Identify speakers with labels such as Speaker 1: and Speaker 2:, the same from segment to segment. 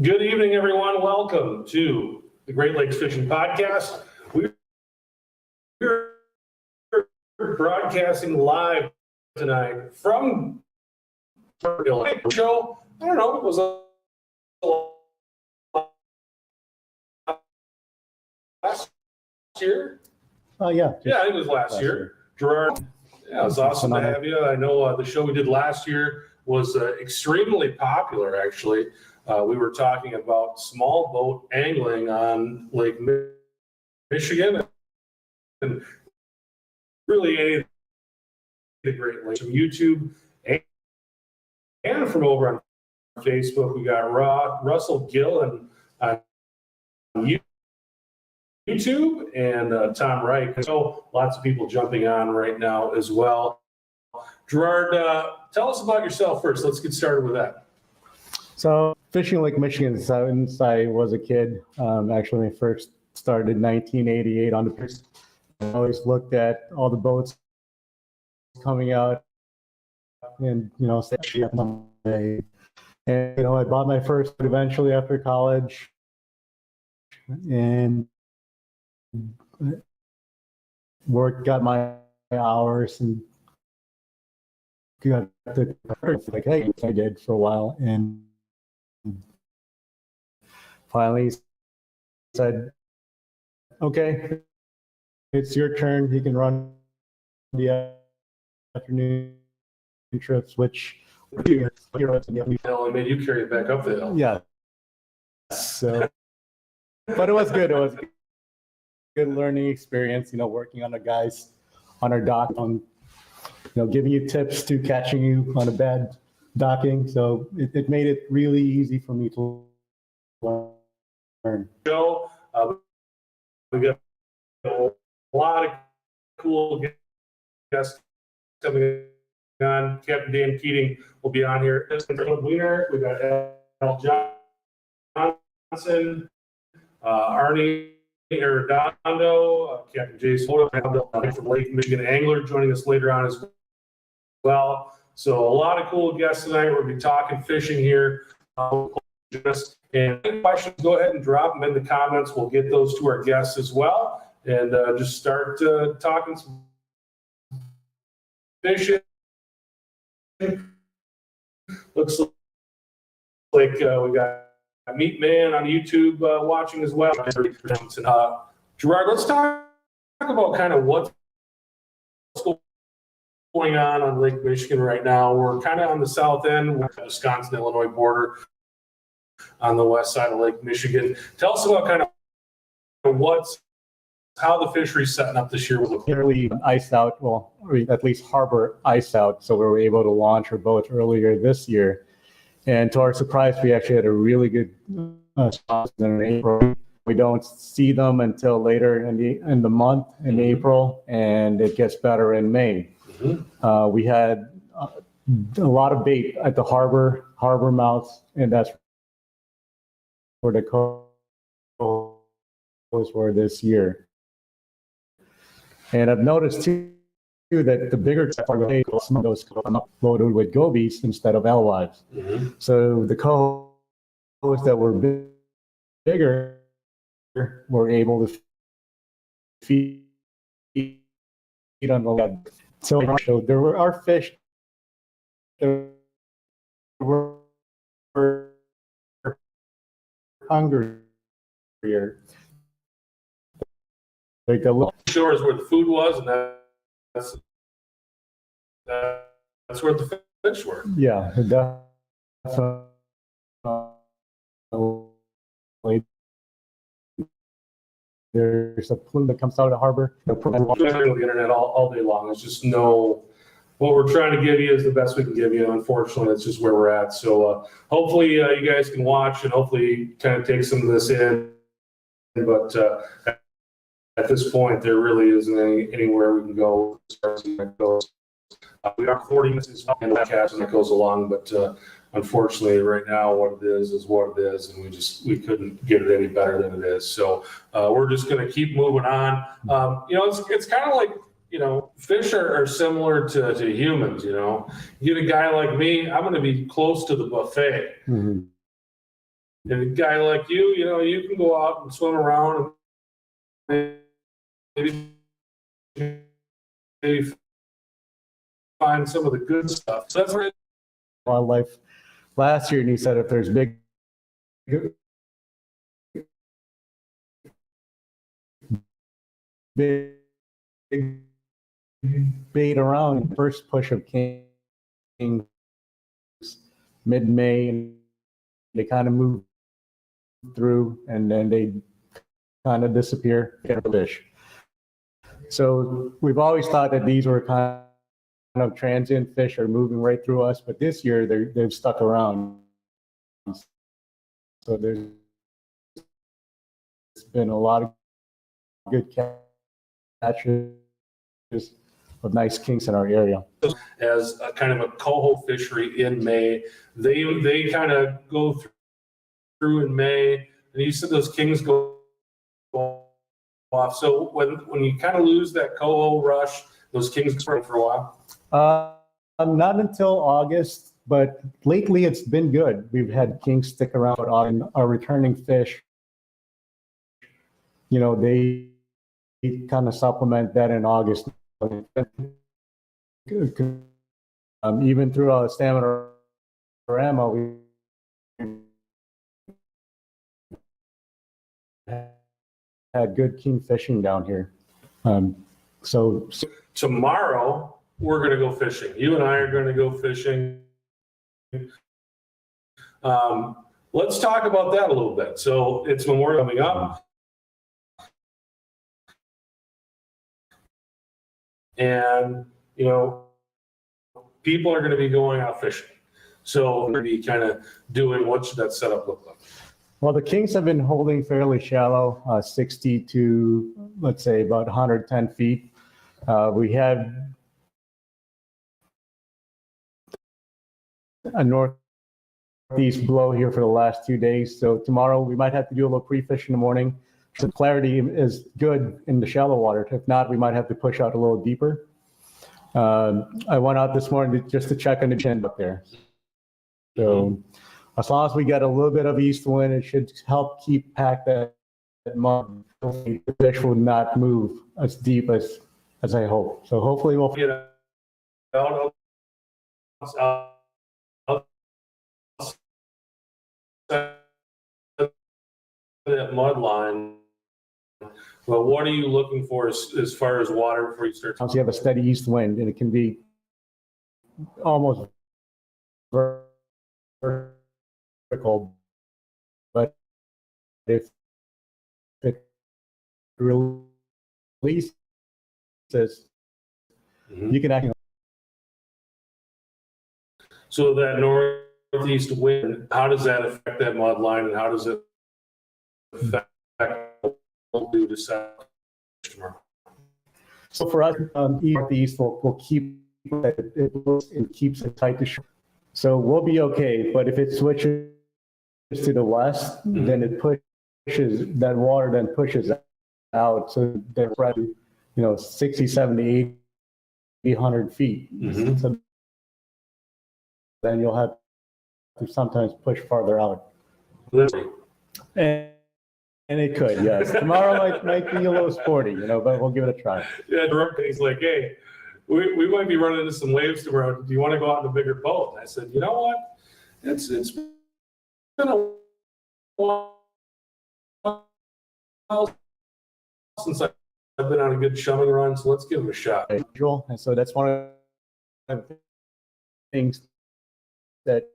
Speaker 1: Good evening, everyone. Welcome to the Great Lakes Fishing Podcast. We're broadcasting live tonight from the show. I don't know, it was last year.
Speaker 2: Yeah,
Speaker 1: I think it was last year. Gerard, yeah, it was awesome to have you. I know the show we did last year was extremely popular, actually. We were talking about small boat angling on Lake Michigan and really any of the Great Lakes from YouTube and from over on Facebook. We got Russell Gill on YouTube and Tom Wright. So lots of people jumping on right now as well. Gerard, tell us about yourself first. Let's get started with that.
Speaker 2: So fishing Lake Michigan since I was a kid. Actually, when I first started in 1988 on the pier, I always looked at all the boats coming out and, and, I bought my first eventually after college and got my hours and got the like, hey, I did for a while and finally said, okay, it's your turn. You can run the afternoon trips, which
Speaker 1: Only made you carry it back up the hill.
Speaker 2: Yeah. So, but it was good. It was a good learning experience, working on the guys on our dock, giving you tips to catching you on a bad docking. So it made it really easy for me to learn.
Speaker 1: Show, we got a lot of cool guests coming on. Captain Dan Keating will be on here. Weiner, we got Johnson, Arnie, Arredondo, Captain Jason Woda from Lake Michigan Angler joining us later on as well. So a lot of cool guests tonight. We'll be talking fishing here. And any questions, go ahead and drop them in the comments. We'll get those to our guests as well. And just start talking some fishing. Looks like we got Meat Man on YouTube watching as well. Gerard, let's talk about kind of what's going on Lake Michigan right now. We're kind of on the south end, we're the Wisconsin-Illinois border on the west side of Lake Michigan. Tell us about kind of how the fishery's setting up this year.
Speaker 2: Clearly iced out, well, or at least harbor iced out, so we were able to launch our boat earlier this year. And to our surprise, we actually had a really good spot in April. We don't see them until later in the month in April, and it gets better in May. Mm-hmm. We had a lot of bait at the harbor mouths, and that's where the Coho were this year. And I've noticed too that the bigger some of those come up loaded with gobies instead of alewives. Mm-hmm. So the Cohos that were bigger were able to feed on the lead. So there were our fish that were hungrier. Like the little
Speaker 1: shore is where the food was, and that's where the fish were.
Speaker 2: Yeah, there's a plume that comes out of the harbor.
Speaker 1: The internet all day long. It's just what we're trying to give you is the best we can give you. Unfortunately, that's just where we're at. So hopefully you guys can watch and hopefully kind of take some of this in. But at this point, there really isn't anywhere we can go as far as that goes. We are recording this as well in the podcast and it goes along, but unfortunately, right now, what it is what it is, and we couldn't get it any better than it is. So we're just going to keep moving on. It's kind of like fish are similar to humans. You get a guy like me, I'm going to be close to the buffet. Mm-hmm. And a guy like you, you can go out and swim around and maybe find some of the good stuff. So that's where
Speaker 2: wildlife last year, and he said if there's big big bait around, first push of kings mid-May, and they kind of move through, and then they kind of disappear, get a fish. So we've always thought that these were kind of transient fish are moving right through us, but this year they've stuck around. So there's been a lot of good catches of nice kinks in our area.
Speaker 1: as a kind of a coho fishery in May. They kind of go through in May, and you said those kings go off. So when you kind of lose that coho rush, those kings for a while?
Speaker 2: Not until August, but lately it's been good. We've had kings stick around on our returning fish. They kind of supplement that in August. Even through our Salmon we had good king fishing down here. So
Speaker 1: Tomorrow, we're going to go fishing. You and I are going to go fishing. Let's talk about that a little bit. So it's Memorial coming up. And, people are going to be going out fishing. So we're going to be kind of doing, what should that setup look like?
Speaker 2: Well, the kings have been holding fairly shallow, 60 to, let's say, about 110 feet. We had a northeast blow here for the last 2 days. So tomorrow we might have to do a little pre-fish in the morning. So clarity is good in the shallow water. If not, we might have to push out a little deeper. I went out this morning just to check on the chin up there. So as long as we get a little bit of east wind, it should help pack that mud. The fish will not move as deep as I hope. So hopefully we'll
Speaker 1: Get out that mud line. Well, what are you looking for as far as water before you start?
Speaker 2: once you have a steady east wind, and it can be almost vertical, but if it releases, you can actually.
Speaker 1: So that northeast wind, how does that affect that mud line, and how does it affect what we do to south tomorrow?
Speaker 2: So for us, northeast will keep it keeps it tight to shore. So we'll be okay. But if it switches to the west, then it pushes that water, then pushes out. So they're right, 60, 70, 800 feet. So then you'll have to sometimes push farther out.
Speaker 1: Literally.
Speaker 2: And it could, yes. Tomorrow might be a little sporty, but we'll give it a try.
Speaker 1: Yeah, he's like, hey, we might be running into some waves tomorrow. Do you want to go out in a bigger boat? And I said, you know what? It's been a while since I've been on a good chumming run, so let's give it a shot.
Speaker 2: And so that's one of the things that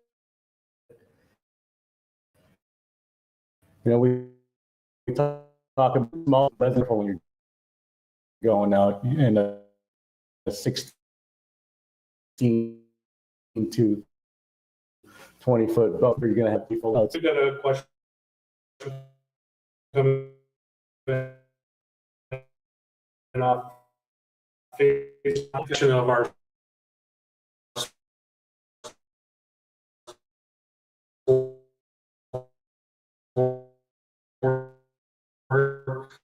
Speaker 2: we talk about small reservoir when you're going out in a 16 to 20-foot boat where you're going to have people out.
Speaker 1: We got a question coming in off Facebook of our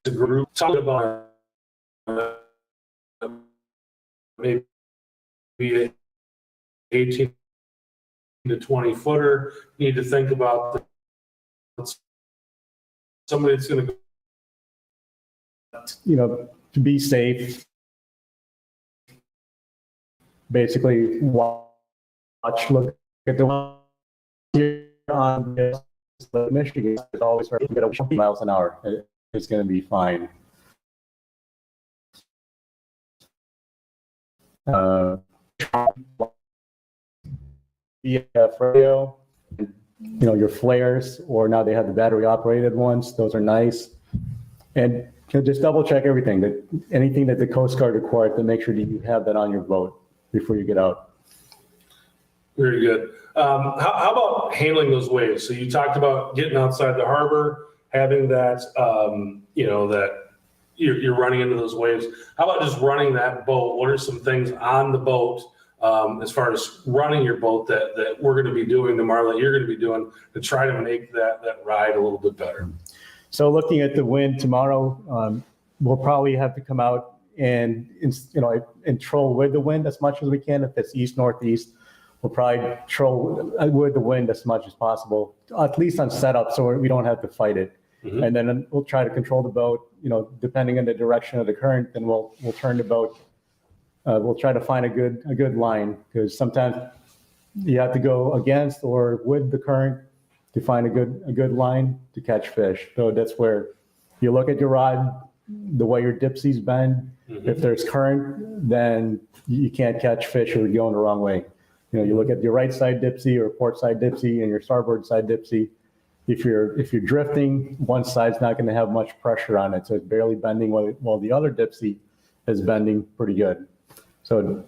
Speaker 1: the group talking about maybe 18 to 20 footer. Need to think about somebody that's going to,
Speaker 2: to be safe, basically watch, look at the one here on Michigan is always starting to get over 20 miles an hour. It's going to be fine. Radio, your flares, or now they have the battery operated ones. Those are nice. And just double check everything, that anything that the Coast Guard required, to make sure that you have that on your boat before you get out.
Speaker 1: Very good. How about handling those waves? So you talked about getting outside the harbor, having that, that you're running into those waves. How about just running that boat? What are some things on the boat as far as running your boat that we're going to be doing tomorrow, that you're going to be doing to try to make that ride a little bit better?
Speaker 2: So looking at the wind tomorrow, we'll probably have to come out and troll with the wind as much as we can. If it's east-northeast, we'll probably troll with the wind as much as possible, at least on setup, so we don't have to fight it. Mm-hmm. And then we'll try to control the boat, depending on the direction of the current, then we'll turn the boat. We'll try to find a good line, because sometimes you have to go against or with the current to find a good line to catch fish. So that's where you look at your rod, the way your dipsies bend. Mm-hmm. If there's current, then you can't catch fish, or you're going the wrong way. You look at your right side dipsy or port side dipsy and your starboard side dipsy. If you're drifting, one side's not going to have much pressure on it, so it's barely bending, while the other dipsy is bending pretty good. So,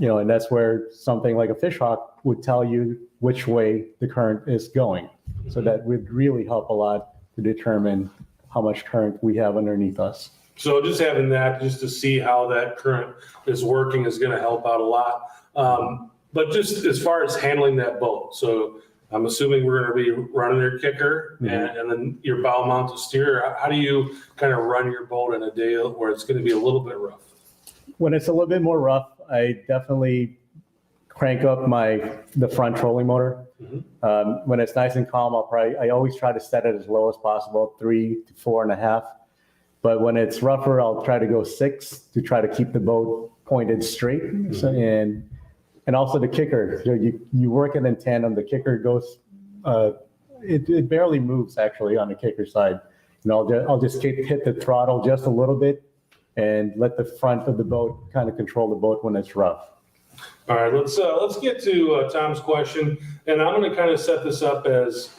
Speaker 2: and that's where something like a fish hawk would tell you which way the current is going. So that would really help a lot to determine how much current we have underneath us.
Speaker 1: So just having that, just to see how that current is working, is going to help out a lot. But just as far as handling that boat, so I'm assuming we're going to be running your kicker, mm-hmm. and then your bow mounted steer. How do you kind of run your boat in a day where it's going to be a little bit rough?
Speaker 2: When it's a little bit more rough, I definitely crank up the front trolling motor. Mm-hmm. When it's nice and calm, I always try to set it as low as possible, 3 to 4.5. But when it's rougher, I'll try to go 6 to try to keep the boat pointed straight. Mm-hmm. So, and also the kicker, you work it in tandem. The kicker goes, it barely moves actually on the kicker side. I'll just hit the throttle just a little bit and let the front of the boat kind of control the boat when it's rough.
Speaker 1: All right, let's get to Tom's question, and I'm going to kind of set this up as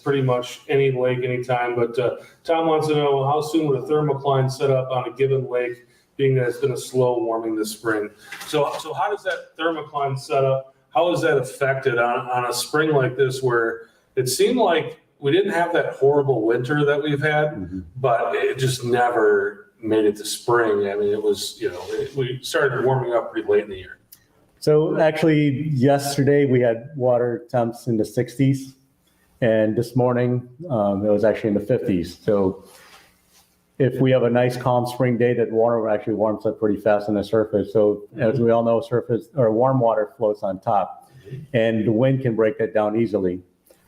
Speaker 1: pretty much any lake, anytime. But Tom wants to know, how soon would a thermocline set up on a given lake, being that it's been a slow warming this spring? So how does that thermocline set up? How is that affected on a spring like this, where it seemed like we didn't have that horrible winter that we've had, mm-hmm. but it just never made it to spring? I mean, it was, we started warming up pretty late in the year.
Speaker 2: So actually, yesterday we had water temps in the 60s, and this morning it was actually in the 50s. So if we have a nice calm spring day, that water actually warms up pretty fast on the surface. So mm-hmm. as we all know, surface or warm water floats on top, mm-hmm. and the wind can break that down easily.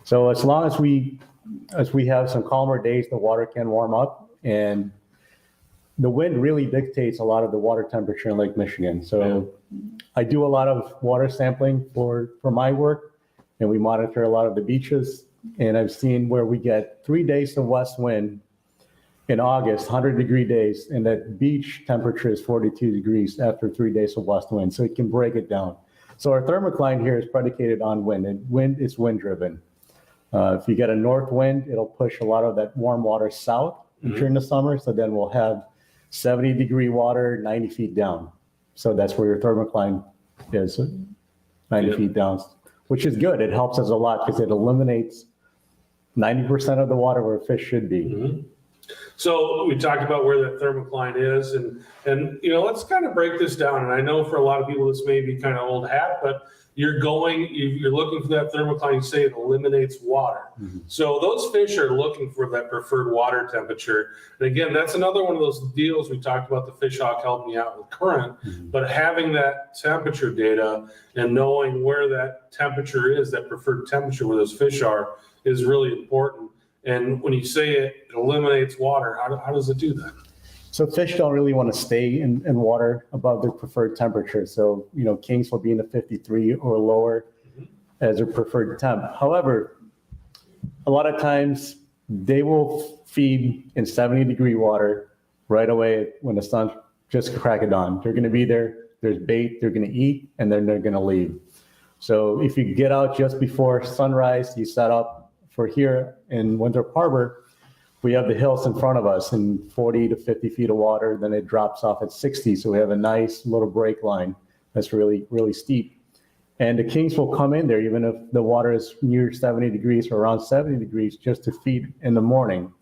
Speaker 2: So as long as we have some calmer days, the water can warm up, and the wind really dictates a lot of the water temperature in Lake Michigan. So I do a lot of water sampling for my work, and we monitor a lot of the beaches. And I've seen where we get 3 days of west wind in August, 100-degree days, and that beach temperature is 42 degrees after 3 days of west wind. So it can break it down. So our thermocline here is predicated on wind, and wind is wind-driven. If you get a north wind, it'll push a lot of that warm water south mm-hmm. during the summer. So then we'll have 70-degree water 90 feet down. So that's where your thermocline is, 90 feet down, which is good. It helps us a lot because it eliminates 90% of the water where fish should be.
Speaker 1: Mm-hmm. So we talked about where that thermocline is, and let's kind of break this down. And I know for a lot of people this may be kind of old hat, but you're looking for that thermocline. You say it eliminates water. Mm-hmm. So those fish are looking for that preferred water temperature. And again, that's another one of those deals we talked about, the fish hawk helping you out with current, mm-hmm. but having that temperature data and knowing where that temperature is, that preferred temperature where those fish are, is really important. And when you say it eliminates water, how does it do that?
Speaker 2: So fish don't really want to stay in water above their preferred temperature. So, kings will be in the 53 or lower as their preferred temp. However, a lot of times they will feed in 70-degree water right away when the sun's just crack of dawn. They're going to be there. There's bait. They're going to eat, and then they're going to leave. So if you get out just before sunrise, you set up for here in Winthrop Harbor. We have the hills in front of us in 40 to 50 feet of water. Then it drops off at 60. So we have a nice little break line that's really, really steep. And the kings will come in there even if the water is near 70 degrees or around 70 degrees just to feed in the morning.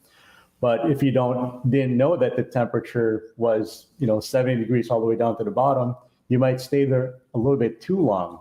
Speaker 2: But if you didn't know that the temperature was 70 degrees all the way down to the bottom, you might stay there a little bit too long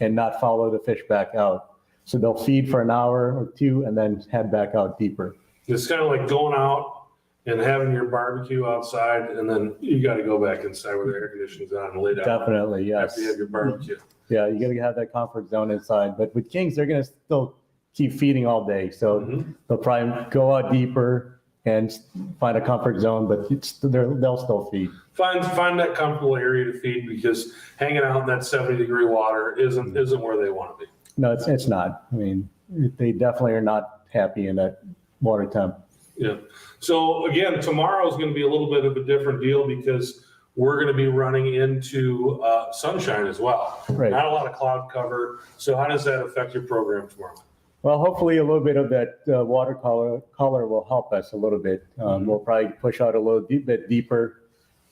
Speaker 2: and not follow the fish back out. So they'll feed for an hour or two and then head back out deeper.
Speaker 1: It's kind of like going out and having your barbecue outside, and then you got to go back inside where the air conditioning's on and lay down.
Speaker 2: Definitely, yes.
Speaker 1: After you have your barbecue.
Speaker 2: Yeah, you got to have that comfort zone inside. But with kings, they're going to still keep feeding all day. So they'll probably go out deeper and find a comfort zone, but they'll still feed.
Speaker 1: Find that comfortable area to feed, because hanging out in that 70-degree water isn't where they want to be.
Speaker 2: No, it's not. I mean, they definitely are not happy in that water temp.
Speaker 1: Yeah. So again, tomorrow is going to be a little bit of a different deal because we're going to be running into sunshine as well.
Speaker 2: Right.
Speaker 1: Not a lot of cloud cover. So how does that affect your program tomorrow?
Speaker 2: Well, hopefully a little bit of that watercolor will help us a little bit. We'll probably push out a little bit deeper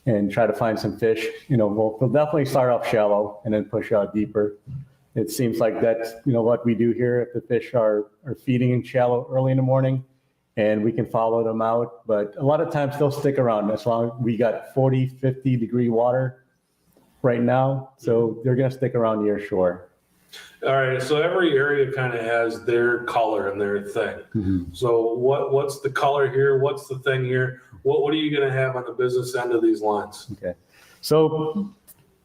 Speaker 2: and try to find some fish. We'll definitely start off shallow and then push out deeper. It seems like that's, what we do here. If the fish are feeding in shallow early in the morning, and we can follow them out. But a lot of times they'll stick around as long as we got 40, 50 degree water right now. So they're going to stick around near shore.
Speaker 1: All right. So every area kind of has their color and their thing. So what's the color here? What's the thing here? What are you going to have on the business end of these lines?
Speaker 2: Okay. So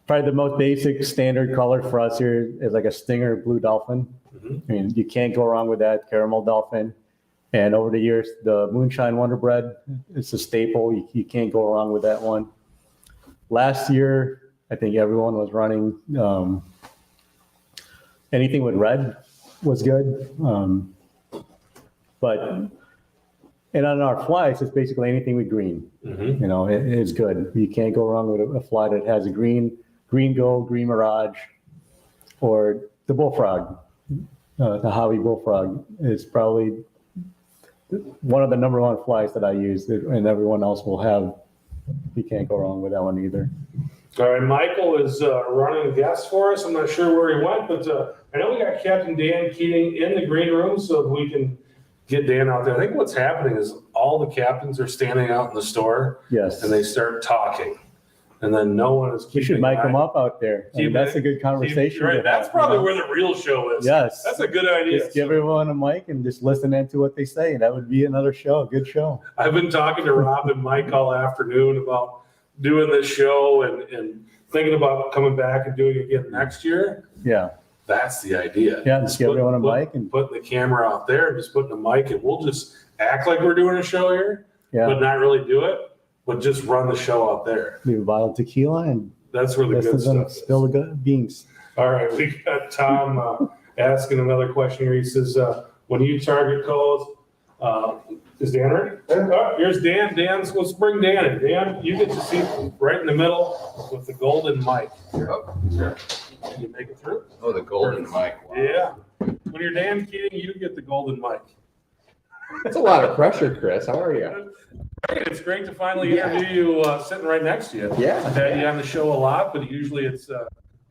Speaker 2: probably the most basic standard color for us here is like a stinger blue dolphin. I mean, you can't go wrong with that. Caramel dolphin. And over the years, the Moonshine Wonder Bread, it's a staple. You can't go wrong with that one. Last year, I think everyone was running anything with red was good. And on our flies, it's basically anything with green. It is good. You can't go wrong with a fly that has a green gold, green mirage, or the bullfrog. The Howie bullfrog is probably one of the number one flies that I use, and everyone else will have. You can't go wrong with that one either.
Speaker 1: All right, Michael is running guest for us. I'm not sure where he went, but I know we got Captain Dan Keating in the green room, so we can get Dan out there. I think what's happening is all the captains are standing out in the store.
Speaker 2: Yes.
Speaker 1: And they start talking. And then no one is keeping.
Speaker 2: You should mic them up out there. That's a good conversation.
Speaker 1: Right. That's probably where the real show is.
Speaker 2: Yes.
Speaker 1: That's a good idea.
Speaker 2: Just give everyone a mic and just listen into what they say. That would be another show, a good show.
Speaker 1: I've been talking to Rob and Mike all afternoon about doing this show and thinking about coming back and doing it again next year.
Speaker 2: Yeah.
Speaker 1: That's the idea.
Speaker 2: Yeah, just give everyone a mic and
Speaker 1: putting the camera out there, just putting a mic, and we'll just act like we're doing a show here, but not really do it. But just run the show out there.
Speaker 2: Leave a bottle of tequila and
Speaker 1: that's where the good stuff is.
Speaker 2: Spill the good beans.
Speaker 1: All right, we got Tom asking another question here. He says, when you target cohos, is Dan ready? Oh, here's Dan. Let's bring Dan in. Dan, you get to see right in the middle with the golden mic.
Speaker 3: Oh, sure.
Speaker 1: Can you make it through?
Speaker 3: Oh, the golden mic. Wow.
Speaker 1: Yeah. When you're Dan Keating, you get the golden mic.
Speaker 3: That's a lot of pressure, Chris. How are you?
Speaker 1: Hey, it's great to finally interview you sitting right next to you.
Speaker 3: Yeah.
Speaker 1: I've had you on the show a lot, but usually it's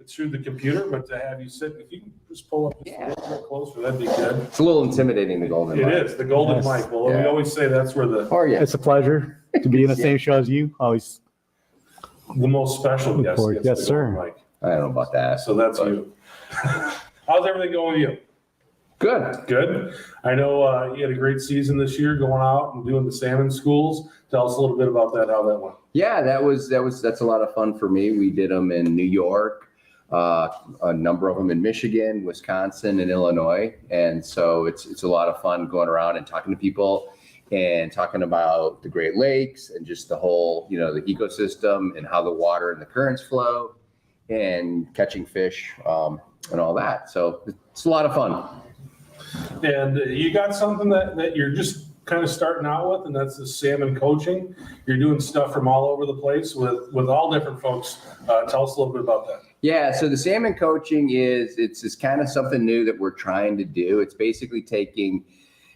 Speaker 1: through the computer. But to have you sit, if you can just pull up just a little bit closer, that'd be good.
Speaker 3: It's a little intimidating, the golden mic.
Speaker 1: It is the golden mic. Well, we always say that's where the
Speaker 2: It's a pleasure to be in the same show as you. Always
Speaker 1: the most special guest gets
Speaker 2: yes,
Speaker 1: the
Speaker 2: sir.
Speaker 1: golden mic.
Speaker 3: I don't know about that.
Speaker 1: So that's you. How's everything going with you? Good. I know you had a great season this year going out and doing the salmon schools. Tell us a little bit about that, how that went.
Speaker 3: Yeah, that's a lot of fun for me. We did them in New York, a number of them in Michigan, Wisconsin, and Illinois. And so it's a lot of fun going around and talking to people and talking about the Great Lakes and just the whole, the ecosystem and how the water and the currents flow and catching fish and all that. So it's a lot of fun.
Speaker 1: And you got something that you're just kind of starting out with, and that's the salmon coaching. You're doing stuff from all over the place with all different folks. Tell us a little bit about that.
Speaker 3: Yeah, so the salmon coaching it's kind of something new that we're trying to do. It's basically taking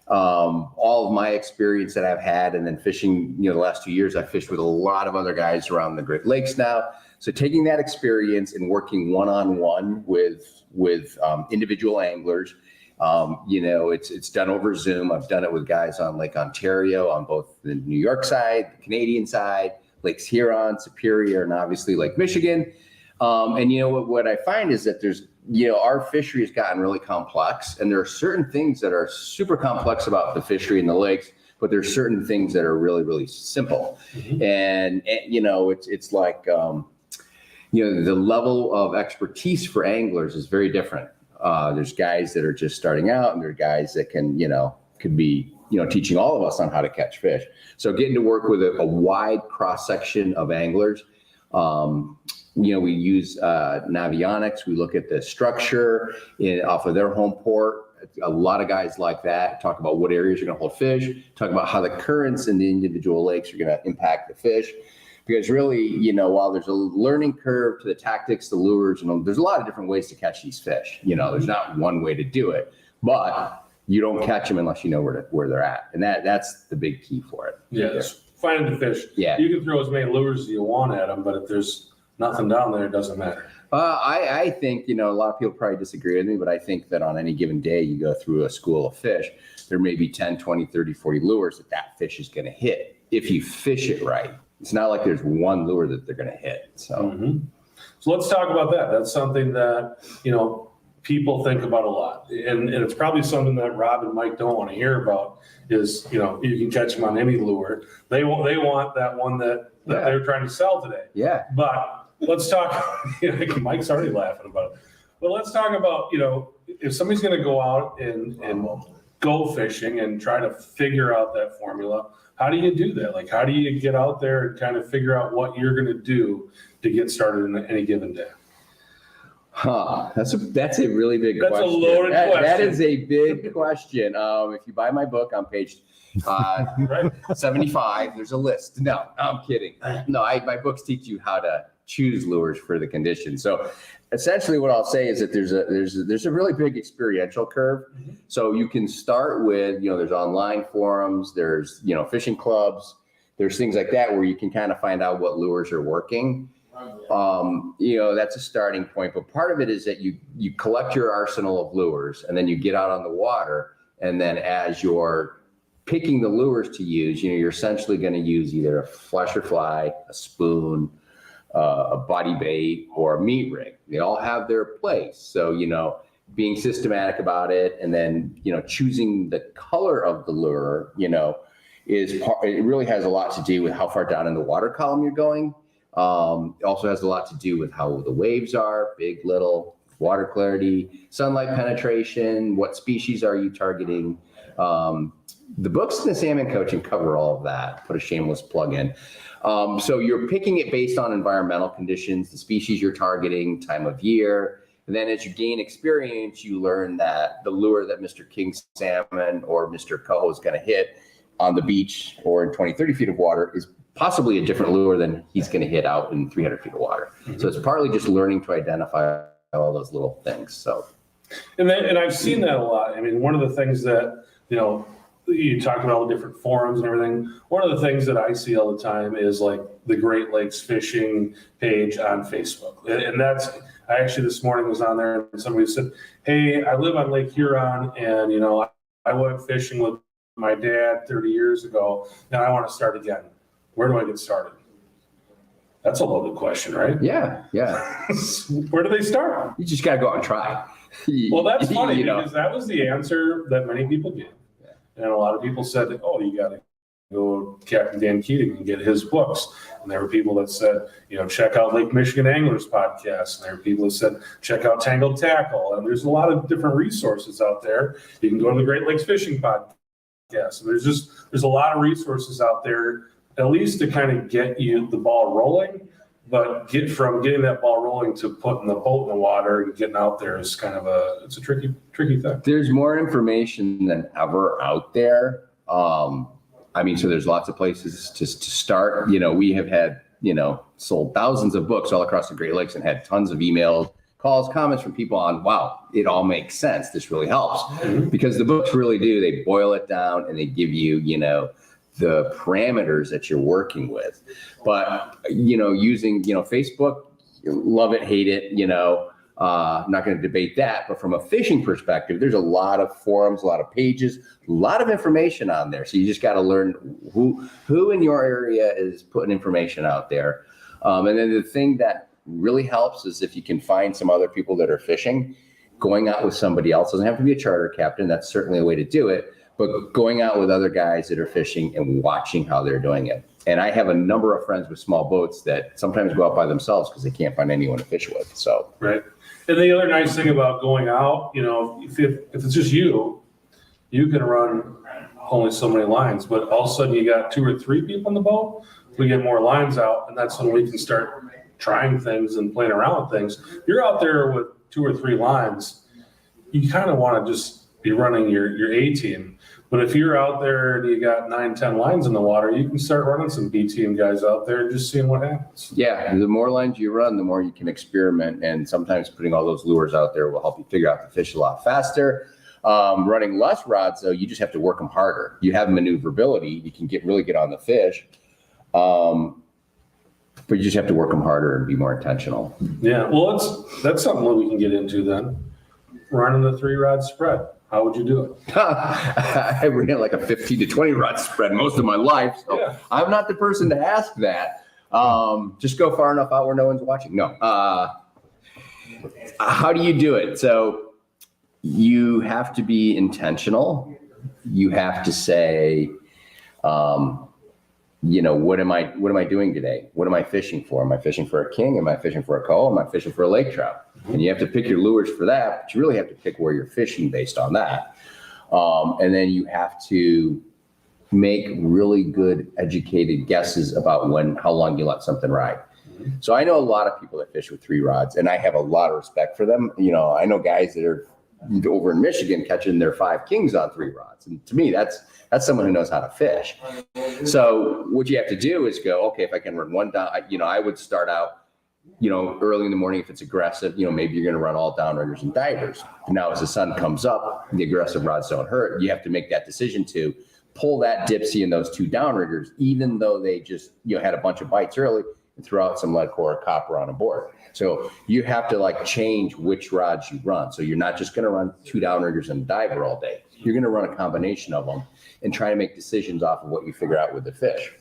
Speaker 3: all of my experience that I've had, and then fishing, the last 2 years, I've fished with a lot of other guys around the Great Lakes now. So taking that experience and working one-on-one with individual anglers. It's done over Zoom. I've done it with guys on Lake Ontario, on both the New York side, the Canadian side, Lakes Huron, Superior, and obviously Lake Michigan. And what I find is that there's, our fishery has gotten really complex, and there are certain things that are super complex about the fishery in the lakes, but there's certain things that are really, really simple. Mm-hmm. And it's like, the level of expertise for anglers is very different. There's guys that are just starting out, and there are guys that could be, teaching all of us on how to catch fish. So getting to work with a wide cross section of anglers. We use navionics. We look at the structure off of their home port. A lot of guys like that talk about what areas are going to hold fish, talk about how the currents in the individual lakes are going to impact the fish. Because really, while there's a learning curve to the tactics, the lures, and there's a lot of different ways to catch these fish. There's not one way to do it, but you don't catch them unless you know where they're at. And that's the big key for it.
Speaker 1: Yeah, finding the fish. Yeah. You can throw as many lures as you want at them, but if there's nothing down there, it doesn't matter.
Speaker 3: I think, a lot of people probably disagree with me, but I think that on any given day, you go through a school of fish, there may be 10, 20, 30, 40 lures that fish is going to hit if you fish it right. It's not like there's one lure that they're going to hit. So
Speaker 1: let's talk about that. That's something that, people think about a lot. And it's probably something that Rob and Mike don't want to hear about is, you can catch them on any lure. They want that one that they're trying to sell today.
Speaker 3: Yeah.
Speaker 1: But let's talk, Mike's already laughing about it. But let's talk about, if somebody's going to go out and go fishing and try to figure out that formula, how do you do that? Like, how do you get out there and kind of figure out what you're going to do to get started in any given day?
Speaker 3: That's a really big question.
Speaker 1: That's a loaded question.
Speaker 3: That is a big question. If you buy my book on page 75, there's a list. No, I'm kidding. No, my books teach you how to choose lures for the condition. So essentially what I'll say is that there's a really big experiential curve. Mm-hmm. So you can start with, there's online forums, there's, fishing clubs, there's things like that where you can kind of find out what lures are working. That's a starting point, but part of it is that you collect your arsenal of lures, and then you get out on the water, and then as you're picking the lures to use, you're essentially going to use either a flasher fly, a spoon, a body bait, or a meat rig. They all have their place. So, being systematic about it, and then, choosing the color of the lure, it really has a lot to do with how far down in the water column you're going. It also has a lot to do with how the waves are, big, little, water clarity, sunlight penetration, what species are you targeting. The books in the Salmon Coaching cover all of that. Put a shameless plug in. So you're picking it based on environmental conditions, the species you're targeting, time of year. And then as you gain experience, you learn that the lure that Mr. King salmon or Mr. Coho is going to hit on the beach or in 20, 30 feet of water is possibly a different lure than he's going to hit out in 300 feet of water. Mm-hmm. So it's partly just learning to identify all those little things. So,
Speaker 1: and I've seen that a lot. I mean, one of the things that, you talked about all the different forums and everything. One of the things that I see all the time is like the Great Lakes fishing page on Facebook. And I actually this morning was on there and somebody said, hey, I live on Lake Huron and, I went fishing with my dad 30 years ago and I want to start again. Where do I get started? That's a loaded question, right?
Speaker 3: Yeah.
Speaker 1: Where do they start?
Speaker 3: You just got to go out and try.
Speaker 1: Well, that's funny because that was the answer that many people gave. And a lot of people said, oh, you got to go to Captain Dan Keating and get his books. And there were people that said, check out Lake Michigan Anglers podcast. And there were people that said, check out Tangled Tackle. And there's a lot of different resources out there. You can go to the Great Lakes Fishing podcast. And there's a lot of resources out there, at least to kind of get you the ball rolling. But getting that ball rolling to putting the boat in the water and getting out there is kind of it's a tricky thing.
Speaker 3: There's more information than ever out there. So there's lots of places to start. We have had, sold thousands of books all across the Great Lakes and had tons of emails, calls, comments from people on, wow, it all makes sense. This really helps. Mm-hmm. Because the books really do. They boil it down and they give you, the parameters that you're working with. But, using, Facebook, love it, hate it, I'm not going to debate that. But from a fishing perspective, there's a lot of forums, a lot of pages, a lot of information on there. So you just got to learn who in your area is putting information out there. And then the thing that really helps is if you can find some other people that are fishing, going out with somebody else. Doesn't have to be a charter captain. That's certainly a way to do it. But going out with other guys that are fishing and watching how they're doing it. And I have a number of friends with small boats that sometimes go out by themselves because they can't find anyone to fish with. So
Speaker 1: right. And the other nice thing about going out, if it's just you can run only so many lines, but all of a sudden you got 2 or 3 people in the boat, we get more lines out, and that's when we can start trying things and playing around with things. You're out there with 2 or 3 lines, you kind of want to just be running your A team. But if you're out there and you got 9, 10 lines in the water, you can start running some B team guys out there and just seeing what happens.
Speaker 3: Yeah, and the more lines you run, the more you can experiment. And sometimes putting all those lures out there will help you figure out the fish a lot faster. Running less rods, though, you just have to work them harder. You have maneuverability. You can really get on the fish. But you just have to work them harder and be more intentional.
Speaker 1: Yeah, well, that's something that we can get into then. Running the 3-rod spread. How would you do it?
Speaker 3: I ran like a 15 to 20 rod spread most of my life. So yeah. I'm not the person to ask that. Just go far enough out where no one's watching. No. How do you do it? So you have to be intentional. You have to say, what am I doing today? What am I fishing for? Am I fishing for a king? Am I fishing for a coho? Am I fishing for a lake trout? And you have to pick your lures for that, but you really have to pick where you're fishing based on that. And then you have to make really good educated guesses about how long you let something ride. So I know a lot of people that fish with 3 rods, and I have a lot of respect for them. I know guys that are over in Michigan catching their 5 kings on 3 rods. And to me, that's someone who knows how to fish. So what you have to do is go, okay, if I can run one down, I would start out, early in the morning if it's aggressive, maybe you're going to run all downriggers and divers. Now, as the sun comes up, the aggressive rods don't hurt. You have to make that decision to pull that dipsy and those 2 downriggers, even though they just, had a bunch of bites early, and throw out some lead core or copper on a board. So you have to change which rods you run. So you're not just going to run 2 downriggers and a diver all day. You're going to run a combination of them and try to make decisions off of what you figure out with the fish.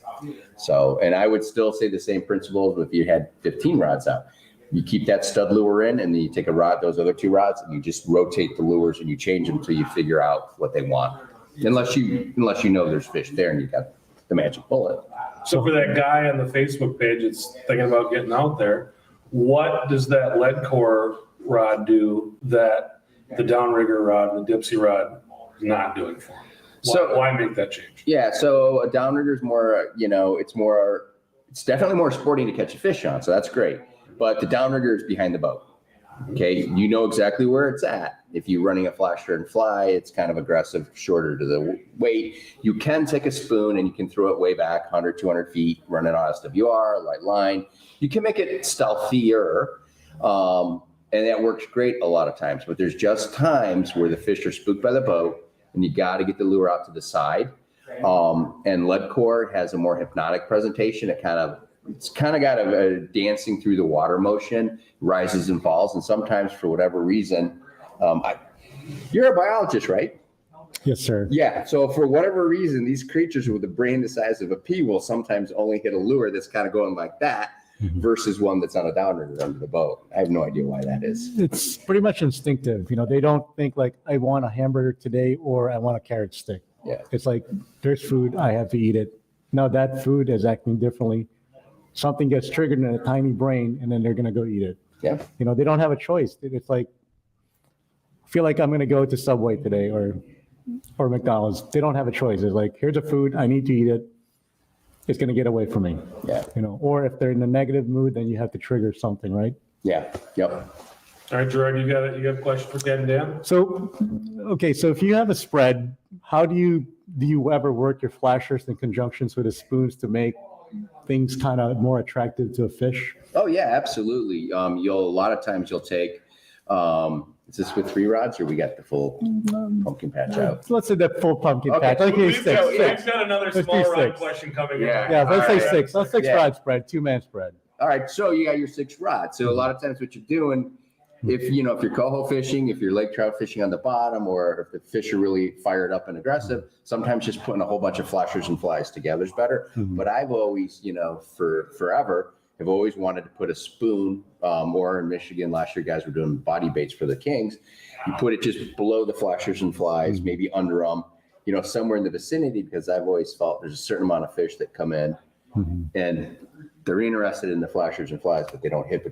Speaker 3: So, and I would still say the same principles if you had 15 rods out. You keep that stud lure in, and then you take a rod, those other 2 rods, and you just rotate the lures and you change them until you figure out what they want. Unless you know there's fish there and you got the magic bullet.
Speaker 1: So for that guy on the Facebook page that's thinking about getting out there, what does that lead core rod do that the downrigger rod and the dipsy rod is not doing for him? Why make that change?
Speaker 3: Yeah, so a downrigger is more, it's definitely more sporting to catch a fish on, so that's great. But the downrigger is behind the boat. Okay, you know exactly where it's at. If you're running a flash and fly, it's kind of aggressive, shorter to the weight. You can take a spoon and you can throw it way back 100, 200 feet, run it on SWR, light line. You can make it stealthier, and that works great a lot of times. But there's just times where the fish are spooked by the boat, and you got to get the lure out to the side. And lead core has a more hypnotic presentation. It's kind of got a dancing through the water motion, rises and falls. And sometimes for whatever reason, you're a biologist, right?
Speaker 2: Yes, sir.
Speaker 3: Yeah. So for whatever reason, these creatures with a brain the size of a pea will sometimes only hit a lure that's kind of going like that versus one that's on a downrigger under the boat. I have no idea why that is.
Speaker 2: It's pretty much instinctive. They don't think I want a hamburger today or I want a carrot stick.
Speaker 3: Yeah.
Speaker 2: It's there's food, I have to eat it. now that food is acting differently. Something gets triggered in a tiny brain, and then they're going to go eat it.
Speaker 3: Yeah.
Speaker 2: They don't have a choice. It's like, I feel like I'm going to go to Subway today or McDonald's. They don't have a choice. It's like, here's a food, I need to eat it. It's going to get away from me.
Speaker 3: Yeah.
Speaker 2: Or if they're in a negative mood, then you have to trigger something, right?
Speaker 3: Yeah. Yep.
Speaker 1: All right, Gerard, you got a question for Ted and Dan?
Speaker 2: So, okay, so if you have a spread, how do you ever work your flashers in conjunctions with the spoons to make things kind of more attractive to a fish?
Speaker 3: Oh yeah, absolutely. A lot of times you'll take, is this with 3 rods or we got the full pumpkin patch out?
Speaker 2: Let's say that full pumpkin
Speaker 3: Okay.
Speaker 2: patch. Let's do
Speaker 1: We've got another
Speaker 2: Let's do
Speaker 1: small rod
Speaker 2: 6.
Speaker 1: question coming in.
Speaker 2: Yeah, let's say
Speaker 3: All right.
Speaker 2: 6. Let's 6
Speaker 3: Yeah.
Speaker 2: rod spread, 2-man spread.
Speaker 3: All right, so you got your 6 rods. So a lot of times what you're doing, if you're coho fishing, if you're lake trout fishing on the bottom, or if the fish are really fired up and aggressive, sometimes just putting a whole bunch of flashers and flies together is better. But I've always, for forever, have always wanted to put a spoon, or in Michigan last year, guys were doing body baits for the kings. You put it just below the flashers and flies, maybe under them, somewhere in the vicinity, because I've always felt there's a certain amount of fish that come in and they're interested in the flashers and flies, but they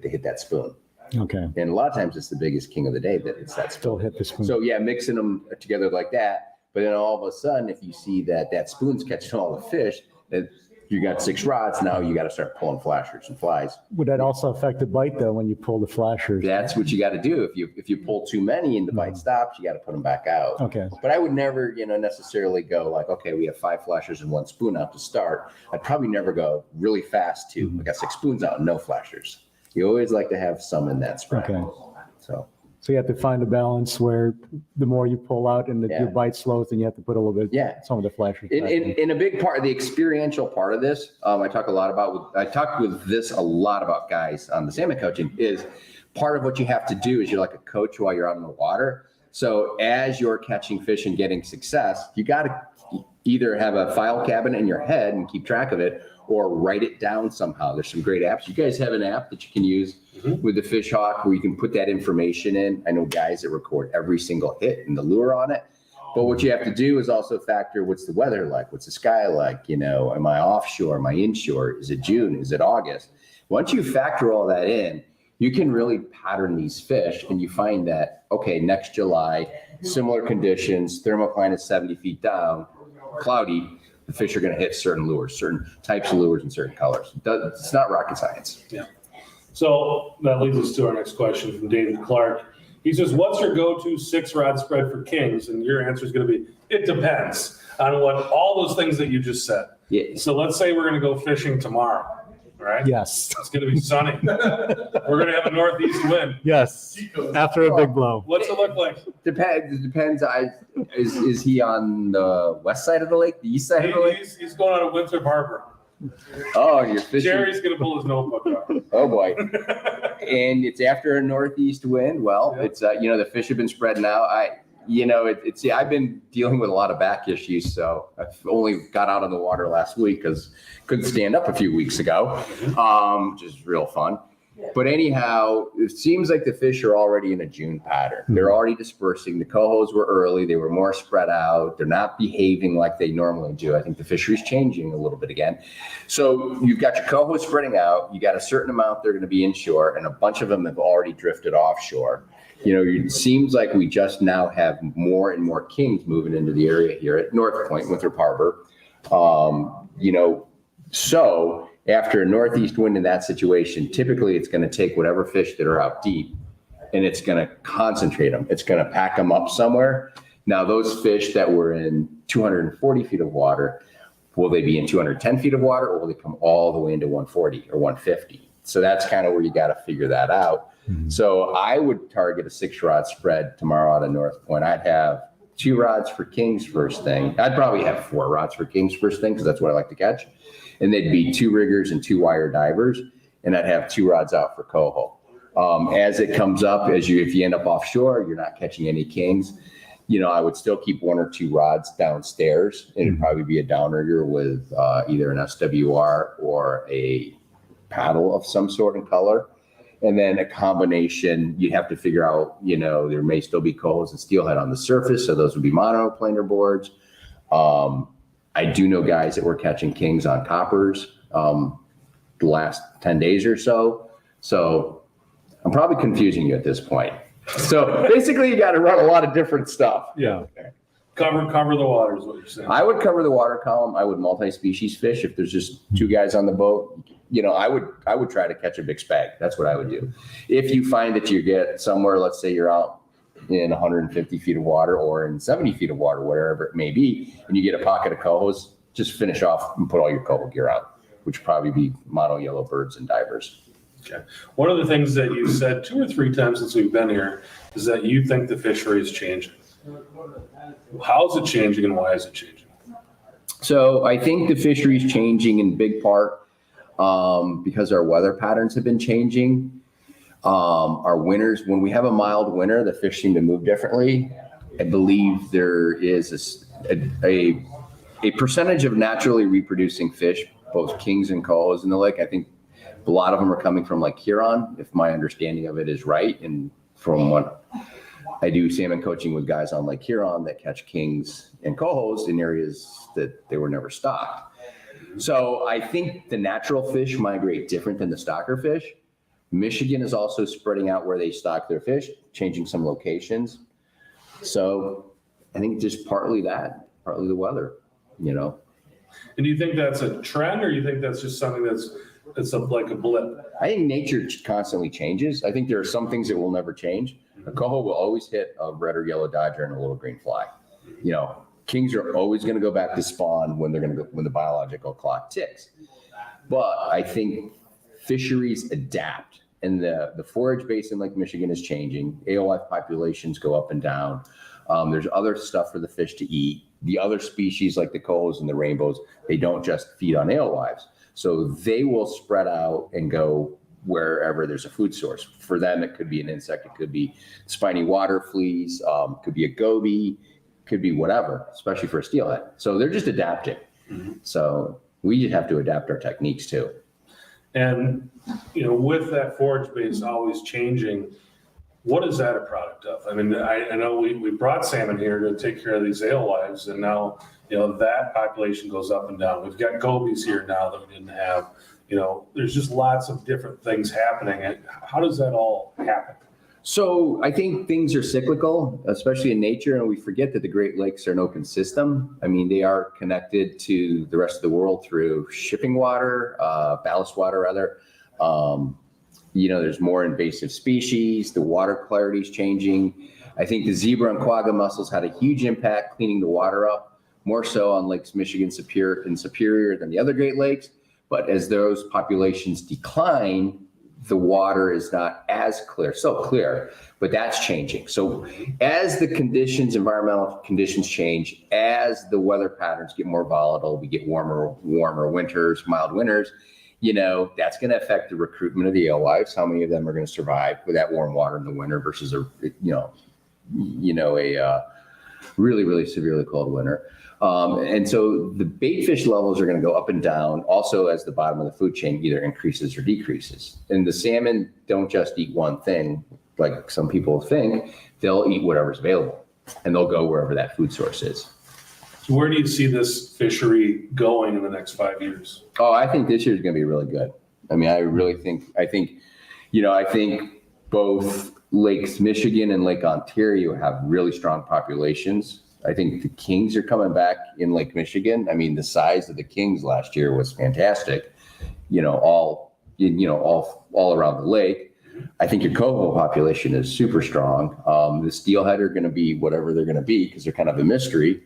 Speaker 3: hit that spoon.
Speaker 2: Okay.
Speaker 3: And a lot of times it's the biggest king of the day that it's that
Speaker 2: Still
Speaker 3: spoon.
Speaker 2: hit the spoon.
Speaker 3: So yeah, mixing them together like that. But then all of a sudden, if you see that spoon's catching all the fish, then you got 6 rods. Now you got to start pulling flashers and flies.
Speaker 2: Would that also affect the bite though when you pull the flashers?
Speaker 3: That's what you got to do. If you pull too many and the bite stops, you got to put them back out.
Speaker 2: Okay.
Speaker 3: But I would never, necessarily go like, okay, we have 5 flashers and 1 spoon out to start. I'd probably never go really fast to, I got 6 spoons out and no flashers. You always like to have some in that spread.
Speaker 2: Okay.
Speaker 3: So
Speaker 2: So you have to find a balance where the more you pull out and your bite slows, then you have to put a little bit, some of the flashers back in.
Speaker 3: In a big part, the experiential part of this, I talk with this a lot about guys on the salmon coaching, is part of what you have to do is you're like a coach while you're out in the water. So as you're catching fish and getting success, you got to either have a file cabinet in your head and keep track of it, or write it down somehow. There's some great apps. You guys have an app that you can use with the Fish Hawk where you can put that information in. I know guys that record every single hit and the lure on it. But what you have to do is also factor what's the weather like, what's the sky like, am I offshore, am I inshore, is it June, is it August? Once you factor all that in, you can really pattern these fish and you find that, okay, next July, similar conditions, thermocline is 70 feet down, cloudy, the fish are going to hit certain lures, certain types of lures and certain colors. It's not rocket science.
Speaker 1: Yeah. So that leads us to our next question from David Clark. He says, what's your go-to 6-rod spread for kings? And your answer is going to be, it depends on what all those things that you just said.
Speaker 3: Yeah.
Speaker 1: So let's say we're going to go fishing tomorrow, right?
Speaker 2: Yes.
Speaker 1: It's going to be sunny. We're going to have a northeast wind.
Speaker 2: Yes. After a big blow.
Speaker 1: What's it look like?
Speaker 3: It depends. Is he on the west side of the lake, the east side of the lake?
Speaker 1: He's going out of Winthrop Harbor.
Speaker 3: Oh, you're fishing.
Speaker 1: Jerry's going to pull his notebook out.
Speaker 3: Oh boy. And it's after a northeast wind. Well, it's the fish have been spreading out. I've been dealing with a lot of back issues, so I've only got out on the water last week because couldn't stand up a few weeks ago, which is real fun. But anyhow, it seems like the fish are already in a June pattern. They're already dispersing. The cohos were early. They were more spread out. They're not behaving like they normally do. I think the fishery's changing a little bit again. So you've got your cohos spreading out. You got a certain amount they're going to be inshore, and a bunch of them have already drifted offshore. It seems like we just now have more and more kings moving into the area here at North Point, Winthrop Harbor. So after a northeast wind in that situation, typically it's going to take whatever fish that are out deep and it's going to concentrate them. It's going to pack them up somewhere. Now, those fish that were in 240 feet of water, will they be in 210 feet of water, or will they come all the way into 140 or 150? So that's kind of where you got to figure that out. So I would target a 6-rod spread tomorrow out of North Point. I'd have 2 rods for kings first thing. I'd probably have 4 rods for kings first thing because that's what I like to catch. And they'd be 2 riggers and 2 wire divers. And I'd have 2 rods out for coho. As it comes up, if you end up offshore, you're not catching any kings. I would still keep 1 or 2 rods downstairs. It'd probably be a downrigger with either an SWR or a paddle of some sort and color. And then a combination, you'd have to figure out, there may still be cohos and steelhead on the surface. So those would be monoplanar boards. I I do know guys that were catching kings on coppers the last 10 days or so. So I'm probably confusing you at this point. So basically, you got to run a lot of different stuff.
Speaker 1: Yeah. Cover the water is what you're saying.
Speaker 3: I would cover the water column. I would multi-species fish. If there's just two guys on the boat, I would try to catch a big spag. That's what I would do. If you find that you get somewhere, let's say you're out in 150 feet of water or in 70 feet of water, wherever it may be, and you get a pocket of cohos, just finish off and put all your coho gear out, which would probably be mono yellow birds and divers.
Speaker 1: Okay. One of the things that you said 2 or 3 times since we've been here is that you think the fishery is changing. How is it changing and why is it changing?
Speaker 3: So I think the fishery is changing in big part because our weather patterns have been changing. Our winters, when we have a mild winter, the fish seem to move differently. I believe there is a percentage of naturally reproducing fish, both kings and cohos in the lake. I think a lot of them are coming from Lake Huron, if my understanding of it is right. And from what I do salmon coaching with guys on Lake Huron that catch kings and cohos in areas that they were never stocked. So I think the natural fish migrate different than the stocker fish. Michigan is also spreading out where they stock their fish, changing some locations. So I think just partly the weather, And
Speaker 1: do you think that's a trend or you think that's just something that's like a blip?
Speaker 3: I think nature constantly changes. I think there are some things that will never change. A coho will always hit a red or yellow dodger and a little green fly. Kings are always going to go back to spawn when when the biological clock ticks. But I think fisheries adapt, and the forage basin like Michigan is changing. Alewife populations go up and down. There's other stuff for the fish to eat. The other species like the cohos and the rainbows, they don't just feed on alewives. So they will spread out and go wherever there's a food source. For them, it could be an insect, it could be spiny water fleas, could be a goby, could be whatever, especially for a steelhead. So they're just adapting. Mm-hmm. So we just have to adapt our techniques too.
Speaker 1: And, with that forage base always changing, what is that a product of? I mean, I know we brought salmon here to take care of these alewives, and now, that population goes up and down. We've got gobies here now that we didn't have. There's just lots of different things happening. And how does that all happen?
Speaker 3: So I think things are cyclical, especially in nature, and we forget that the Great Lakes are an open system. I mean, they are connected to the rest of the world through shipping water, ballast water rather. There's more invasive species. The water clarity is changing. I think the zebra and quagga mussels had a huge impact cleaning the water up, more so on Lakes Michigan and Superior than the other Great Lakes. But as those populations decline, the water is not as clear, so clear, but that's changing. So as the environmental conditions change, as the weather patterns get more volatile, we get warmer winters, mild winters, that's going to affect the recruitment of the alewives. How many of them are going to survive with that warm water in the winter versus a really, really severely cold winter. And so the bait fish levels are going to go up and down also as the bottom of the food chain either increases or decreases. And the salmon don't just eat one thing like some people think. They'll eat whatever's available and they'll go wherever that food source is.
Speaker 1: So where do you see this fishery going in the next 5 years?
Speaker 3: Oh, I think this year is going to be really good. I mean, I think both Lakes Michigan and Lake Ontario have really strong populations. I think the kings are coming back in Lake Michigan. I mean, the size of the kings last year was fantastic, all around the lake. I think your coho population is super strong. The steelhead are going to be whatever they're going to be because they're kind of a mystery.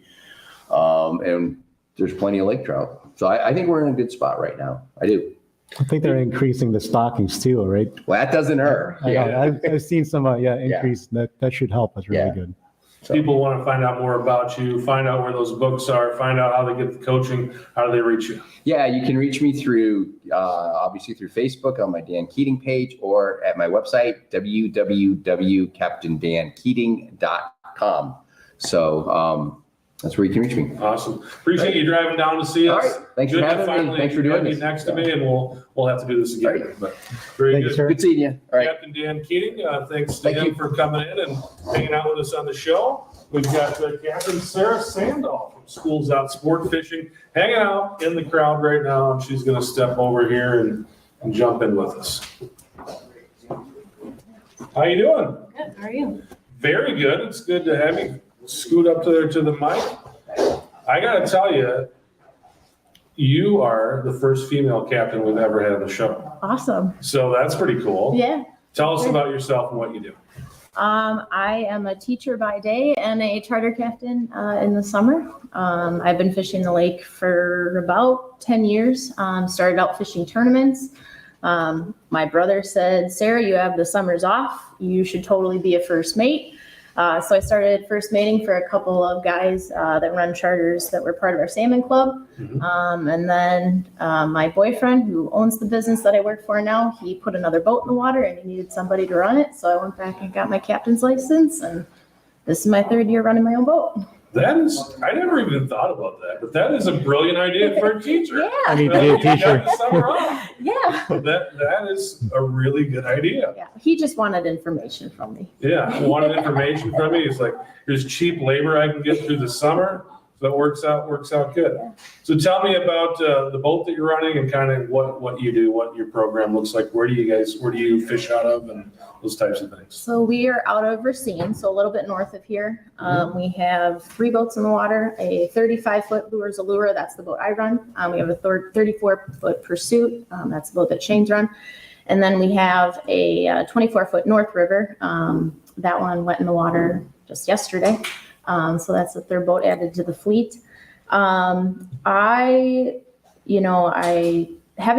Speaker 3: And there's plenty of lake trout. So I think we're in a good spot right now. I do.
Speaker 2: I think they're increasing the stockings too, right?
Speaker 3: Well, that doesn't hurt.
Speaker 2: I've seen some increase.
Speaker 3: Yeah.
Speaker 2: That should help us really good.
Speaker 3: So,
Speaker 1: people want to find out more about you, find out where those books are, find out how they get the coaching. How do they reach you?
Speaker 3: Yeah, you can reach me through, obviously through Facebook on my Dan Keating page or at my website, www.captaindankeating.com. So, That's where you can reach me.
Speaker 1: Awesome. Appreciate you driving down to see
Speaker 3: All
Speaker 1: us.
Speaker 3: right. Thanks
Speaker 1: Good
Speaker 3: for
Speaker 1: to
Speaker 3: having me.
Speaker 1: finally
Speaker 3: Thanks for doing
Speaker 1: have you
Speaker 3: this.
Speaker 1: next to me, and we'll have to do this again.
Speaker 3: Right.
Speaker 1: But very
Speaker 2: Thank you,
Speaker 1: good.
Speaker 2: sir.
Speaker 3: Good seeing you. All right.
Speaker 1: Captain Dan Keating, thanks to
Speaker 3: Thank
Speaker 1: him
Speaker 3: you.
Speaker 1: for coming in and hanging out with us on the show. We've got Captain Sarah Sandal from Schools Out Sport Fishing hanging out in the crowd right now, and she's going to step over here and jump in with us. How you doing?
Speaker 4: Good, how are you?
Speaker 1: Very good. It's good to have you scoot up to the mic. I got to tell you, you are the first female captain we've ever had on the show.
Speaker 4: Awesome.
Speaker 1: So that's pretty cool.
Speaker 4: Yeah.
Speaker 1: Tell us about yourself and what you do.
Speaker 4: I am a teacher by day and a charter captain in the summer. I've been fishing the lake for about 10 years. Started out fishing tournaments. My brother said, Sarah, you have the summers off. You should totally be a first mate. So I started first mating for a couple of guys that run charters that were part of our salmon club. And then my boyfriend, who owns the business that I work for now, he put another boat in the water and he needed somebody to run it. So I went back and got my captain's license, and this is my third year running my own boat.
Speaker 1: That is, I never even thought about that, but that is a brilliant idea for a teacher.
Speaker 2: I need to
Speaker 4: Yeah,
Speaker 2: be a
Speaker 1: You got
Speaker 2: teacher.
Speaker 1: the summer off.
Speaker 4: yeah.
Speaker 1: That is a really good idea.
Speaker 4: Yeah, he just wanted information from me.
Speaker 1: Yeah, wanted information from me. It's like, there's cheap labor I can get through the summer. So it works out good. So tell me about the boat that you're running and kind of what you do, what your program looks like. Where do you fish out of and those types of things?
Speaker 4: So we are out of Racine, so a little bit north of here. We have 3 boats in the water, a 35-foot Lures Allure, that's the boat I run. We have a 34-foot Pursuit, that's the boat that Shane's run. And then we have a 24-foot North River. That one went in the water just yesterday. So that's the 3rd boat added to the fleet. Having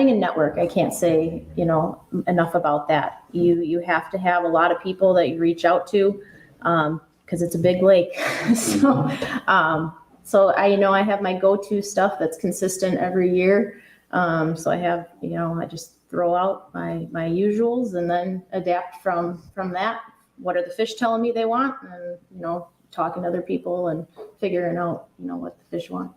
Speaker 4: a network, I can't say, enough about that. You have to have a lot of people that you reach out to, because it's a big lake. So I have my go-to stuff that's consistent every year. So I have, I just throw out my usuals and then adapt from that. What are the fish telling me they want? And, talking to other people and figuring out, what the fish want.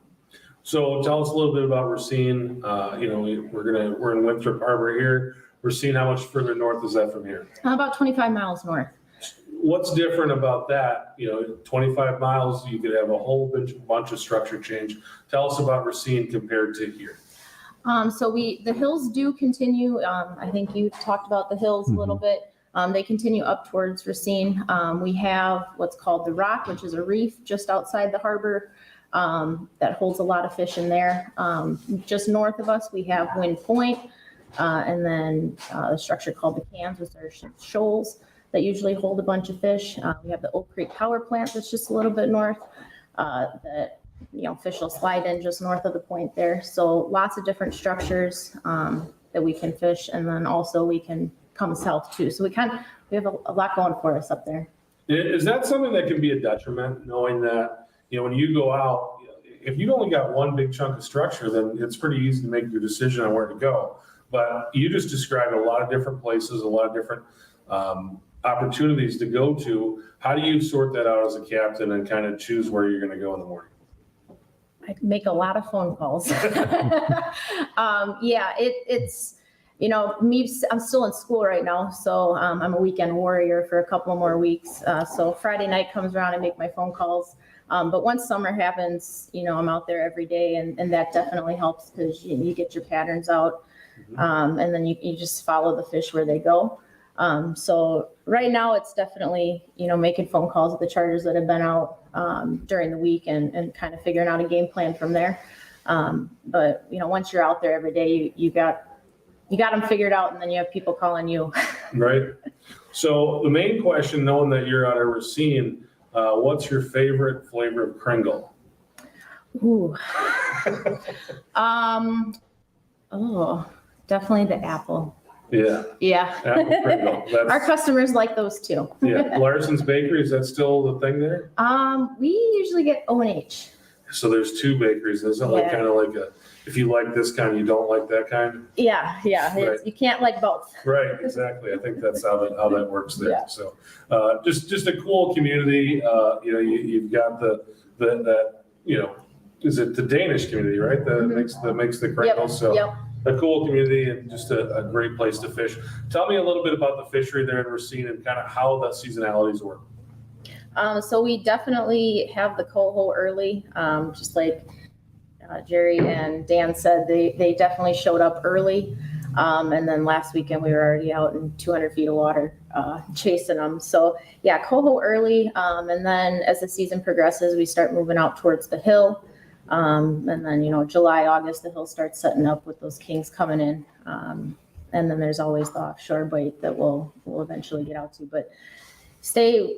Speaker 1: So tell us a little bit about Racine. We're in Winthrop Harbor here. Racine, how much further north is that from here?
Speaker 4: About 25 miles north.
Speaker 1: What's different about that? 25 miles, you could have a whole bunch of structure change. Tell us about Racine compared to here.
Speaker 4: So the hills do continue. I think you talked about the hills a little bit. They continue up towards Racine. We have what's called the Rock, which is a reef just outside the harbor that holds a lot of fish in there. Just north of us, we have Wind Point, and then the structure called the Cans, which are shoals that usually hold a bunch of fish. We have the Oak Creek Power Plant that's just a little bit north that fish will slide in just north of the point there. So lots of different structures that we can fish, and then also we can come south too. So we have a lot going for us up there.
Speaker 1: Is that something that can be a detriment, knowing that, when you go out, if you've only got one big chunk of structure, then it's pretty easy to make your decision on where to go. But you just described a lot of different places, a lot of different opportunities to go to. How do you sort that out as a captain and kind of choose where you're going to go in the morning?
Speaker 4: I make a lot of phone calls. It's I'm still in school right now, so I'm a weekend warrior for a couple more weeks. So Friday night comes around, I make my phone calls. But once summer happens, I'm out there every day, and that definitely helps because you get your patterns out, and then you just follow the fish where they go. So right now it's definitely, making phone calls with the charters that have been out during the week and kind of figuring out a game plan from there. But once you're out there every day, you got them figured out, and then you have people calling you. Right.
Speaker 1: So the main question, knowing that you're out of Racine, what's your favorite flavor of Kringle?
Speaker 4: Ooh. Definitely the apple.
Speaker 1: Yeah.
Speaker 4: Yeah.
Speaker 1: Apple Kringle.
Speaker 4: Our customers like those too.
Speaker 1: Yeah. Larson's Bakery, is that still the thing there?
Speaker 4: We usually get O&H.
Speaker 1: So there's 2 bakeries. Is it like kind of like if you like this kind, you don't like that kind?
Speaker 4: Yeah.
Speaker 1: Right.
Speaker 4: You can't like both.
Speaker 1: Right, exactly. I think that's how that works there.
Speaker 4: Yeah.
Speaker 1: So just a cool community. You've got that is it the Danish community, right? That makes the crinkles. So
Speaker 4: Yep.
Speaker 1: a cool community and just a great place to fish. Tell me a little bit about the fishery there in Racine and kind of how the seasonalities work.
Speaker 4: So we definitely have the coho early, just like Jerry and Dan said, they definitely showed up early. And then last weekend we were already out in 200 feet of water chasing them. So yeah, coho early. And then as the season progresses, we start moving out towards the hill. And then, July, August, the hill starts setting up with those kings coming in. And then there's always the offshore bite that we'll eventually get out to. But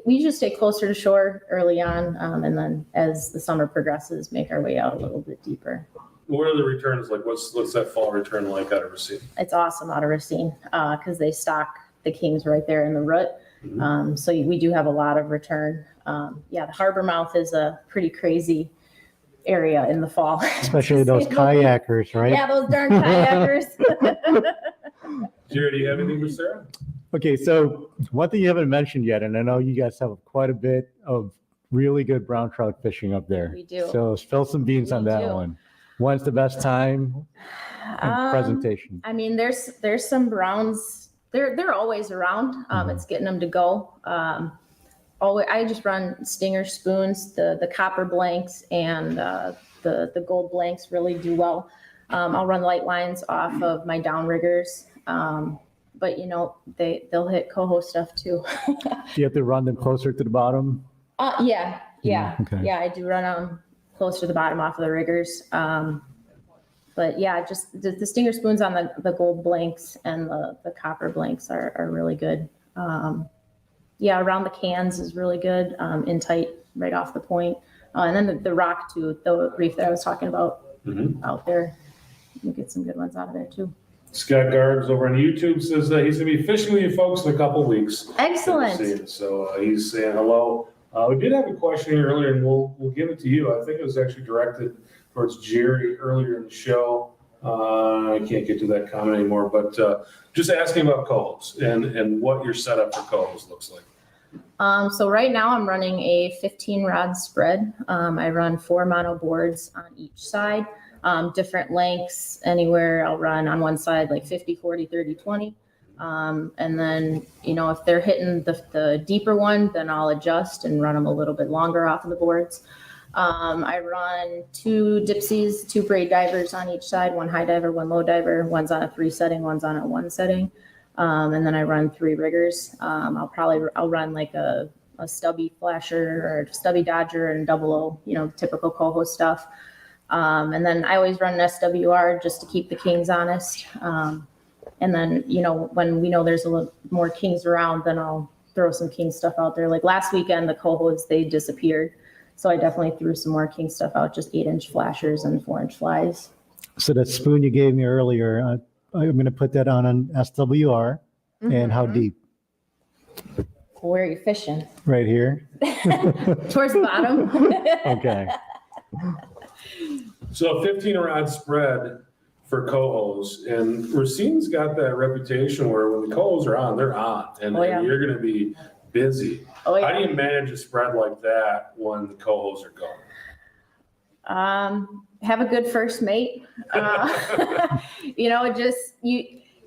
Speaker 4: we just stay closer to shore early on. And then as the summer progresses, make our way out a little bit deeper.
Speaker 1: What are the returns like? What's that fall return like out of Racine?
Speaker 4: It's awesome out of Racine because they stock the kings right there in the root.
Speaker 1: Mm-hmm.
Speaker 4: So we do have a lot of return. The harbor mouth is a pretty crazy area in the fall.
Speaker 5: Especially those kayakers, right?
Speaker 4: Yeah, those darn kayakers.
Speaker 1: Jerry, do you have anything for Sarah?
Speaker 2: Okay, so one thing you haven't mentioned yet, and I know you guys have quite a bit of really good brown trout fishing up there.
Speaker 4: We do.
Speaker 2: So spill some beans on
Speaker 4: We
Speaker 2: that
Speaker 4: do.
Speaker 2: one. When's the best time and presentation?
Speaker 4: I mean, there's some browns. They're always around. It's getting them to go. I just run stinger spoons. The copper blanks and the gold blanks really do well. I'll run light lines off of my downriggers. But they'll hit coho stuff too.
Speaker 2: Do you have to run them closer to the bottom?
Speaker 4: Yeah.
Speaker 2: Okay.
Speaker 4: Yeah, I do run them closer to the bottom off of the riggers. But yeah, just the stinger spoons on the gold blanks and the copper blanks are really good. Around the cans is really good, in tight right off the point. And then the rock too, the reef that I was talking about out there, you get some good ones out of there too.
Speaker 1: Scott Garbs over on YouTube says that he's going to be fishing with you folks in a couple weeks.
Speaker 4: Excellent.
Speaker 1: So he's saying hello. We did have a question here earlier, and we'll give it to you. I think it was actually directed towards Jerry earlier in the show. I can't get to that comment anymore, but just asking about cohos and what your setup for cohos looks like.
Speaker 4: So right now I'm running a 15 rod spread. I run 4 mono boards on each side, different lengths, anywhere I'll run on one side, like 50, 40, 30, 20. And then, if they're hitting the deeper one, then I'll adjust and run them a little bit longer off of the boards. I run 2 dipsies, 2 braid divers on each side, 1 high diver, 1 low diver. One's on a 3 setting, one's on a 1 setting. And then I run 3 riggers. I'll run like a stubby flasher or stubby dodger and double O, typical coho stuff. And then I always run an SWR just to keep the kings honest. And then, when we know there's a little more kings around, then I'll throw some king stuff out there. Like last weekend, the cohos, they disappeared. So I definitely threw some more king stuff out, just 8-inch flashers and 4-inch flies.
Speaker 5: So that spoon you gave me earlier, I'm going to put that on an SWR. And how deep?
Speaker 4: Where are you fishing?
Speaker 5: Right here.
Speaker 4: Towards the bottom.
Speaker 2: Okay.
Speaker 1: So a 15 rod spread for cohos, and Racine's got that reputation where when the cohos are on, they're on, and you're going to be busy.
Speaker 4: Oh, yeah.
Speaker 1: How do you manage a spread like that when the cohos are going?
Speaker 4: Have a good first mate.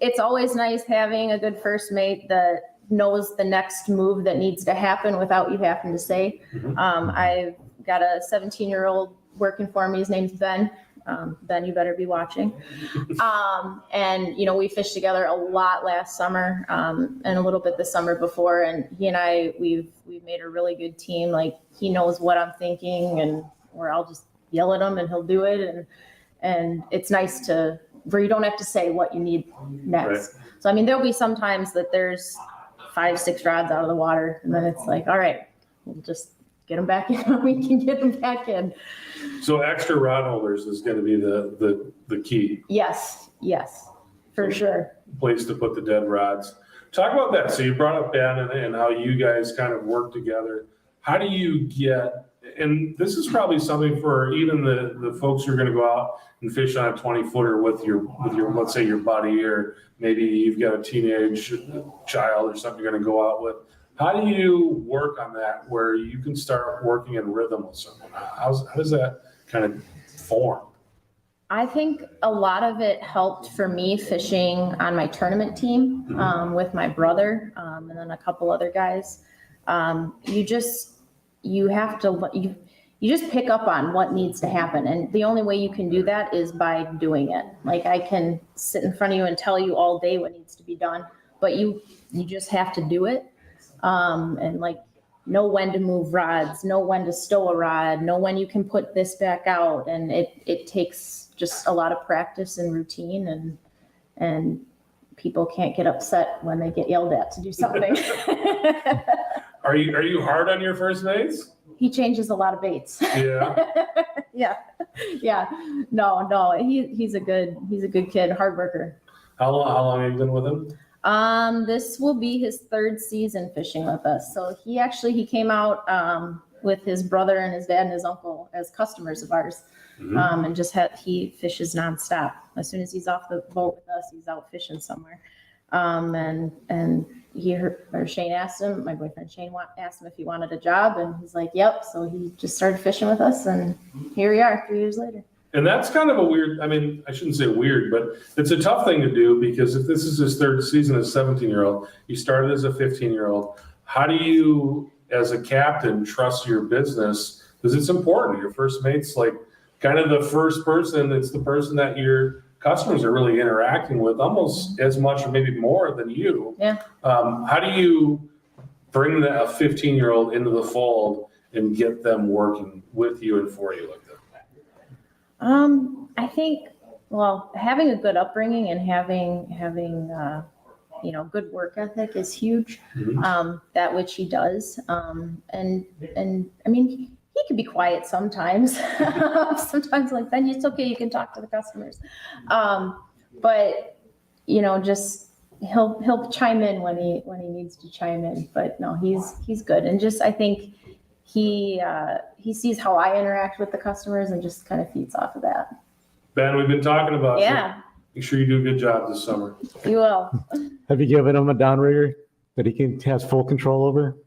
Speaker 4: It's always nice having a good first mate that knows the next move that needs to happen without you having to say. I've got a 17-year-old working for me. His name's Ben. Ben, you better be watching. And we fished together a lot last summer, and a little bit the summer before. And he and I, we've made a really good team. Like he knows what I'm thinking, or I'll just yell at him and he'll do it. And it's nice where you don't have to say what you need next. Right. So, there'll be some times that there's 5-6 rods out of the water, and then it's like, all right, we'll just get them back in when we can get them back in.
Speaker 1: So extra rod holders is going to be the key.
Speaker 4: Yes, for sure.
Speaker 1: Place to put the dead rods. Talk about that. So you brought up Ben and how you guys kind of work together. How do you get, and this is probably something for even the folks who are going to go out and fish on a 20-footer with your let's say your buddy, or maybe you've got a teenage child or something you're going to go out with. How do you work on that where you can start working in rhythm with someone? How does that kind of formed?
Speaker 4: I think a lot of it helped for me fishing on my tournament team with my brother and then a couple other guys. You have to, you just pick up on what needs to happen. And the only way you can do that is by doing it. Like I can sit in front of you and tell you all day what needs to be done, but you just have to do it. And like, know when to move rods, know when to stow a rod, know when you can put this back out. And it takes just a lot of practice and routine, and people can't get upset when they get yelled at to do something.
Speaker 1: Are you hard on your first mates?
Speaker 4: He changes a lot of baits.
Speaker 1: Yeah.
Speaker 4: Yeah. No, he's a good kid, hard worker.
Speaker 1: How long have you been with him?
Speaker 4: This will be his third season fishing with us. So he came out with his brother and his dad and his uncle as customers of ours. And he fishes nonstop. As soon as he's off the boat with us, he's out fishing somewhere. And Shane asked him, my boyfriend Shane asked him if he wanted a job, and he's like, yep. So he just started fishing with us, and here we are 3 years later.
Speaker 1: And that's kind of a weird, I mean, I shouldn't say weird, but it's a tough thing to do, because if this is his third season as a 17-year-old, he started as a 15-year-old. How do you, as a captain, trust your business? Because it's important. Your first mate's like kind of the first person. It's the person that your customers are really interacting with almost as much or maybe more than you.
Speaker 4: Yeah.
Speaker 1: How do you bring a 15-year-old into the fold and get them working with you and for you like that?
Speaker 4: I think, having a good upbringing and having good work ethic is huge. That which he does. And I mean, he can be quiet sometimes. Sometimes like then it's okay. You can talk to the customers. But just he'll chime in when he needs to chime in. But no, he's good. And I think he sees how I interact with the customers and just kind of feeds off of that.
Speaker 1: Ben, we've been talking about
Speaker 4: Yeah.
Speaker 1: Make sure you do a good job this summer.
Speaker 4: You will.
Speaker 2: Have you given him a downrigger that has full control over?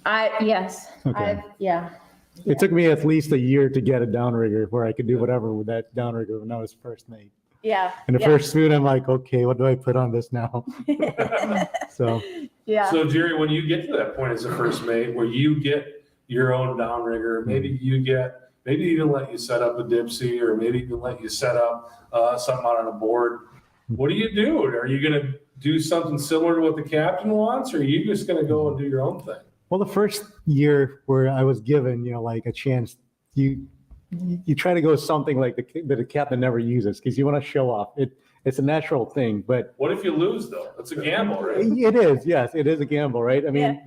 Speaker 4: Yes.
Speaker 2: Okay.
Speaker 4: Yeah.
Speaker 2: It took me at least a year to get a downrigger where I could do whatever with that downrigger when I was first mate.
Speaker 4: Yeah.
Speaker 2: And the first spoon, I'm like, okay, what do I put on this now? So.
Speaker 4: Yeah.
Speaker 1: So Jerry, when you get to that point as a first mate where you get your own downrigger, maybe even let you set up a dipsy, or maybe even let you set up something out on a board. What do you do? Are you going to do something similar to what the captain wants, or are you just going to go and do your own thing?
Speaker 2: Well, the first year where I was given, like a chance, you try to go something like that the captain never uses, because you want to show off. It's a natural thing, but
Speaker 1: What if you lose though? It's a gamble, right?
Speaker 2: it is. Yes, it is a gamble, right? I mean,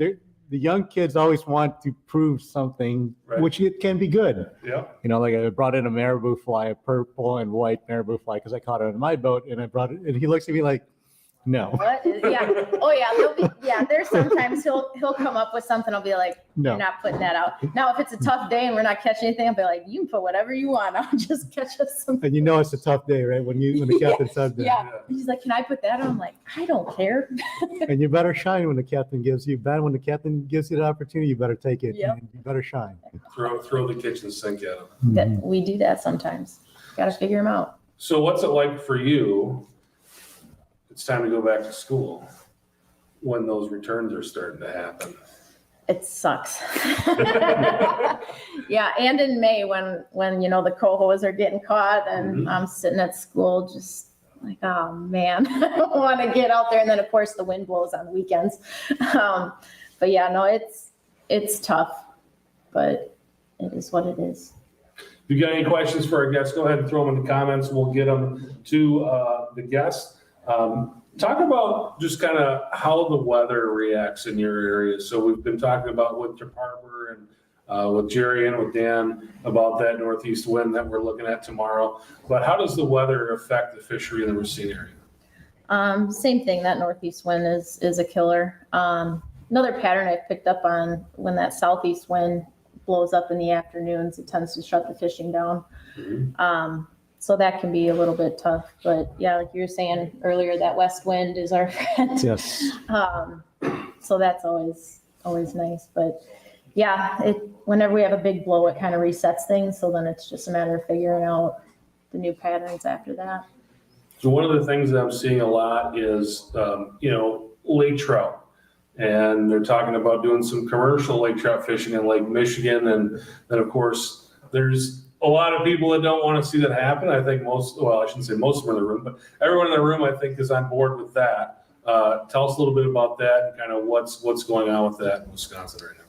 Speaker 2: the young kids always want to prove something,
Speaker 1: Right.
Speaker 2: which it can be good.
Speaker 1: Yeah.
Speaker 2: Like I brought in a marabou fly, a purple and white marabou fly, because I caught it in my boat, and I brought it, and he looks at me like, no.
Speaker 4: What? Yeah. Oh yeah. There's sometimes he'll come up with something. I'll be like,
Speaker 2: No.
Speaker 4: you're not putting that out. Now, if it's a tough day and we're not catching anything, I'll be like, you can put whatever you want. I'll just catch us something.
Speaker 2: And it's a tough day, right? When the captain said that.
Speaker 4: Yeah. He's like, can I put that on? I'm like, I don't care.
Speaker 2: And you better shine when the captain gives you, Ben, when the captain gives you the opportunity, you better take it.
Speaker 4: Yep.
Speaker 2: And you better shine.
Speaker 1: Throw the kitchen sink at him.
Speaker 4: We do that sometimes. Got to figure them out.
Speaker 1: So what's it like for you? It's time to go back to school when those returns are starting to happen.
Speaker 4: It sucks. Yeah. And in May when the cohos are getting caught and I'm sitting at school just like, oh man, I don't want to get out there. And then of course the wind blows on weekends. But yeah, no, it's tough, but it is what it is.
Speaker 1: If you got any questions for our guests, go ahead and throw them in the comments. We'll get them to the guests. Talk about just kind of how the weather reacts in your area. So we've been talking about Winter Harbor and with Jerry and with Dan about that northeast wind that we're looking at tomorrow. But how does the weather affect the fishery in the Racine area?
Speaker 4: Same thing. That northeast wind is a killer. Another pattern I've picked up on, when that southeast wind blows up in the afternoons, it tends to shut the fishing down. So that can be a little bit tough, but yeah, like you were saying earlier, that west wind is our friend.
Speaker 2: Yes.
Speaker 4: So that's always nice, but yeah, whenever we have a big blow, it kind of resets things. So then it's just a matter of figuring out the new patterns after that.
Speaker 1: So one of the things that I'm seeing a lot is, lake trout. And they're talking about doing some commercial lake trout fishing in Lake Michigan. And then, of course, there's a lot of people that don't want to see that happen. I think I shouldn't say most of them in the room, but everyone in the room, I think, is on board with that. Tell us a little bit about that and kind of what's going on with that in Wisconsin right now.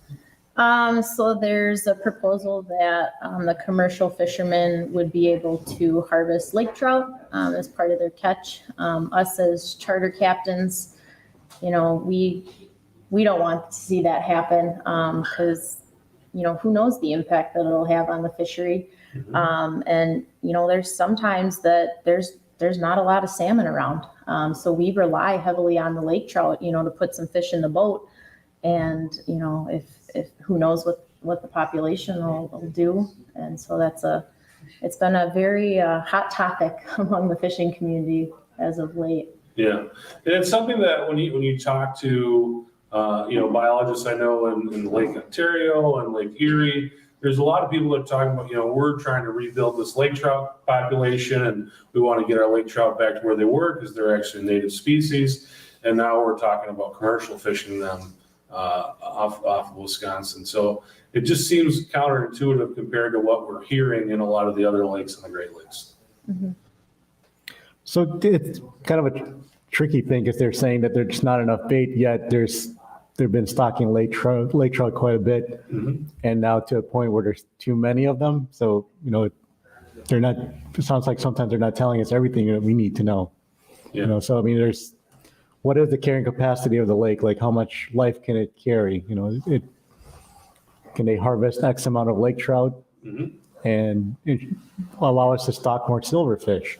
Speaker 4: So there's a proposal that the commercial fishermen would be able to harvest lake trout as part of their catch. Us as charter captains, we don't want to see that happen because, who knows the impact that it'll have on the fishery. And, there's sometimes that there's not a lot of salmon around. So we rely heavily on the lake trout, to put some fish in the boat. And, if who knows what the population will do. And so it's been a very hot topic among the fishing community as of late.
Speaker 1: Yeah. And it's something that when you talk to, biologists I know in Lake Ontario and Lake Erie, there's a lot of people that are talking about, we're trying to rebuild this lake trout population and we want to get our lake trout back to where they were because they're actually a native species. And now we're talking about commercial fishing them off of Wisconsin. So it just seems counterintuitive compared to what we're hearing in a lot of the other lakes in the Great Lakes.
Speaker 4: Mm-hmm.
Speaker 2: So it's kind of a tricky thing because they're saying that there's not enough bait yet. They've been stocking lake trout quite a bit, and now to a point where there's too many of them. So they're not. It sounds like sometimes they're not telling us everything that we need to know.
Speaker 1: Yeah.
Speaker 2: So I mean, what is the carrying capacity of the lake? Like how much life can it carry? Can they harvest X amount of lake trout and allow us to stock more silverfish?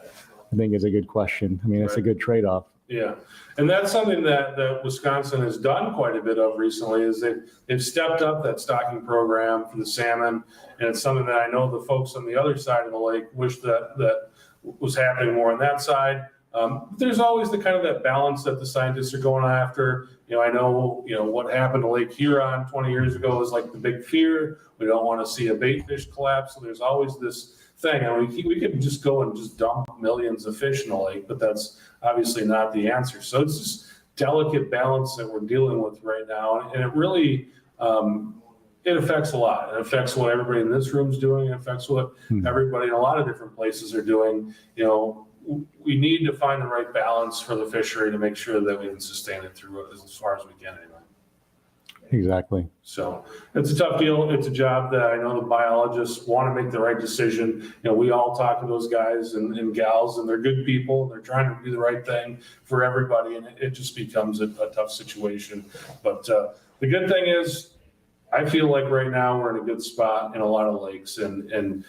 Speaker 2: I think is a good question. I mean, it's a good trade-off.
Speaker 1: Yeah, and that's something that Wisconsin has done quite a bit of recently is they've stepped up that stocking program for the salmon, and it's something that I know the folks on the other side of the lake wish that was happening more on that side. There's always the kind of that balance that the scientists are going after. I know, what happened to Lake Huron 20 years ago is like the big fear. We don't want to see a bait fish collapse. So there's always this thing. And we could just go and just dump millions of fish in the lake, but that's obviously not the answer. So it's this delicate balance that we're dealing with right now. And it really, it affects a lot. It affects what everybody in this room is doing. It affects what everybody in a lot of different places are doing. We need to find the right balance for the fishery to make sure that we can sustain it through as far as we can anyway.
Speaker 2: Exactly.
Speaker 1: So it's a tough deal. It's a job that I know the biologists want to make the right decision. We all talk to those guys and gals, and they're good people. And they're trying to do the right thing for everybody, and it just becomes a tough situation. But the good thing is, I feel like right now we're in a good spot in a lot of lakes. And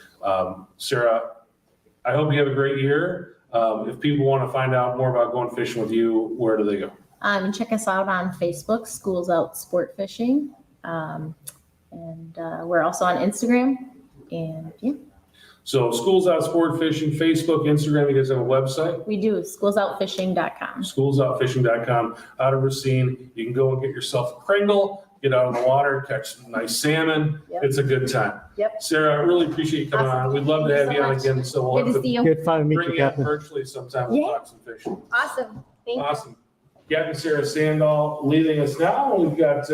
Speaker 1: Sarah, I hope you have a great year. If people want to find out more about going fishing with you, where do they go?
Speaker 4: Check us out on Facebook, Schools Out Sport Fishing. And we're also on Instagram. And yeah.
Speaker 1: So Schools Out Sport Fishing, Facebook, Instagram, you guys have a website?
Speaker 4: We do, schoolsoutfishing.com.
Speaker 1: Schoolsoutfishing.com out of Racine. You can go and get yourself a Kringle, get out in the water, catch some nice salmon.
Speaker 4: Yep.
Speaker 1: It's a good time.
Speaker 4: Yep.
Speaker 1: Sarah, I really appreciate you coming on. We'd love to have you on again. So we'll
Speaker 4: Good
Speaker 1: have
Speaker 4: to see
Speaker 1: to
Speaker 4: you.
Speaker 2: Good fun to meet
Speaker 1: bring
Speaker 2: you,
Speaker 1: you in
Speaker 2: Captain.
Speaker 1: virtually sometime. We'll talk some fishing.
Speaker 4: Awesome. Thank you.
Speaker 1: Awesome. Captain Sarah Sandal leading us now. We've got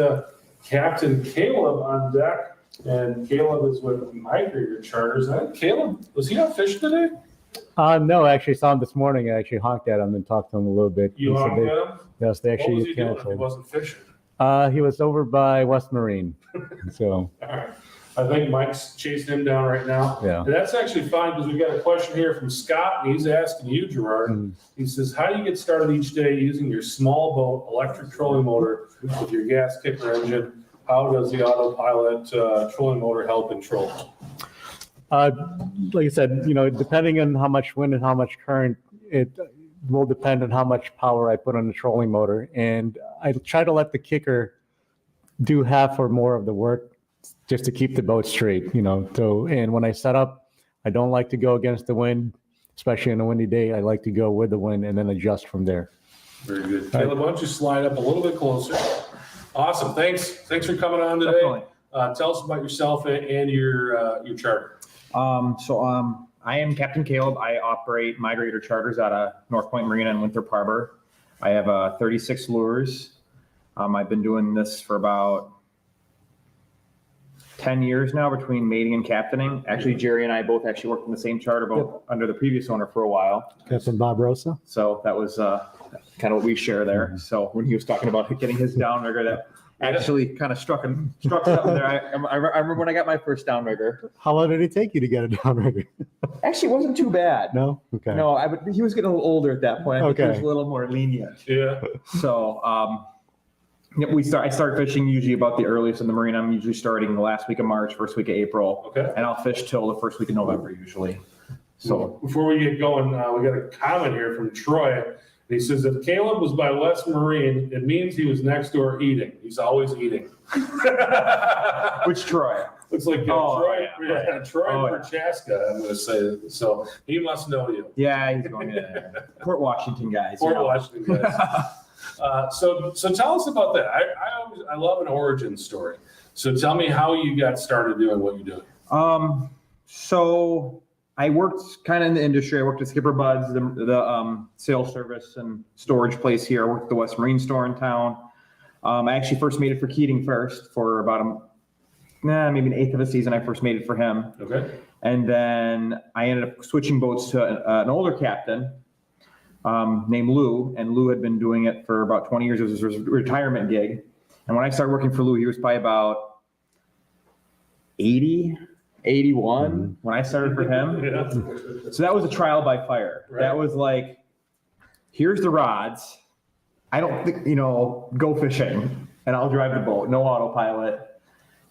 Speaker 1: Captain Caleb on deck, and Caleb is with Migrator Charters. I think Caleb, was he out fishing today?
Speaker 2: No, I actually saw him this morning. I actually honked at him and talked to him a little bit.
Speaker 1: You
Speaker 2: He said
Speaker 1: honked
Speaker 2: they-
Speaker 1: at him?
Speaker 2: Yes, they
Speaker 1: What was
Speaker 2: actually
Speaker 1: he doing if he
Speaker 2: canceled.
Speaker 1: wasn't fishing?
Speaker 2: He was over by West Marine. So,
Speaker 1: All right. I think Mike's chasing him down right now.
Speaker 2: yeah.
Speaker 1: And that's actually fine because we've got a question here from Scott, and he's asking you, Gerard. He says, how do you get started each day using your small boat electric trolling motor with your gas kicker engine? How does the autopilot trolling motor help in trolling?
Speaker 2: Like I said, depending on how much wind and how much current, it will depend on how much power I put on the trolling motor. And I try to let the kicker do half or more of the work just to keep the boat straight, So, and when I set up, I don't like to go against the wind, especially on a windy day. I like to go with the wind and then adjust from there.
Speaker 1: Very good. Caleb, why don't you slide up a little bit closer? Awesome. Thanks for coming on today.
Speaker 2: Definitely.
Speaker 1: Tell us about yourself and your charter.
Speaker 6: I am Captain Caleb. I operate migrator charters out of North Point Marina in Winthrop Harbor. I have 36 lures. I've been doing this for about 10 years now between mating and captaining. Actually, Jerry and I both actually worked in the same charter boat under the previous owner for a while.
Speaker 5: Captain Bob Rosa.
Speaker 6: So that was kind of what we share there. So when he was talking about getting his downrigger, that actually kind of struck something there. I remember when I got my first downrigger.
Speaker 5: How long did it take you to get a downrigger?
Speaker 6: Actually, it wasn't too bad.
Speaker 5: No? Okay.
Speaker 6: No, he was getting a little older at that point. I think he was
Speaker 5: Okay.
Speaker 6: a little more lenient.
Speaker 1: Yeah.
Speaker 6: So, I start fishing usually about the earliest in the marina. I'm usually starting the last week of March, first week of April.
Speaker 1: Okay.
Speaker 6: And I'll fish till the first week of November usually. So,
Speaker 1: Before we get going, we got a comment here from Troy. He says, if Caleb was by West Marine, it means he was next door eating. He's always eating.
Speaker 6: which Troy?
Speaker 1: Looks like
Speaker 6: Oh,
Speaker 1: Troy,
Speaker 6: yeah.
Speaker 1: Troy
Speaker 6: Oh, yeah.
Speaker 1: Prochaska, I'm going to say. So he must know you.
Speaker 6: Yeah, he's going to Port Washington guys.
Speaker 1: Port Washington guys. So tell us about that. I love an origin story. So tell me how you got started doing what you're doing.
Speaker 6: So I worked kind of in the industry. I worked at Skipper Bud's, the sales service and storage place here. I worked at the West Marine store in town. I actually first made it for Keating first for about maybe an eighth of a season. I first made it for him.
Speaker 1: Okay.
Speaker 6: And then I ended up switching boats to an older captain named Lou. And Lou had been doing it for about 20 years. It was his retirement gig. And when I started working for Lou, he was probably about 80, 81 when I started for him.
Speaker 1: Yeah.
Speaker 6: So that was a trial by fire.
Speaker 1: Right.
Speaker 6: That was like, here's the rods. I don't think, go fishing and I'll drive the boat. No autopilot.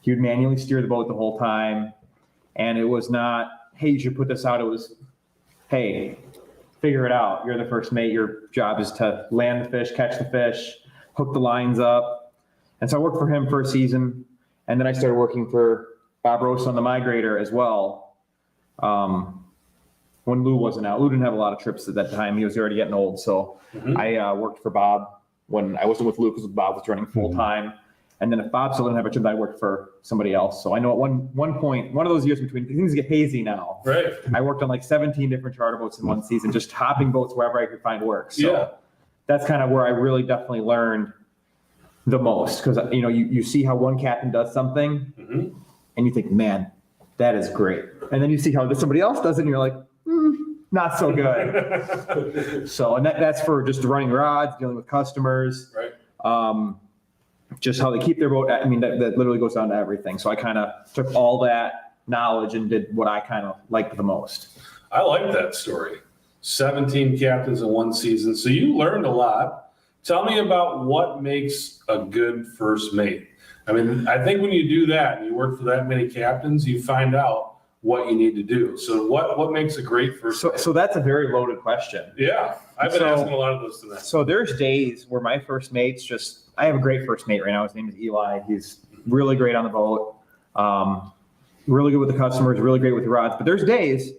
Speaker 6: He would manually steer the boat the whole time. And it was not, hey, you should put this out. It was, hey, figure it out. You're the first mate. Your job is to land the fish, catch the fish, hook the lines up. And so I worked for him for a season. And then I started working for Bob Rosa on the migrator as well. When Lou wasn't out. Lou didn't have a lot of trips at that time. He was already getting old. So I worked for Bob when I wasn't with Lou because Bob was running full time. And then if Bob still didn't have a trip, I worked for somebody else. So I know at one point, one of those years between, things get hazy now.
Speaker 1: Right.
Speaker 6: I worked on like 17 different charter boats in one season, just hopping boats wherever I could find work. So
Speaker 1: Yeah.
Speaker 6: that's kind of where I really definitely learned the most. Because, you see how one captain does something and you think, man, that is great. And then you see how somebody else does it and you're like, not so good. So, and that's for just running rods, dealing with customers.
Speaker 1: Right.
Speaker 6: Just how they keep their boat. I mean, that literally goes down to everything. So I kind of took all that knowledge and did what I kind of liked the most.
Speaker 1: I like that story. 17 captains in one season. So you learned a lot. Tell me about what makes a good first mate. I mean, I think when you do that and you work for that many captains, you find out what you need to do. So what makes a great first mate?
Speaker 6: So that's a very loaded question.
Speaker 1: Yeah, I've been asking a lot of those tonight.
Speaker 6: So there's days where my first mate's I have a great first mate right now. His name is Eli. He's really great on the boat. Really good with the customers, really great with the rods. But there's days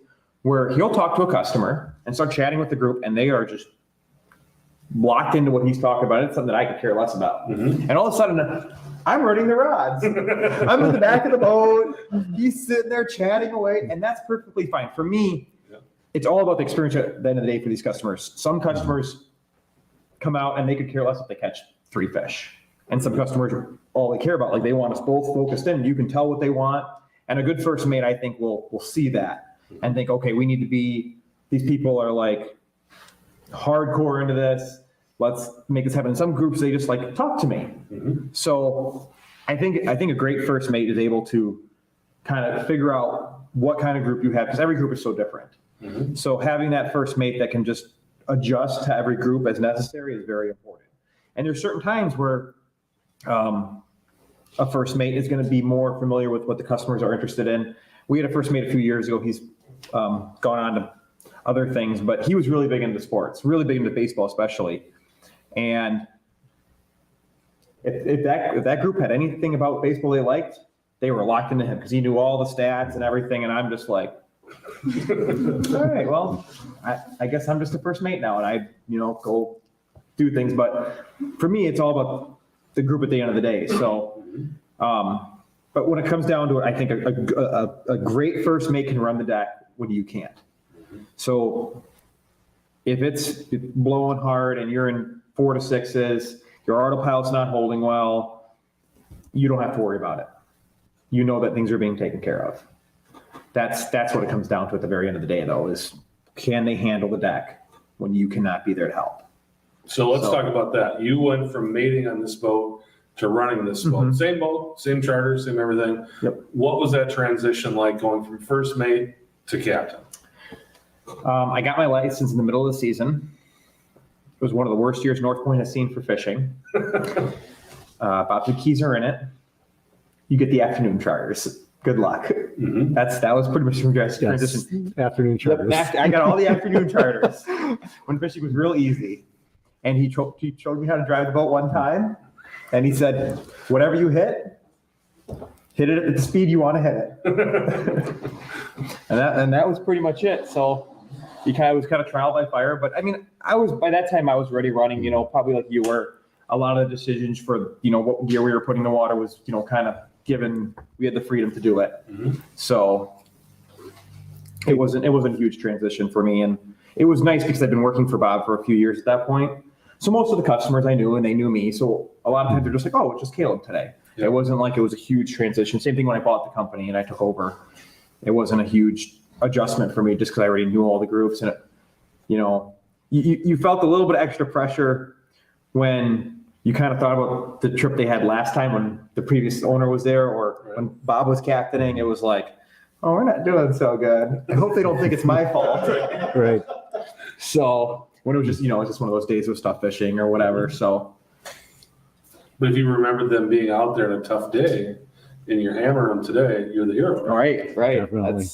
Speaker 6: where he'll talk to a customer and start chatting with the group and they are just locked into what he's talking about. It's something that I could care less about. And all of a sudden, I'm running the rods. I'm in the back of the boat. He's sitting there chatting away, and that's perfectly fine. For me, it's all about the experience at the end of the day for these customers. Some customers come out and they could care less if they catch 3 fish. And some customers are all they care about. Like they want us both focused in. You can tell what they want. And a good first mate, I think, will see that and think, okay, we need to be, these people are like hardcore into this. Let's make this happen. In some groups, they just like, talk to me. So I think a great first mate is able to kind of figure out what kind of group you have, because every group is so different. So having that first mate that can just adjust to every group as necessary is very important. And there's certain times where a first mate is going to be more familiar with what the customers are interested in. We had a first mate a few years ago. He's gone on to other things, but he was really big into sports, really big into baseball especially. And if that group had anything about baseball they liked, they were locked into him because he knew all the stats and everything. And I'm just like, all right, well, I guess I'm just a first mate now, and I, go do things. But for me, it's all about the group at the end of the day. So But when it comes down to it, I think a great first mate can run the deck when you can't. So if it's blowing hard and you're in 4 to 6s, your autopilot's not holding well, you don't have to worry about it. You know that things are being taken care of. That's what it comes down to at the very end of the day, though, is can they handle the deck when you cannot be there to help?
Speaker 1: So let's talk about that. You went from mating on this boat to running this boat. Same boat, same charter, same everything.
Speaker 6: Yep.
Speaker 1: What was that transition like going from first mate to captain?
Speaker 6: I got my license in the middle of the season. It was one of the worst years North Point has seen for fishing. About 2 keys are in it. You get the afternoon charters. Good luck. That was pretty much the transition.
Speaker 2: Yes. Afternoon charters.
Speaker 6: I got all the afternoon charters when fishing was real easy. And he showed me how to drive the boat one time. And he said, whatever you hit it at the speed you want to hit it. and that was pretty much it. So he was kind of trial by fire. But I mean, by that time I was already running, probably like you were. A lot of the decisions for, what gear we were putting in the water was, kind of given, we had the freedom to do it. So it wasn't a huge transition for me. And it was nice because I'd been working for Bob for a few years at that point. So most of the customers I knew and they knew me. So a lot of times they're just like, oh, it's just Caleb today. Yeah. It wasn't like it was a huge transition. Same thing when I bought the company and I took over. It wasn't a huge adjustment for me just because I already knew all the groups. And, you felt a little bit of extra pressure when you kind of thought about the trip they had last time when the previous owner was there or when Bob was captaining. It was like, oh, we're not doing so good. I hope they don't think it's my fault.
Speaker 2: Right.
Speaker 6: So when it was just, it's just one of those days of stuff fishing or whatever. So.
Speaker 1: But if you remember them being out there on a tough day and you're hammering them today, you're the hero.
Speaker 6: Right.
Speaker 2: Definitely.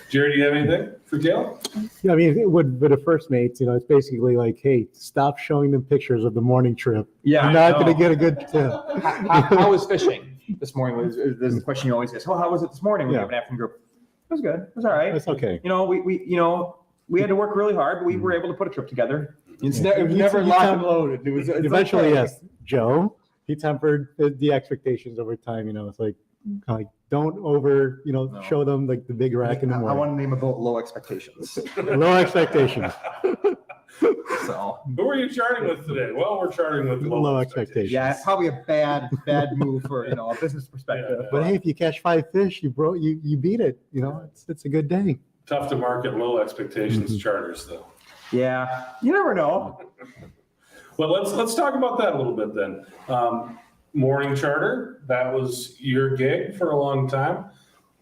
Speaker 1: Jared, do you have anything for Caleb?
Speaker 2: Yeah, I mean, with the first mates, it's basically like, hey, stop showing them pictures of the morning trip.
Speaker 6: Yeah,
Speaker 2: you're not going to get a good tip.
Speaker 6: How was fishing this morning? There's the question you always get. How was it this morning when you have an afternoon group? It was good. It was all right.
Speaker 2: It's okay.
Speaker 6: We had to work really hard, but we were able to put a trip together. It was never locked and loaded. It was
Speaker 2: Eventually,
Speaker 6: okay.
Speaker 2: yes. Joe, he tempered the expectations over time. It's like don't over, show them like the big rack in the morning.
Speaker 6: I want to name a boat Low Expectations.
Speaker 2: Low expectations.
Speaker 6: So
Speaker 1: who are you charting with today? Well, we're charting with
Speaker 2: low expectations.
Speaker 6: Yeah, it's probably a bad move for a business perspective.
Speaker 2: But hey, if you catch 5 fish, you beat it. It's a good day.
Speaker 1: Tough to market low expectations charters, though.
Speaker 6: Yeah, you never know.
Speaker 1: Well, let's talk about that a little bit then. Morning charter, that was your gig for a long time.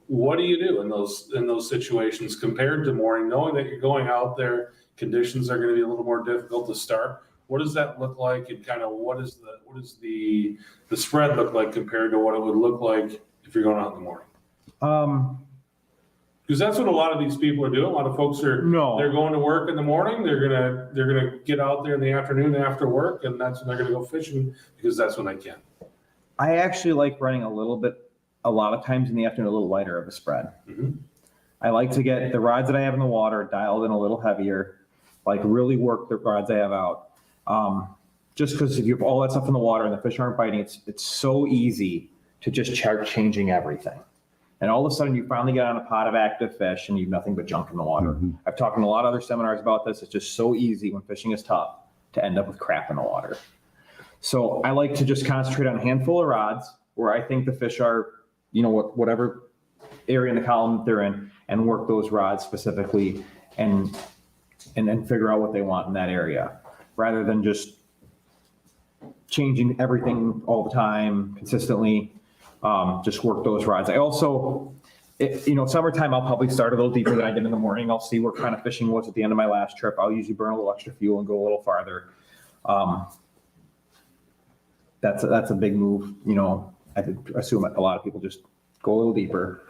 Speaker 1: What do you do in those situations compared to morning, knowing that you're going out there, conditions are going to be a little more difficult to start? What does that look like, and kind of what does the spread look like compared to what it would look like if you're going out in the morning? Because that's what a lot of these people are doing. A lot of folks they're going to work in the morning. They're gonna get out there in the afternoon after work, and that's when they're gonna go fishing because that's when they can.
Speaker 6: I actually like running a lot of times in the afternoon, a little lighter of a spread. I like to get the rods that I have in the water dialed in a little heavier, like really work the rods I have out. Just because if you have all that stuff in the water and the fish aren't biting, it's so easy to just start changing everything. And all of a sudden you finally get on a pot of active fish and you have nothing but junk in the water. I've talked in a lot of other seminars about this. It's just so easy when fishing is tough to end up with crap in the water. So I like to just concentrate on a handful of rods where I think the fish are, whatever area in the column they're in, and work those rods specifically and then figure out what they want in that area rather than just changing everything all the time consistently. Just work those rods. I also, summertime, I'll probably start a little deeper than I did in the morning. I'll see what kind of fishing was at the end of my last trip. I'll usually burn a little extra fuel and go a little farther. That's a big move. I assume a lot of people just go a little deeper.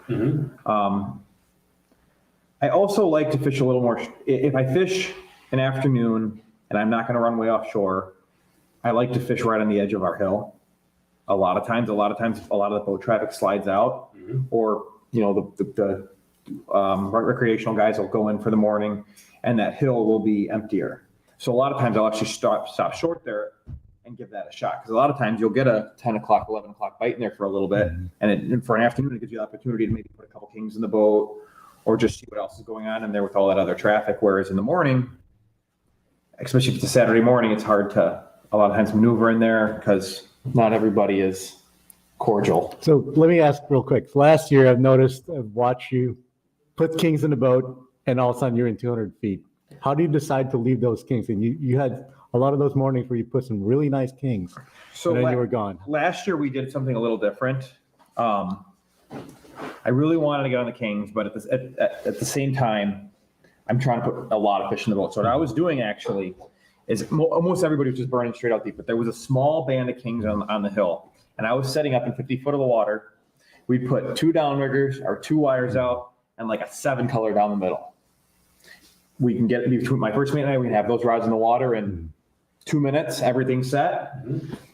Speaker 6: I also like to fish a little more. If I fish an afternoon and I'm not going to run way offshore, I like to fish right on the edge of our hill. A lot of times, a lot of the boat traffic slides out, or the recreational guys will go in for the morning, and that hill will be emptier. So a lot of times I'll actually stop short there and give that a shot. Because a lot of times you'll get a 10 o'clock, 11 o'clock bite in there for a little bit. And for an afternoon, it gives you the opportunity to maybe put a couple kings in the boat or just see what else is going on in there with all that other traffic. Whereas in the morning, especially if it's a Saturday morning, it's hard to a lot of times maneuver in there because not everybody is cordial.
Speaker 2: So let me ask real quick. Last year, I've watched you put kings in the boat and all of a sudden you're in 200 feet. How do you decide to leave those kings? And you had a lot of those mornings where you put some really nice kings and then you were gone.
Speaker 6: Last year we did something a little different. I really wanted to get on the kings, but at the same time, I'm trying to put a lot of fish in the boat. So what I was doing actually is almost everybody was just burning straight out deep, but there was a small band of kings on the hill. And I was setting up in 50 foot of the water. We'd put 2 downriggers or 2 wires out and like a 7 color down the middle. We can get between my first mate and I, we can have those rods in the water in 2 minutes, everything's set,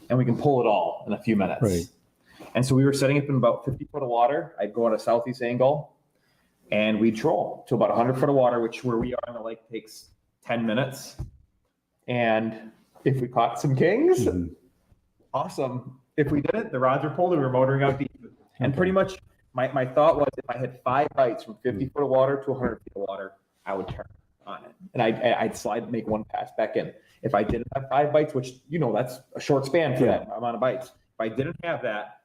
Speaker 6: and we can pull it all in a few minutes.
Speaker 2: Right.
Speaker 6: And so we were setting up in about 50 foot of water. I'd go on a southeast angle and we'd troll to about 100 foot of water, which where we are in the lake takes 10 minutes. And if we caught some kings, awesome. If we didn't, the rods were pulled and we were motoring out deep. And pretty much my thought was if I had 5 bites from 50 foot of water to 100 feet of water, I would turn on it. And I'd slide, make 1 pass back in. If I didn't have 5 bites, which, that's a short span for that amount of bites. If I didn't have that,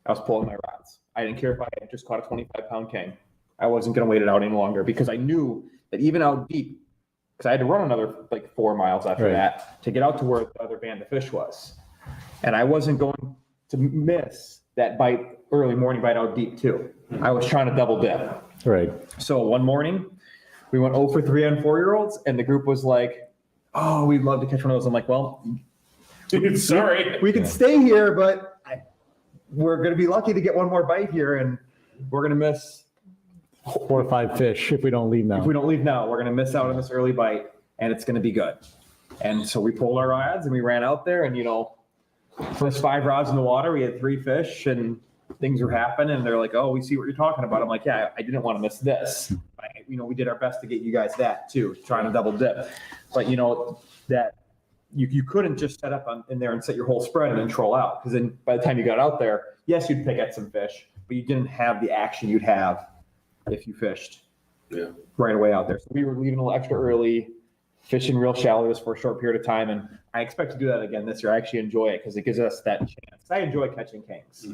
Speaker 6: I was pulling my rods. I didn't care if I had just caught a 25-pound king. I wasn't going to wait it out any longer because I knew that even out deep, because I had to run another 4 miles after that to get out to where the other band of fish was. And I wasn't going to miss that bite, early morning bite out deep too. I was trying to double dip.
Speaker 2: Right.
Speaker 6: So one morning we went 0 for 3 on 4-year-olds and the group was like, oh, we'd love to catch one of those. I'm like, well,
Speaker 1: sorry.
Speaker 6: we can stay here, but we're going to be lucky to get one more bite here and we're going to miss
Speaker 2: 4 or 5 fish if we don't leave now.
Speaker 6: If we don't leave now, we're going to miss out on this early bite and it's going to be good. And so we pulled our rods and we ran out there and, first 5 rods in the water, we had 3 fish and things were happening. And they're like, oh, we see what you're talking about. I'm like, yeah, I didn't want to miss this. We did our best to get you guys that too, trying to double dip. But that you couldn't just set up in there and set your whole spread and then troll out. Because then by the time you got out there, yes, you'd pick at some fish, but you didn't have the action you'd have if you fished right away out there. So we were leaving a little extra early, fishing real shallow just for a short period of time. And I expect to do that again this year. I actually enjoy it because it gives us that chance. I enjoy catching kings.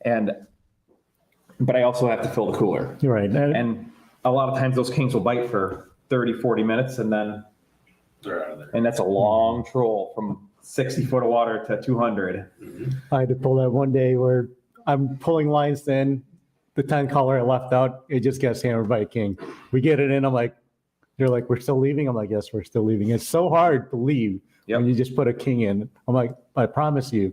Speaker 6: But I also have to fill the cooler.
Speaker 2: You're right.
Speaker 6: And a lot of times those kings will bite for 30, 40 minutes and then
Speaker 1: They're out of there.
Speaker 6: and that's a long troll from 60 foot of water to 200.
Speaker 2: I had to pull that one day where I'm pulling lines in, the 10 color I left out, it just gets hammered by a king. We get it in, I'm like, they're like, we're still leaving? I'm like, yes, we're still leaving. It's so hard to leave when you just put a king in. I'm like, I promise you,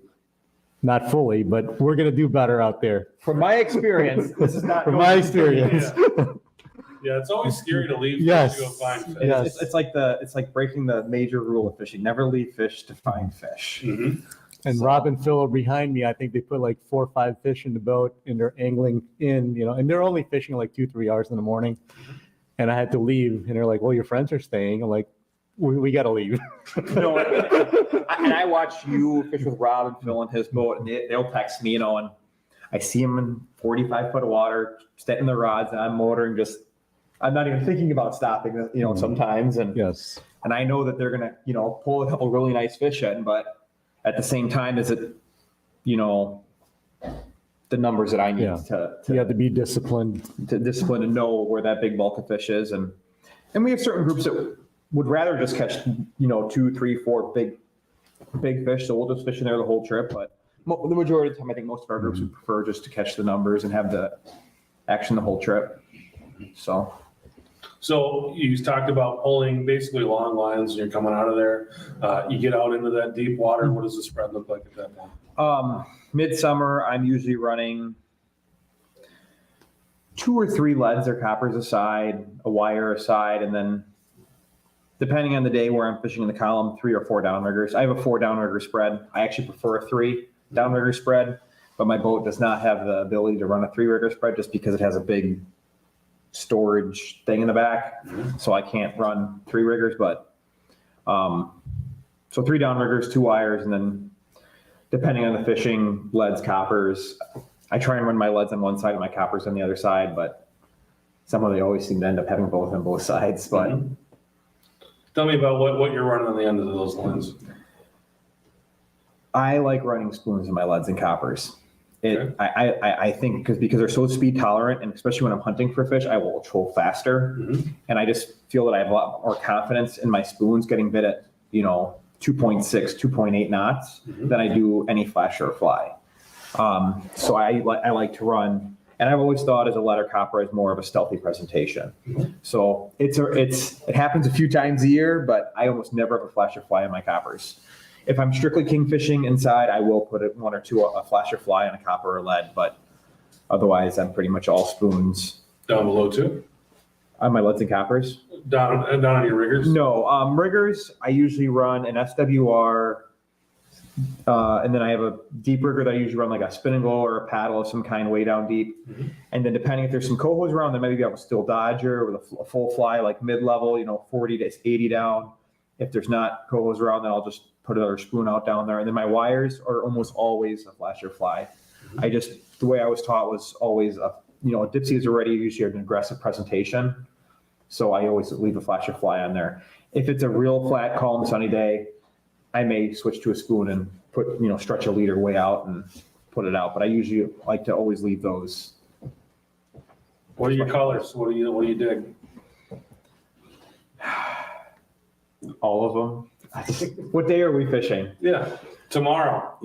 Speaker 2: not fully, but we're going to do better out there.
Speaker 6: From my experience, this is not
Speaker 2: From my experience.
Speaker 1: Yeah, it's always scary to leave
Speaker 2: Yes.
Speaker 1: fish to go find fish.
Speaker 2: Yes.
Speaker 6: It's like breaking the major rule of fishing. Never leave fish to find fish.
Speaker 2: And Rob and Phil are behind me. I think they put 4 or 5 fish in the boat and they're angling in, and they're only fishing 2-3 hours in the morning. And I had to leave and they're like, well, your friends are staying. I'm like, we got to leave.
Speaker 6: And I watch you fish with Rob and Phil in his boat, and they'll text me, and I see them in 45 foot of water, setting their rods, and I'm motoring I'm not even thinking about stopping, sometimes. And
Speaker 2: Yes.
Speaker 6: and I know that they're going to, pull a couple really nice fish in, but at the same time, is it, the numbers that I need
Speaker 2: You have to be disciplined.
Speaker 6: to discipline and know where that big bulk of fish is. And we have certain groups that would rather just catch, 2, 3, 4 big fish. So we'll just fish in there the whole trip. But the majority of the time, I think most of our groups would prefer just to catch the numbers and have the action the whole trip. So
Speaker 1: You talked about pulling basically long lines and you're coming out of there. You get out into that deep water. What does the spread look like at that point?
Speaker 6: Midsummer, I'm usually running 2 or 3 leads or coppers aside, a wire aside, and then depending on the day where I'm fishing in the column, 3 or 4 downriggers. I have a 4 downrigger spread. I actually prefer a 3 downrigger spread, but my boat does not have the ability to run a 3-rigger spread just because it has a big storage thing in the back. So I can't run 3 riggers, but So 3 downriggers, 2 wires, and then depending on the fishing, leads, coppers. I try and run my leads on one side and my coppers on the other side, but somehow they always seem to end up having both on both sides. But
Speaker 1: Tell me about what you're running on the end of those lines.
Speaker 6: I like running spoons in my leads and coppers.
Speaker 1: Okay.
Speaker 6: I think because they're so speed tolerant, and especially when I'm hunting for fish, I will troll faster.
Speaker 1: Mhm.
Speaker 6: And I just feel that I have a lot more confidence in my spoons getting bit at, 2.6, 2.8 knots than I do any flash or fly. So I like to run, and I've always thought as a letter copper as more of a stealthy presentation. So it happens a few times a year, but I almost never have a flash or fly in my coppers. If I'm strictly kingfishing inside, I will put one or two, a flash or fly on a copper or lead, but otherwise I'm pretty much all spoons.
Speaker 1: Down below too?
Speaker 6: On my leads and coppers?
Speaker 1: Down on your riggers?
Speaker 6: No, riggers, I usually run an SWR, and then I have a deep rigger that I usually run like a spin and glow or a paddle of some kind way down deep. And then depending if there's some cohos around, then maybe I have a steel dodger with a full fly, like mid-level, 40 to 80 down. If there's not cohos around, then I'll just put another spoon out down there. And then my wires are almost always a flash or fly. The way I was taught was always a dipsy is already usually an aggressive presentation. So I always leave a flash or fly on there. If it's a real flat, calm, sunny day, I may switch to a spoon and put, stretch a leader way out and put it out. But I usually like to always leave those.
Speaker 1: What are your colors? What do you dig?
Speaker 6: All of them. What day are we fishing?
Speaker 1: Yeah, tomorrow.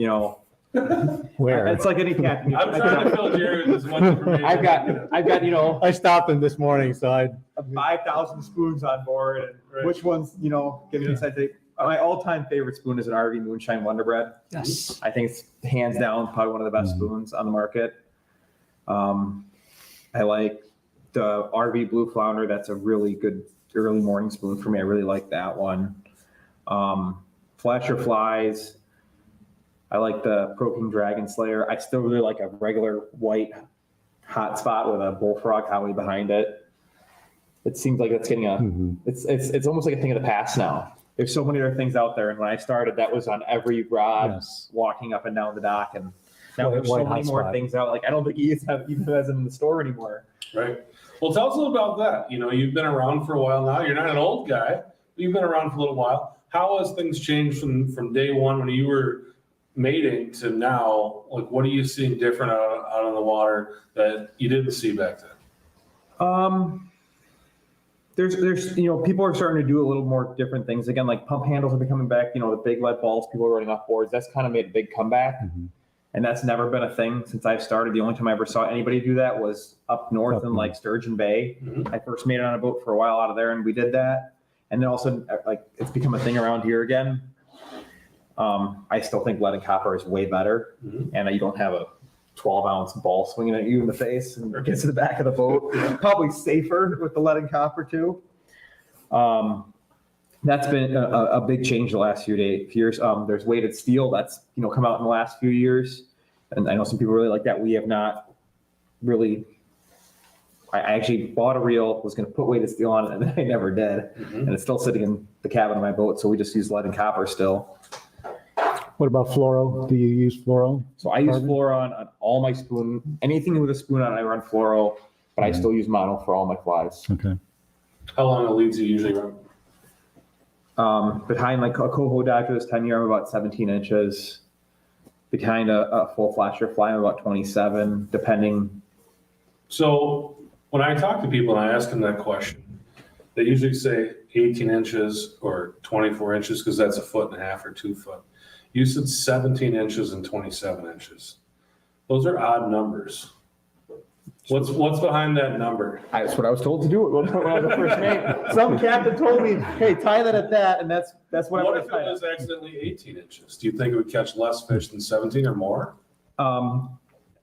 Speaker 5: Where?
Speaker 6: It's like any cat.
Speaker 1: I'm trying to fill Jerry with as much information.
Speaker 6: I've got,
Speaker 2: I stopped them this morning, so I
Speaker 6: 5,000 spoons on board, and
Speaker 1: Right.
Speaker 6: which ones, give me insight. My all-time favorite spoon is an RV Moonshine Wonder Bread.
Speaker 2: yes.
Speaker 6: I think it's hands down probably one of the best spoons on the market. I like the RV Blue Flounder. That's a really good early morning spoon for me. I really like that one. Flasher flies. I like the Pro King Dragon Slayer. I still really like a regular white hot spot with a bullfrog Howie behind it. It seems like that's getting it's almost like a thing of the past now. There's so many other things out there, and when I started, that was on every rod,
Speaker 2: Yes.
Speaker 6: walking up and down the dock, and now there's
Speaker 2: White
Speaker 6: so many more
Speaker 2: hotspot.
Speaker 6: things out. Like I don't think he even has them in the store anymore.
Speaker 1: Right. Well, tell us a little about that. You've been around for a while now. You're not an old guy, but you've been around for a little while. How has things changed from day one when you were mating to now? Like, what are you seeing different out on the water that you didn't see back then?
Speaker 6: There's people are starting to do a little more different things again. Like pump handles are becoming back. The big lead balls people are running off boards. That's kind of made a big comeback. And that's never been a thing since I've started. The only time I ever saw anybody do that was up north in like Sturgeon Bay. I first made it on a boat for a while out of there, and we did that. And then also, like, it's become a thing around here again. I still think lead and copper is way better, and you don't have a 12-ounce ball swinging at you in the face and it gets to the back of the boat. Probably safer with the lead and copper too. That's been a big change the last few years. There's weighted steel that's come out in the last few years, and I know some people really like that. We have not really. I actually bought a reel, was going to put weighted steel on it, and then I never did, and it's still sitting in the cabin of my boat. So we just use lead and copper still.
Speaker 5: What about fluoro? Do you use fluoro?
Speaker 6: So I use fluoro on all my spoon. Anything with a spoon on it, I run fluoro, but I still use mono for all my flies.
Speaker 5: Okay.
Speaker 1: How long a leads you usually run?
Speaker 6: Behind like a Coho Dodger this time of year, I'm about 17 inches. Behind a full flasher fly, I'm about 27, depending.
Speaker 1: So when I talk to people and I ask them that question, they usually say 18 inches or 24 inches because that's 1.5 feet or 2 foot. You said 17 inches and 27 inches. Those are odd numbers. What's behind that number?
Speaker 6: That's what I was told to do when I was the first mate. Some captain told me, "Hey, tie that at that," and that's what I
Speaker 1: What
Speaker 6: would
Speaker 1: if
Speaker 6: have
Speaker 1: it
Speaker 6: tied.
Speaker 1: was accidentally 18 inches? Do you think it would catch less fish than 17 or more?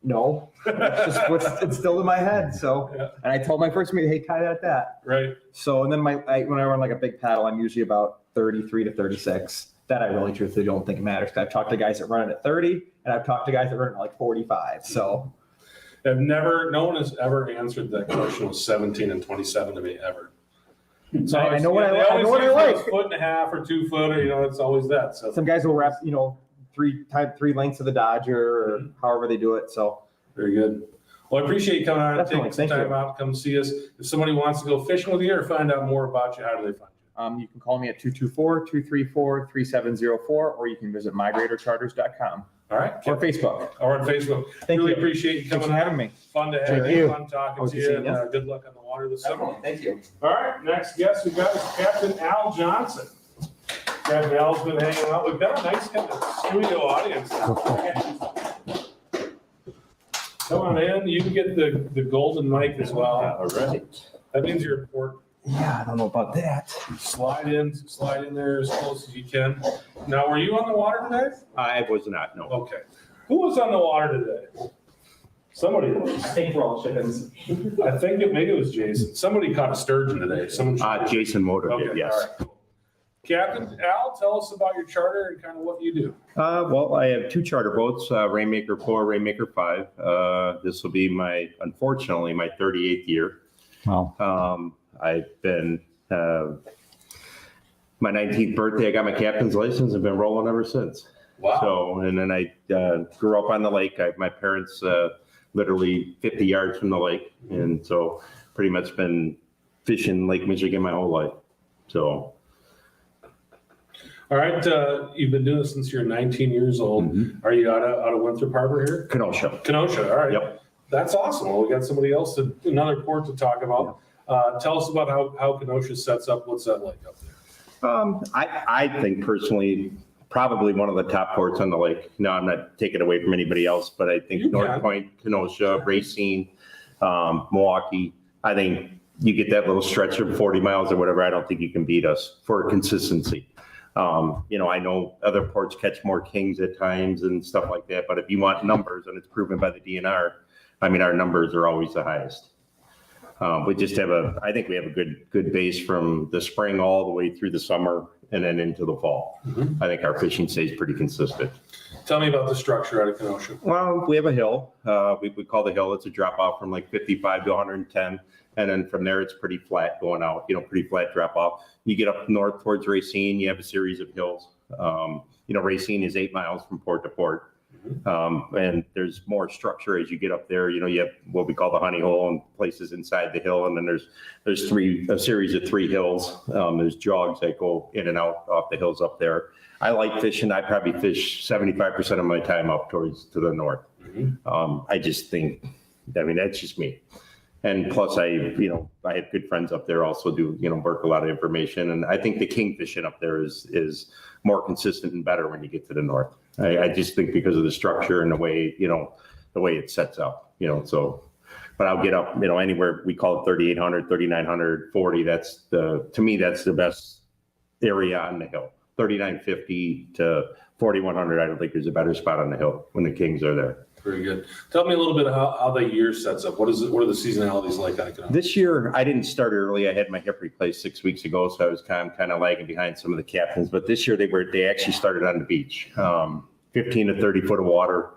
Speaker 6: No, that's just what's instilled in my head. So,
Speaker 1: Yeah.
Speaker 6: and I told my first mate, "Hey, tie that at that."
Speaker 1: Right.
Speaker 6: So, and then when I run like a big paddle, I'm usually about 33 to 36. That I really truthfully don't think matters. I've talked to guys that run it at 30, and I've talked to guys that run it at like 45. So,
Speaker 1: No one has ever answered that question with 17 and 27 to me ever. It's
Speaker 6: I
Speaker 1: always-
Speaker 6: know what
Speaker 1: yeah,
Speaker 6: I
Speaker 1: they
Speaker 6: like. I
Speaker 1: always
Speaker 6: know what
Speaker 1: say
Speaker 6: I
Speaker 1: for a
Speaker 6: like.
Speaker 1: Foot and a half or 2 foot, or, it's always that, so.
Speaker 6: Some guys will wrap, three lengths of the Dodger or however they do it. So
Speaker 1: Very good. Well, I appreciate you coming out and
Speaker 6: Definitely.
Speaker 1: taking some
Speaker 6: Thank
Speaker 1: time out to come see us. If somebody wants to go fishing with you or find out more about you, how do they find you?
Speaker 6: you can call me at 224-234-3704, or you can visit migratorcharters.com
Speaker 1: All right.
Speaker 6: or Facebook.
Speaker 1: Or on Facebook.
Speaker 6: Thank
Speaker 1: Really
Speaker 6: you.
Speaker 1: appreciate you
Speaker 6: Thanks
Speaker 1: coming
Speaker 6: for
Speaker 1: out.
Speaker 6: having me.
Speaker 1: Fun to have
Speaker 2: Thank
Speaker 1: you.
Speaker 2: you.
Speaker 1: Fun talking
Speaker 6: Always
Speaker 1: to
Speaker 6: good
Speaker 1: you.
Speaker 6: seeing
Speaker 1: And
Speaker 6: you.
Speaker 1: good luck on the water this summer.
Speaker 3: Thank you.
Speaker 1: All right. Next guest we got is Captain Al Johnson. Captain Al's been hanging out. We've got a nice kind of studio audience now. Come on in. You can get the golden mic as well.
Speaker 3: All right.
Speaker 1: That means you're important.
Speaker 6: Yeah, I don't know about that.
Speaker 1: Slide in there as close as you can. Now, were you on the water today?
Speaker 3: I was not, no.
Speaker 1: Okay. Who was on the water today? Somebody was.
Speaker 6: I think we're all chickens.
Speaker 1: I think maybe it was Jason. Somebody caught a sturgeon today.
Speaker 3: Jason Woda
Speaker 1: Okay,
Speaker 3: did, yes.
Speaker 1: all right, cool. Captain Al, tell us about your charter and kind of what you do.
Speaker 7: Well, I have 2 charter boats, Rainmaker 4, Rainmaker 5. This will be unfortunately, my 38th year.
Speaker 2: Wow.
Speaker 7: I've been, my 19th birthday, I got my captain's license and been rolling ever since.
Speaker 1: Wow.
Speaker 7: So, and then I grew up on the lake. My parents literally 50 yards from the lake. And so pretty much been fishing Lake Michigan my whole life. So.
Speaker 1: All right. You've been doing this since you're 19 years old.
Speaker 7: Mhm.
Speaker 1: Are you out of Winthrop Harbor here?
Speaker 7: Kenosha.
Speaker 1: Kenosha. All right.
Speaker 7: Yep.
Speaker 1: That's awesome. Well, we got somebody else, another port to talk about. Tell us about how Kenosha sets up. What's that like up there?
Speaker 7: I think personally, probably one of the top ports on the lake. No, I'm not taking it away from anybody else, but I think
Speaker 1: You
Speaker 7: North
Speaker 1: can.
Speaker 7: Point, Kenosha, Racine, Milwaukee, I think you get that little stretch of 40 miles or whatever, I don't think you can beat us for consistency. I know other ports catch more kings at times and stuff like that, but if you want numbers, and it's proven by the DNR, I mean, our numbers are always the highest. We just have I think we have a good base from the spring all the way through the summer and then into the fall. I think our fishing stays pretty consistent.
Speaker 1: Tell me about the structure out of Kenosha.
Speaker 7: Well, we have a hill. We call the hill, it's a drop off from like 55 to 110. And then from there, it's pretty flat going out, pretty flat drop off. You get up north towards Racine, you have a series of hills. Racine is 8 miles from port to port. And there's more structure as you get up there. You have what we call the honey hole and places inside the hill. And then there's a series of 3 hills. There's jogs that go in and out off the hills up there. I like fishing. I probably fish 75% of my time up to the north. I just think, that's just me. And plus I have good friends up there also do, work a lot of information. And I think the king fishing up there is more consistent and better when you get to the north. I just think because of the structure and the way it sets up, but I'll get up, anywhere we call it 3,800, 3,900, 40. To me, that's the best area on the hill. 3,950 to 4,100. I don't think there's a better spot on the hill when the kings are there.
Speaker 1: Very good. Tell me a little bit how the year sets up. What are the seasonalities like on Kenosha?
Speaker 7: This year, I didn't start early. I had my hip replaced 6 weeks ago, so I was kind of lagging behind some of the captains. But this year, they actually started on the beach, 15 to 30 foot of water.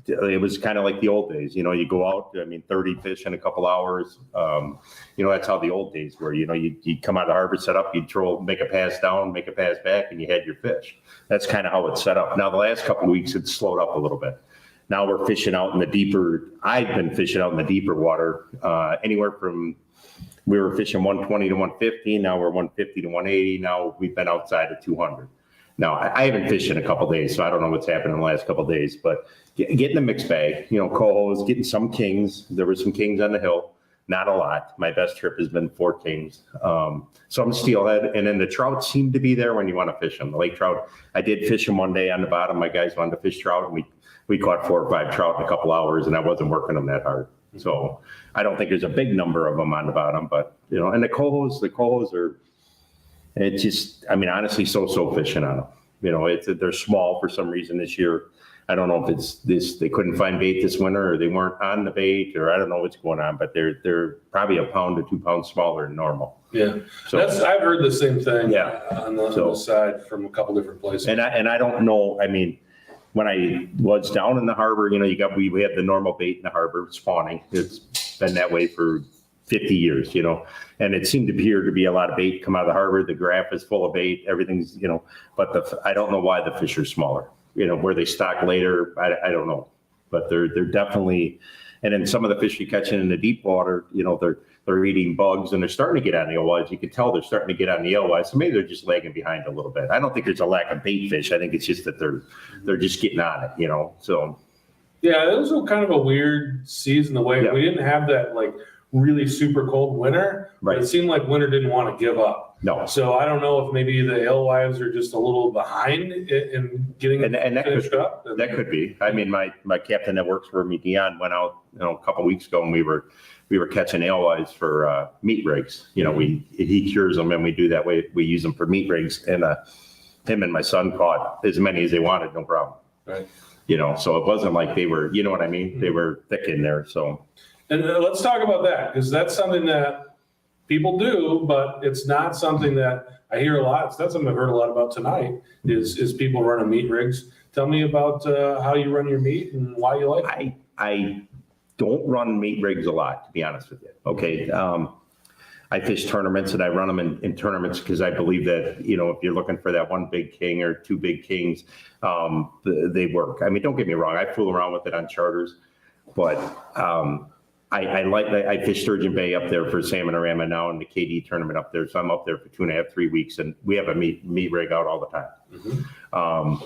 Speaker 7: It was kind of like the old days. You go out, 30 fish in a couple hours. That's how the old days were. You come out of the harbor, set up, you'd make a pass down, make a pass back, and you had your fish. That's kind of how it's set up. Now, the last couple of weeks, it's slowed up a little bit. Now we're fishing out in the deeper, I've been fishing out in the deeper water, anywhere from, we were fishing 120 to 150, now we're 150 to 180, now we've been outside of 200. Now, I haven't fished in a couple of days, so I don't know what's happened in the last couple of days, but getting a mixed bag, Coho is getting some kings, there were some kings on the hill, not a lot. My best trip has been 4 kings, some steelhead, and then the trout seem to be there when you want to fish them. The lake trout, I did fish them one day on the bottom, my guys wanted to fish trout, and we caught 4 or 5 trout in a couple hours, and I wasn't working them that hard. So I don't think there's a big number of them on the bottom, but, and the cohos are, it's just, honestly, so fishing on them. They're small for some reason this year. I don't know if it's this, they couldn't find bait this winter, or they weren't on the bait, or I don't know what's going on, but they're probably 1 pound to 2 pounds smaller than normal.
Speaker 1: Yeah,
Speaker 7: So,
Speaker 1: I've heard the same thing.
Speaker 7: Yeah.
Speaker 1: On the side from a couple different places.
Speaker 7: and I don't know, when I was down in the harbor, we had the normal bait in the harbor spawning. It's been that way for 50 years, and it seemed to appear to be a lot of bait come out of the harbor. The graph is full of bait, everything's, but I don't know why the fish are smaller, where they stock later. I don't know, but they're definitely, and then some of the fish you catch in the deep water, they're eating bugs and they're starting to get on the alewives. You can tell they're starting to get on the alewives. So maybe they're just lagging behind a little bit. I don't think there's a lack of bait fish. I think it's just that they're just getting on it, so.
Speaker 1: Yeah, it was kind of a weird season the way we didn't have that like really super cold winter.
Speaker 7: Right.
Speaker 1: But it seemed like winter didn't want to give up.
Speaker 7: No.
Speaker 1: So I don't know if maybe the alewives are just a little behind in getting
Speaker 7: And that
Speaker 1: finished up.
Speaker 7: That could be. I mean, my captain that works for me, Dion, went out a couple of weeks ago, and we were catching alewives for meat rigs. He cures them, and we do that way. We use them for meat rigs, and him and my son caught as many as they wanted, no problem.
Speaker 1: Right.
Speaker 7: So it wasn't like they were, you know what I mean? They were thick in there. So.
Speaker 1: And let's talk about that, because that's something that people do, but it's not something that I hear a lot. It's not something I've heard a lot about tonight, is people running meat rigs. Tell me about how you run your meat and why you like it.
Speaker 7: I don't run meat rigs a lot, to be honest with you. Okay. I fish tournaments, and I run them in tournaments because I believe that, if you're looking for that one big king or two big kings, they work. I mean, don't get me wrong. I fool around with it on charters, but I fish Sturgeon Bay up there for Salmonorama now in the KD tournament up there. So I'm up there for 2.5, 3 weeks, and we have a meat rig out all the time. Mm-hmm.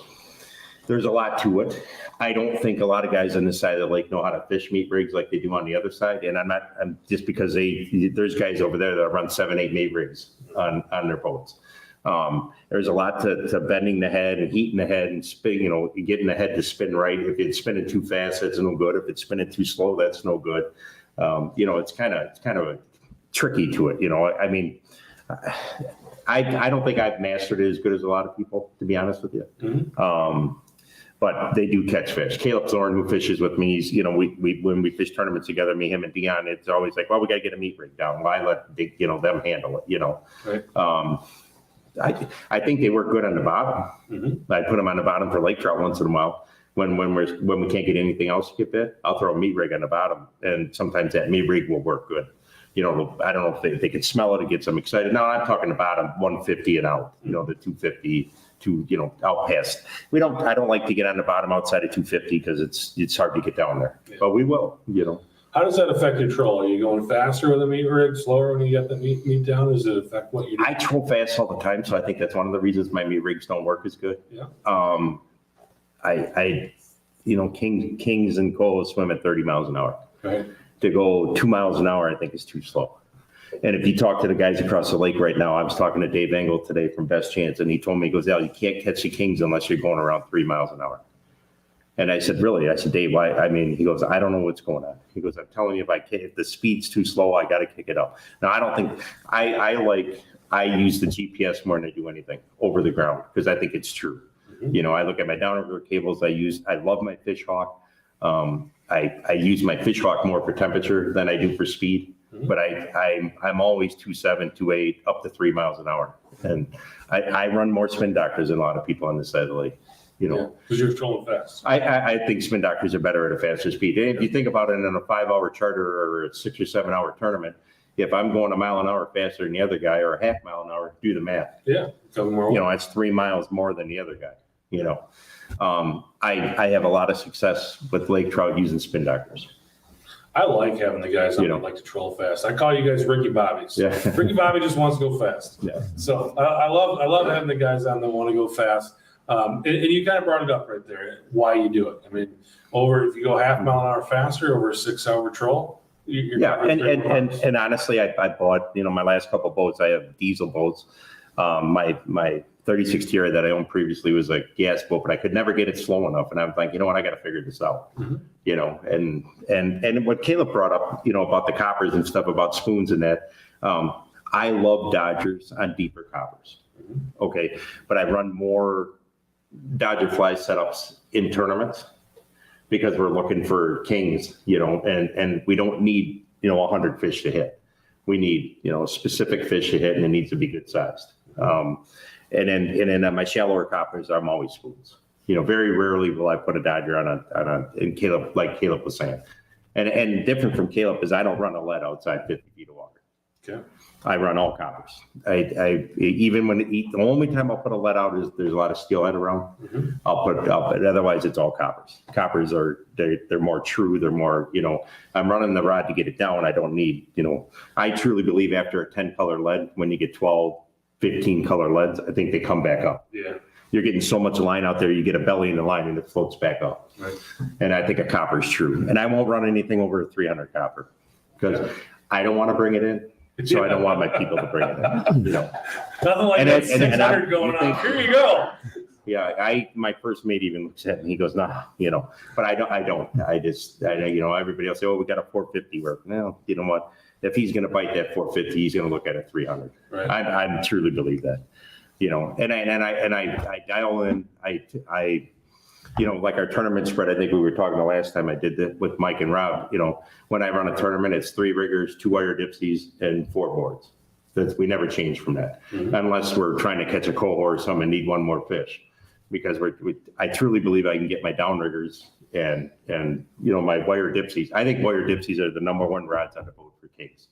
Speaker 7: There's a lot to it. I don't think a lot of guys on this side of the lake know how to fish meat rigs like they do on the other side. And I'm just because there's guys over there that run 7, 8 meat rigs on their boats. There's a lot to bending the head and heating the head and spin, getting the head to spin right. If it's spinning too fast, that's no good. If it's spinning too slow, that's no good. It's kind of tricky to it. I mean, I don't think I've mastered it as good as a lot of people, to be honest with you. Mm-hmm. But they do catch fish. Caleb Thorne, who fishes with me, he's, when we fish tournaments together, me, him, and Dion, it's always like, well, we got to get a meat rig down. Why let them handle it?
Speaker 1: Right.
Speaker 7: I think they work good on the bottom. Mm-hmm. I put them on the bottom for lake trout once in a while. When we can't get anything else to get bit, I'll throw a meat rig on the bottom, and sometimes that meat rig will work good. I don't know if they can smell it, it gets them excited. Now I'm talking about them 150 and out, the 250 to, out past. I don't like to get on the bottom outside of 250 because it's hard to get down there, but we will,
Speaker 1: How does that affect your troll? Are you going faster with a meat rig, slower when you get the meat down? Does it affect what you do?
Speaker 7: I troll fast all the time, so I think that's one of the reasons my meat rigs don't work as good.
Speaker 1: Yeah.
Speaker 7: Kings and Coho swim at 30 miles an hour.
Speaker 1: Right.
Speaker 7: To go 2 miles an hour, I think is too slow. And if you talk to the guys across the lake right now, I was talking to Dave Engel today from Best Chance, and he told me, he goes, Al, you can't catch the kings unless you're going around 3 miles an hour. And I said, really? I said, Dave, why? I mean, he goes, I don't know what's going on. He goes, I'm telling you, if the speed's too slow, I got to kick it up. Now, I don't think, I use the GPS more than I do anything over the ground because I think it's true. Mm-hmm. I look at my downrigger cables I love my fish hawk. I use my fish hawk more for temperature than I do for speed, mm-hmm. but I'm always 2.7, 2.8, up to 3 miles an hour. And I run more spin doctors than a lot of people on this side of the lake.
Speaker 1: Because you're trolling fast.
Speaker 7: I think spin doctors are better at a faster speed. And if you think about it in a 5-hour charter or a 6 or 7 hour tournament, if I'm going a mile an hour faster than the other guy or a half mile an hour, do the math.
Speaker 1: Yeah.
Speaker 7: It's 3 miles more than the other guy. I have a lot of success with lake trout using spin doctors.
Speaker 1: I like having the guys on that like to troll fast. I call you guys Ricky Bobbies.
Speaker 7: Yeah.
Speaker 1: Ricky Bobby just wants to go fast.
Speaker 7: Yeah.
Speaker 1: So I love having the guys on that want to go fast. And you kind of brought it up right there, why you do it. I mean, if you go half mile an hour faster over a 6-hour troll, you're
Speaker 7: and honestly, I bought, my last couple of boats, I have diesel boats. My 36 Tierra that I owned previously was a gas boat, but I could never get it slow enough. And I'm like, what, I got to figure this out, mm-hmm. And what Caleb brought up, about the coppers and stuff about spoons and that, I love Dodgers on deeper coppers. Mm-hmm. Okay. But I run more Dodger fly setups in tournaments because we're looking for kings, and we don't need, 100 fish to hit. We need, specific fish to hit, and it needs to be good sized. And then on my shallower coppers, I'm always spoons. Very rarely will I put a Dodger on and Caleb, like Caleb was saying, And different from Caleb is I don't run a lead outside 50 feet of water.
Speaker 1: Okay.
Speaker 7: I run all coppers. Even when the only time I'll put a lead out is there's a lot of steelhead around. I'll put it up, but otherwise it's all coppers. Coppers they're more true. They're more, I'm running the rod to get it down. I don't need, I truly believe after a 10 color lead, when you get 12, 15 color leads, I think they come back up.
Speaker 1: Yeah.
Speaker 7: You're getting so much line out there, you get a belly in the line and it floats back up.
Speaker 1: Right.
Speaker 7: And I think a copper is true. And I won't run anything over a 300 copper because I don't want to bring it in. So I don't want my people to bring it in.
Speaker 1: Nothing like that 600 going on. Here you go.
Speaker 7: Yeah, my first mate even looks at me. He goes, "Nah," but I don't. Everybody else say, "Oh, we got a 450." Where, no, you know what? If he's going to bite that 450, he's going to look at a 300.
Speaker 1: Right.
Speaker 7: I truly believe that. And I dial in. Like our tournament spread, I think we were talking the last time I did that with Mike and Rob, when I run a tournament, it's 3 riggers, 2 wire dipsies, and 4 boards. We never change from that, unless we're trying to catch a coho or something and need one more fish. Because I truly believe I can get my downriggers and my wire dipsies. I think wire dipsies are the #1 rods on the boat for kings.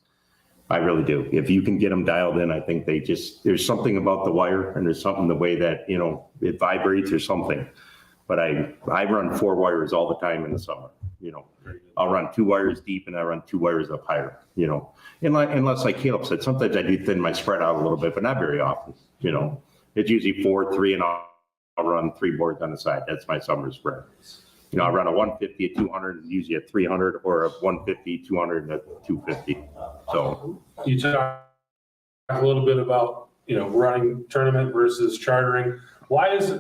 Speaker 7: I really do. If you can get them dialed in, I think there's something about the wire, and there's something the way that, it vibrates or something. But I run 4 wires all the time in the summer. I'll run 2 wires deep and I run 2 wires up higher. Unless, like Caleb said, sometimes I do thin my spread out a little bit, but not very often. It's usually 4, 3, and I'll run 3 boards on the side. That's my summer spread. I'll run a 150, a 200, usually a 300, or a 150, 200, and a 250. So
Speaker 1: You talk a little bit about, running tournament versus chartering.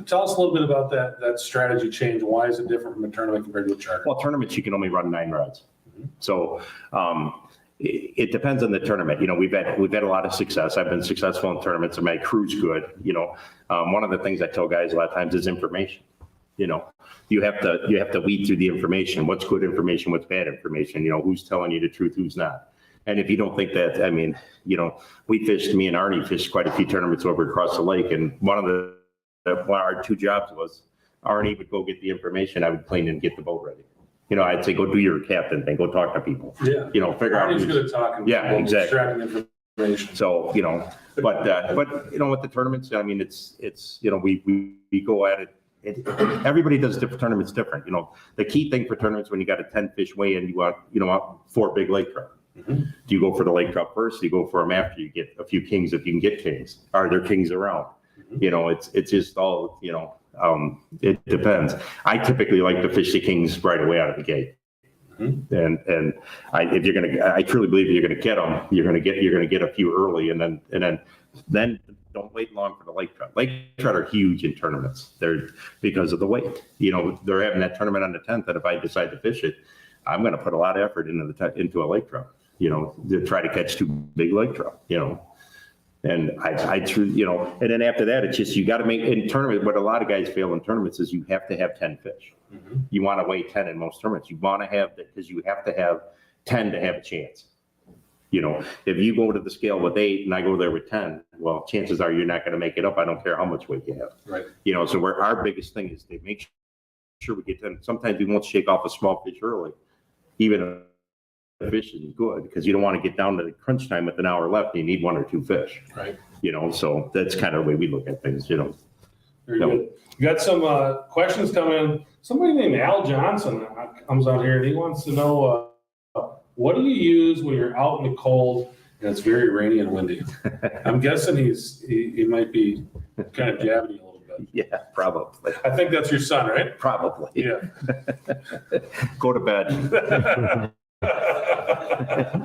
Speaker 1: Tell us a little bit about that strategy change. Why is it different from a tournament compared to a charter?
Speaker 7: Well, tournaments, you can only run 9 rods. So it depends on the tournament. We've had a lot of success. I've been successful in tournaments and my crew's good. One of the things I tell guys a lot of times is information. You have to weed through the information. What's good information? What's bad information? Who's telling you the truth? Who's not? And if you don't think that, me and Arnie fished quite a few tournaments over across the lake. And one of our 2 jobs was Arnie would go get the information. I would clean and get the boat ready. I'd say, go do your captain thing. Go talk to people.
Speaker 1: Yeah.
Speaker 7: Figure out.
Speaker 1: Arnie's good at talking.
Speaker 7: Yeah, exactly.
Speaker 1: Extracting information.
Speaker 7: So, but with the tournaments, it's we go at it. Everybody does different tournaments different. The key thing for tournaments, when you got a 10 fish weigh in, you want 4 big lake trout. Do you go for the lake trout first? Do you go for them after you get a few kings? If you can get kings, are there kings around? It's just all, it depends. I typically like to fish the kings right away out of the gate. And I truly believe you're going to get them. You're going to get a few early, and then don't wait long for the lake trout. Lake trout are huge in tournaments. They're because of the weight. They're having that tournament on the 10th, and if I decide to fish it, I'm going to put a lot of effort into a lake trout. To try to catch 2 big lake trout. And I truly, and then after that, it's just, you got to make in tournament. What a lot of guys fail in tournaments is you have to have 10 fish. You want to weigh 10 in most tournaments. You want to have that because you have to have 10 to have a chance. If you go to the scale with 8 and I go there with 10, well, chances are you're not going to make it up. I don't care how much weight you have.
Speaker 1: Right.
Speaker 7: So our biggest thing is to make sure we get 10. Sometimes we won't shake off a small fish early, even the fish is good, because you don't want to get down to the crunch time with an hour left. You need 1 or 2 fish.
Speaker 1: Right.
Speaker 7: So that's kind of the way we look at things.
Speaker 1: Very good. You got some questions coming in. Somebody named Al Johnson comes on here and he wants to know what do you use when you're out in the cold and it's very rainy and windy? I'm guessing he might be kind of jabbing you a little bit.
Speaker 7: Yeah, probably.
Speaker 1: I think that's your son, right?
Speaker 7: Probably.
Speaker 1: Yeah.
Speaker 7: Go to bed.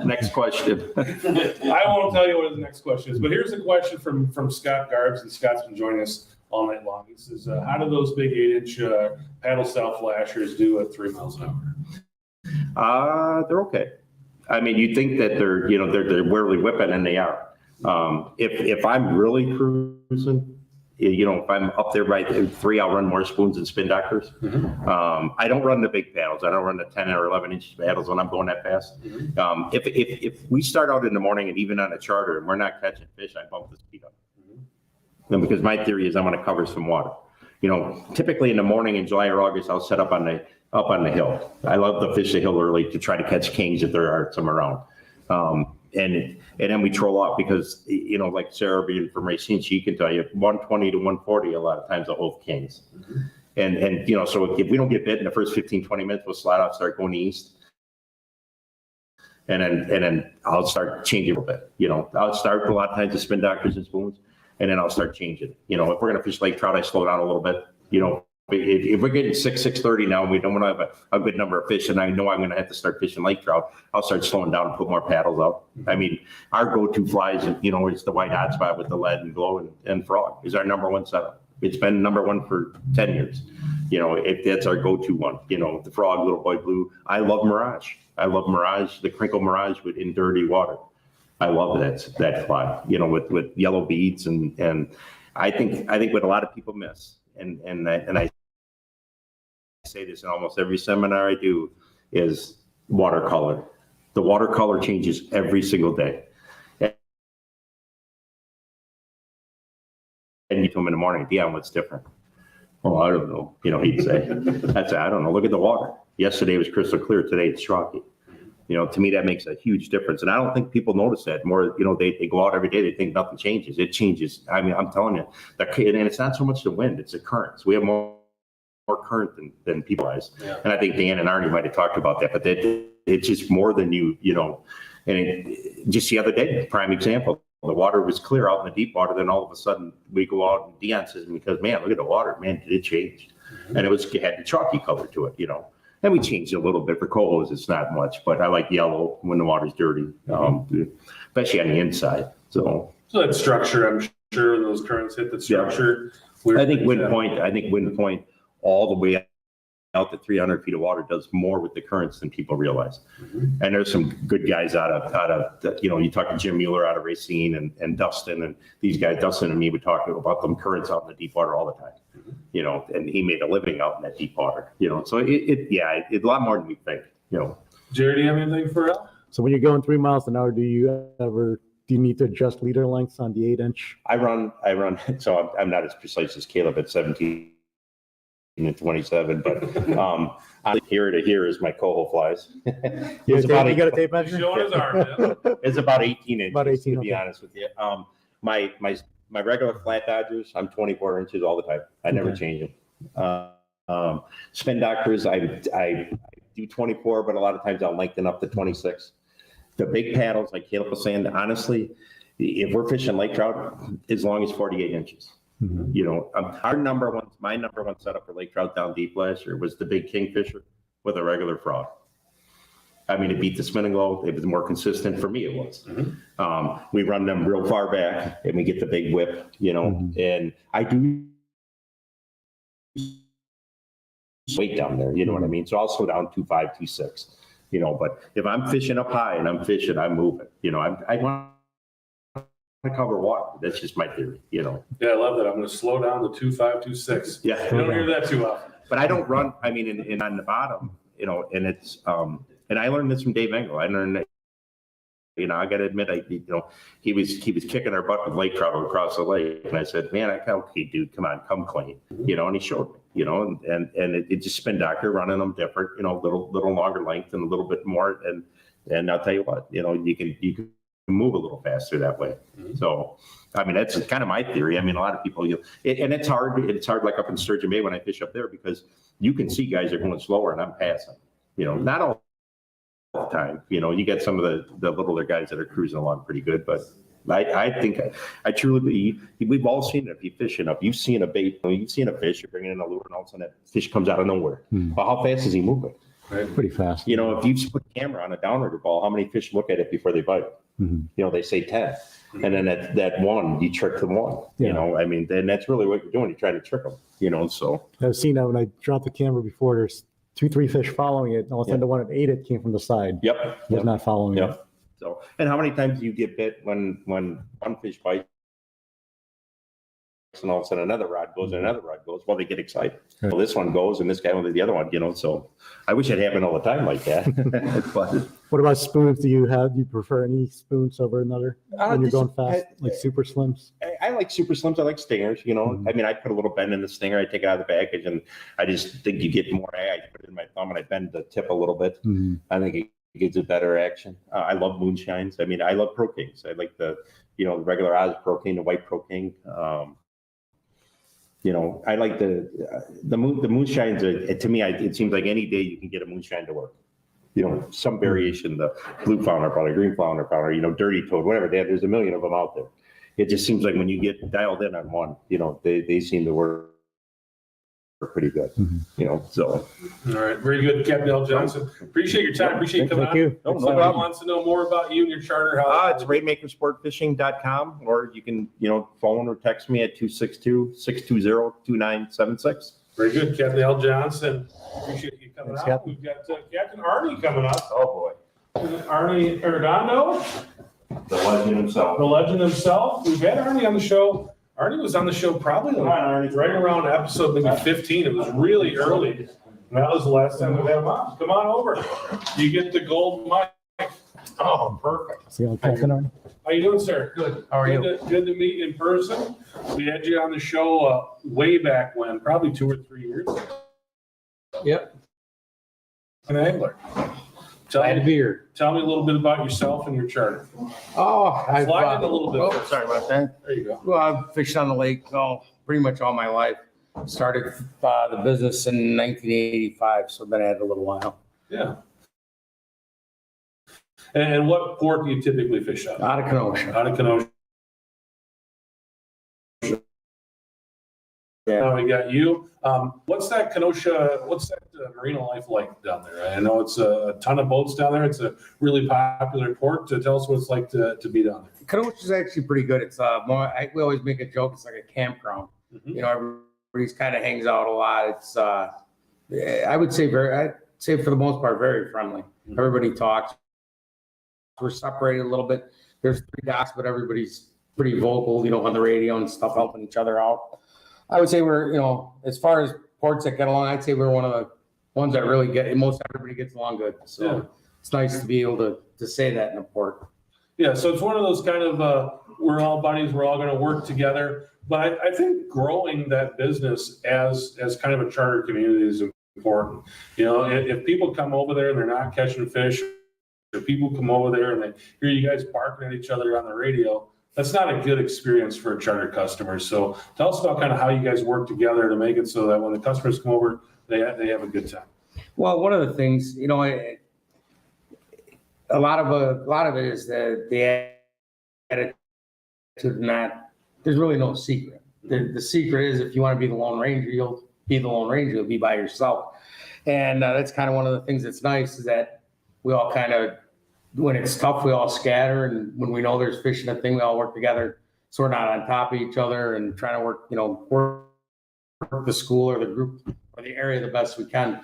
Speaker 7: Next question.
Speaker 1: I won't tell you what his next question is, but here's a question from Scott Garbs, and Scott's been joining us all night long. He says, how do those big 8-inch paddle style flashers do at 3 miles an hour?
Speaker 7: They're okay. You'd think that they're really whipping, and they are. If I'm really cruising, if I'm up there by 3, I'll run more spoons and spin doctors. I don't run the big paddles. I don't run the 10 or 11 inch paddles when I'm going that fast. If we start out in the morning and even on a charter and we're not catching fish, I bump the speed up. And because my theory is I'm going to cover some water. Typically in the morning in July or August, I'll set up on the up on the hill. I love to fish the hill early to try to catch kings if there are some around. And then we troll off because, you know, like Sarah being from Racine, she can tell you 120 to 140 a lot of times will hold kings. And you know, so if we don't get bit in the first 15, 20 minutes, we'll slide off, start going east. And then I'll start changing a little bit. You know, I'll start a lot of times with spin doctors and spoons, and then I'll start changing. You know, if we're going to fish lake trout, I slow down a little bit. You know, if we're getting 6:30 now and we don't have a good number of fish, and I know I'm going to have to start fishing lake trout, I'll start slowing down and put more paddles out. I mean, our go-to flies, you know, it's the white hot spot with the lead and glow and frog is our number one setup. It's been number one for 10 years. You know, that's our go-to one. You know, the frog, little boy blue. I love Mirage. I love Mirage, the crinkle Mirage in dirty water. I love that fly, you know, with yellow beads. And I think what a lot of people miss, and I say this in almost every seminar I do, is watercolor. The watercolor changes every single day. And you tell him in the morning, Dion, what's different? Oh, I don't know. You know, he'd say, I don't know. Look at the water. Yesterday was crystal clear. Today it's chalky. You know, to me, that makes a huge difference. And I don't think people notice that more. You know, they go out every day. They think nothing changes. It changes. I mean, I'm telling you, and it's not so much the wind. It's the currents. We have more current than people realize. Yeah. And I think Dan and Arnie might have talked about that, but it's just more than you know. And just the other day, prime example. The water was clear out in the deep water. Then all of a sudden we go out and Dion says, because man, look at the water, man, did it change? And it had the chalky color to it, you know. And we changed it a little bit for cohos. It's not much, but I like yellow when the water's dirty, especially on the inside. So
Speaker 1: that structure, I'm sure those currents hit the structure.
Speaker 7: Yeah. I think wind point all the way out to 300 feet of water does more with the currents than people realize. Mm-hmm. And there's some good guys out of you know, you talk to Jim Mueller out of Racine and Dustin and these guys, Dustin and me would talk about them currents out in the deep water all the time. Mm-hmm. You know, and he made a living out in that deep water, you know, so it's a lot more than we think, you know.
Speaker 1: Jerry, do you have anything for Al?
Speaker 2: So when you're going 3 miles an hour, do you need to adjust leader lengths on the 8-inch?
Speaker 7: I run, so I'm not as precise as Caleb at 17 and 27, but here to here is my coho flies.
Speaker 2: You got a tape measure?
Speaker 1: Showing his arm, yeah.
Speaker 7: It's about 18 inches,
Speaker 2: about 18,
Speaker 7: to be honest with you. My regular flat dodgers, I'm 24 inches all the time. I never change them. Spin doctors, I do 24, but a lot of times I'll lengthen up to 26. The big paddles, like Caleb was saying, honestly, if we're fishing lake trout, as long as 48 inches. Mm-hmm. You know, my number one setup for lake trout down deep last year was the big kingfisher with a regular frog. I mean, it beat the spin and glow. It was more consistent for me. It was. Mm-hmm. We run them real far back, and we get the big whip. You know, mm-hmm. And I do weight down there. You know what I mean? So I'll slow down 2.5, 2.6. You know, but if I'm fishing up high and I'm fishing, I'm moving. You know, I want to cover water. That's just my theory, you know.
Speaker 1: Yeah, I love that. I'm going to slow down to 2.5, 2.6.
Speaker 7: Yeah.
Speaker 1: You don't hear that too often.
Speaker 7: But I don't run, I mean, in on the bottom, you know, and it's, and I learned this from Dave Engel. I learned that, you know, I got to admit, he was kicking our butt with lake trout across the lake. And I said, man, okay, dude, come clean, you know, and he showed me, you know, and it just spin doctor running them different, you know, little longer length and a little bit more. And I'll tell you what, you know, you can move a little faster that way. Mm-hmm. So, I mean, that's kind of my theory. I mean, a lot of people, and it's hard like up in Sturgeon Bay when I fish up there, because you can see guys are going slower and I'm passing, you know, not all the time, you know, you get some of the littler guys that are cruising along pretty good, but I think I truly believe we've all seen it. If you fish enough, you've seen a bait, you've seen a fish, you're bringing in a lure and all of a sudden that fish comes out of nowhere. Mm. Well, how fast is he moving?
Speaker 2: Right. Pretty fast.
Speaker 7: You know, if you put a camera on a downrigger ball, how many fish look at it before they bite? Mm-hmm. You know, they say 10. Mm-hmm. And then that one, you trick the one. Yeah. You know, I mean, then that's really what you're doing. You're trying to trick them, you know, so.
Speaker 2: I've seen that when I dropped the camera before, there's 2-3 fish following it. And all of a sudden the one that ate it came from the side.
Speaker 7: Yep.
Speaker 2: Was not following it.
Speaker 7: So, and how many times do you get bit when one fish bites and all of a sudden another rod goes and another rod goes? Well, they get excited. Right. Well, this one goes and this guy will do the other one, you know, so I wish it happened all the time like that. But
Speaker 2: what about spoons? Do you prefer any spoons over another when you're going fast, like super slims?
Speaker 7: I like super slims. I like stingers, you know. I mean, I put a little bend in the stinger. I take it out of the package, and I just think you get more. I put it in my thumb and I bend the tip a little bit. I think it gives it better action. I love moonshines. I mean, I love Pro Kings. I like the regular Oz Pro King, the white Pro King. I like the moonshines. To me, it seems like any day you can get a moonshine to work. Some variation, the blue flounder powder, green flounder powder, dirty toad, whatever. There's a million of them out there. It just seems like when you get dialed in on one, they seem to work pretty good, so.
Speaker 1: All right, very good, Captain L. Johnson. Appreciate your time. Appreciate you coming
Speaker 2: Thank you.
Speaker 1: on. If somebody wants to know more about you and your charter,
Speaker 7: It's rainmakersportfishing.com, or you can, phone or text me at 262-620-2976.
Speaker 1: Very good, Captain L. Johnson. Appreciate you coming
Speaker 2: Thanks,
Speaker 1: out.
Speaker 2: Captain.
Speaker 1: We've got Captain Arnie coming up.
Speaker 7: Oh, boy.
Speaker 1: Arnie Arredondo,
Speaker 7: The legend himself.
Speaker 1: the legend himself. We've had Arnie on the show. Arnie was on the show probably right around episode maybe 15. It was really early. And that was the last time we had him on. Come on over. You get the gold mic. Oh, perfect.
Speaker 2: See you, Captain Arnie.
Speaker 1: How you doing, sir? Good. How are you? Good to meet you in person. We had you on the show way back when, probably 2 or 3 years ago.
Speaker 8: Yep.
Speaker 1: An angler.
Speaker 8: Glad to be here.
Speaker 1: Tell me a little bit about yourself and your charter.
Speaker 8: Oh, I've,
Speaker 1: Slide in a little bit.
Speaker 8: oh,
Speaker 1: first.
Speaker 8: sorry about that.
Speaker 1: There you go.
Speaker 8: Well, I've fished on the lake pretty much all my life. Started the business in 1985, so I've been at it a little while.
Speaker 1: Yeah. And what port do you typically fish out of?
Speaker 8: Out of Kenosha.
Speaker 1: Out of Kenosha.
Speaker 8: Yeah.
Speaker 1: Now we got you. What's that marina life like down there? I know it's a ton of boats down there. It's a really popular port. Tell us what it's like to be down there.
Speaker 8: Kenosha is actually pretty good. It's we always make a joke. It's like a campground.
Speaker 1: Mhm.
Speaker 8: Everybody's kind of hangs out a lot. It's I'd say for the most part very friendly.
Speaker 1: Mhm.
Speaker 8: Everybody talks. We're separated a little bit. There's 3 docks, but everybody's pretty vocal, on the radio and stuff, helping each other out. I would say we're, as far as ports that get along, I'd say we're one of the ones that really most everybody gets along good. So
Speaker 1: Yeah.
Speaker 8: It's nice to be able to say that in a port.
Speaker 1: Yeah, so it's one of those kind of, we're all buddies, we're all going to work together. But I think growing that business as kind of a charter community is important. If people come over there and they're not catching fish, or people come over there and they hear you guys barking at each other on the radio, that's not a good experience for a charter customer. So tell us about kind of how you guys work together to make it so that when the customers come over, they have a good time.
Speaker 8: Well, one of the things, a lot of it is that the attitude, there's really no secret. The secret is if you want to be the Lone Ranger, you'll be the Lone Ranger, you'll be by yourself. And that's kind of one of the things that's nice is that we all kind of, when it's tough, we all scatter. And when we know there's fish in a thing, we all work together. So we're not on top of each other and trying to work the school or the group or the area the best we can.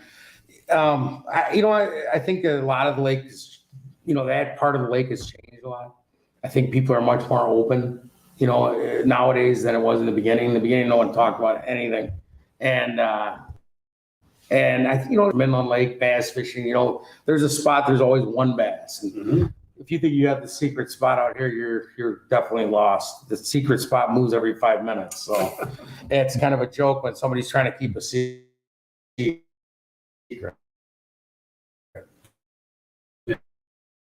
Speaker 8: I think a lot of the lake is, that part of the lake has changed a lot. I think people are much more open, nowadays than it was in the beginning. In the beginning, no one talked about anything. And I think, inland lake bass fishing, there's a spot, there's always one bass. And
Speaker 1: Mm-hmm.
Speaker 8: if you think you have the secret spot out here, you're definitely lost. The secret spot moves every 5 minutes. So it's kind of a joke when somebody's trying to keep a secret.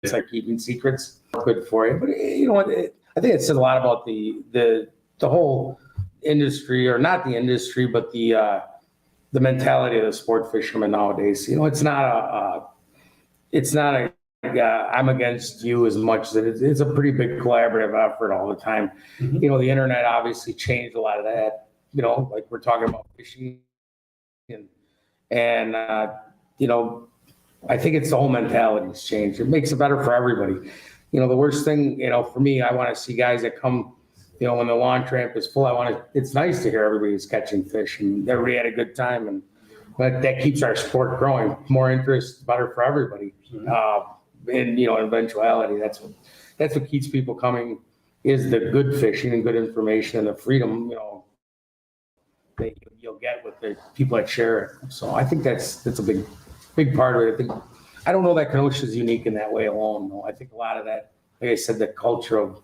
Speaker 8: It's like keeping secrets good for you. But I think it says a lot about the whole industry, or not the industry, but the mentality of the sport fisherman nowadays. It's not a I'm against you as much as it's a pretty big collaborative effort all the time.
Speaker 1: Mhm.
Speaker 8: The internet obviously changed a lot of that. Like we're talking about fishing, and I think it's the whole mentality's changed. It makes it better for everybody. The worst thing, for me, I want to see guys that come, when the launch ramp is full, it's nice to hear everybody's catching fish and everybody had a good time. But that keeps our sport growing. More interest, better for everybody. In eventuality, that's what keeps people coming, is the good fishing and good information and the freedom, that you'll get with the people that share it. So I think that's a big part of it. I don't know that Kenosha is unique in that way alone. No, I think a lot of that, like I said, the culture of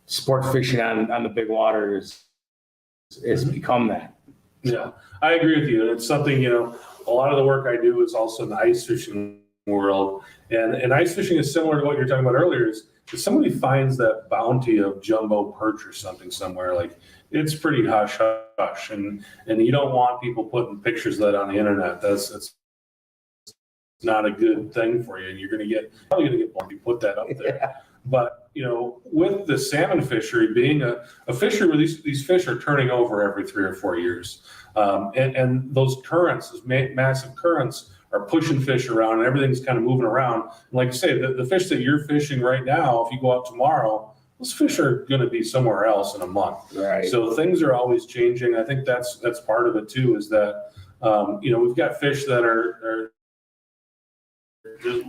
Speaker 8: sports fishing on the big water is become that.
Speaker 1: Yeah, I agree with you. And it's something, a lot of the work I do is also in the ice fishing world. And ice fishing is similar to what you're talking about earlier. Is if somebody finds that bounty of jumbo perch or something somewhere, like it's pretty hush hush. And you don't want people putting pictures of that on the internet. That's not a good thing for you. And you're probably going to get bumped if you put that up there.
Speaker 8: Yeah.
Speaker 1: But, with the salmon fishery being a fishery where these fish are turning over every 3 or 4 years. And those currents, those massive currents are pushing fish around and everything's kind of moving around. And like I say, the fish that you're fishing right now, if you go out tomorrow, those fish are going to be somewhere else in a month.
Speaker 8: Right.
Speaker 1: So things are always changing. I think that's part of it too, is that, we've got fish that are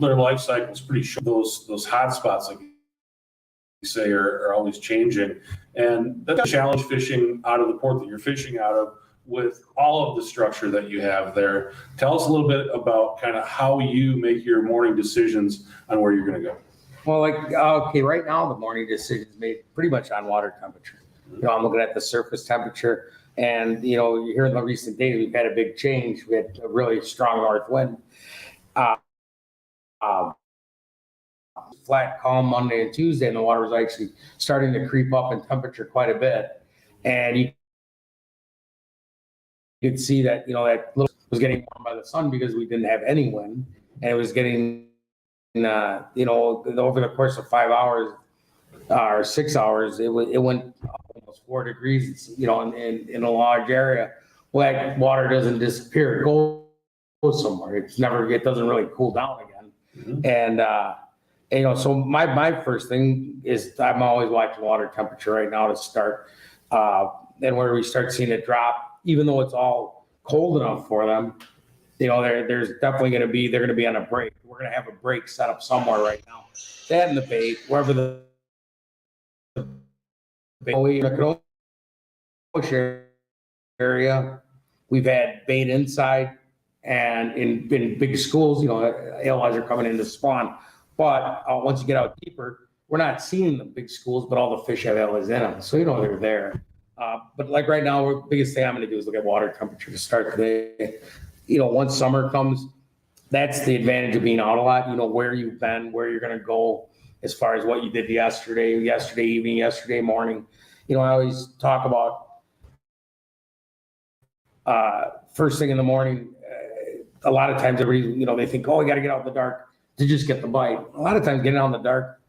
Speaker 1: their life cycle is pretty short. Those hot spots, like you say, are always changing. And that's a challenge fishing out of the port that you're fishing out of with all of the structure that you have there. Tell us a little bit about kind of how you make your morning decisions on where you're going to go.
Speaker 8: Well, right now the morning decision is made pretty much on water temperature. I'm looking at the surface temperature, and here in the recent days we've had a big change. We had a really strong north wind. Flat, calm Monday and Tuesday, and the water was actually starting to creep up in temperature quite a bit, and you could see that that little was getting warmed by the sun because we didn't have any wind, and it was getting over the course of 5 hours or 6 hours, it went up almost 4 degrees, in a large area. Well, that water doesn't disappear; it goes somewhere. It doesn't really cool down again. Mm-hmm. And so my first thing is I'm always watching water temperature right now to start. And where we start seeing it drop, even though it's all cold enough for them, there's definitely they're going to be on a break. We're going to have a break set up somewhere right now. That and the bait, wherever the area, we've had bait inside and in big schools, alewives are coming in to spawn. But once you get out deeper, we're not seeing the big schools, but all the fish have alewives in them. So, they're there. But like right now, the biggest thing I'm going to do is look at water temperature to start today. Once summer comes, that's the advantage of being out a lot. Where you've been, where you're going to go as far as what you did yesterday evening, yesterday morning. I always talk about first thing in the morning. A lot of times everybody, they think, we got to get out in the dark to just get the bite. A lot of times getting out in the dark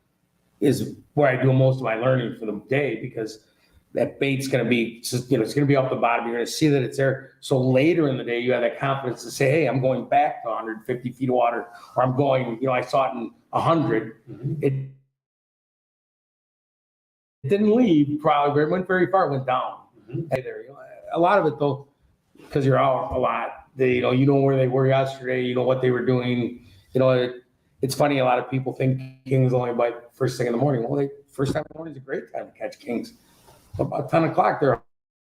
Speaker 8: is where I do most of my learning for the day, because that bait's going to be, it's going to be off the bottom. You're going to see that it's there. So later in the day, you have that confidence to say, hey, I'm going back to 150 feet of water, or I'm going, I saw it in 100. Mm-hmm. It didn't leave probably, but it went very far, it went down. Mm-hmm. Hey there, a lot of it though, because you're out a lot, they, where they were yesterday, what they were doing. It's funny, a lot of people think kings only bite first thing in the morning. Well, first time in the morning is a great time to catch kings. About 10 o'clock, they're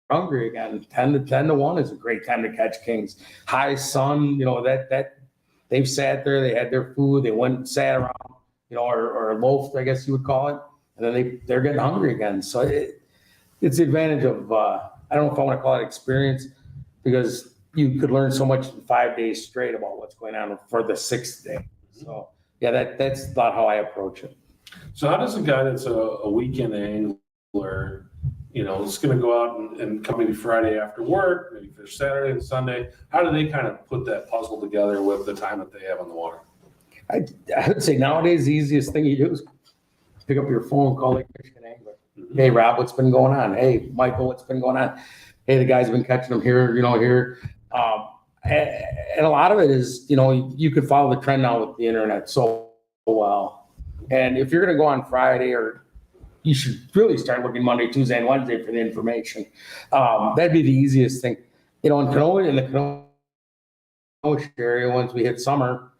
Speaker 8: hungry again. 10 to 1 is a great time to catch kings. High sun, that they've sat there, they had their food, they went and sat around, or loafed, I guess you would call it, and then they're getting hungry again. So it's the advantage of, I don't know if I want to call it experience, because you could learn so much in 5 days straight about what's going on for the 6th day. So yeah, that's about how I approach it.
Speaker 1: So how does a guy that's a weekend angler, is going to go out and come maybe Friday after work, maybe fish Saturday and Sunday, how do they kind of put that puzzle together with the time that they have on the water?
Speaker 8: I would say nowadays the easiest thing you do is pick up your phone, call Lake Michigan Angler. Mm-hmm. Hey, Rob, what's been going on? Hey, Michael, what's been going on? Hey, the guys have been catching them here, here. And a lot of it is, you could follow the trend now with the internet so well. And if you're going to go on Friday, or you should really start looking Monday, Tuesday, and Wednesday for the information. That'd be the easiest thing. In the Kenosha area, once we hit summer,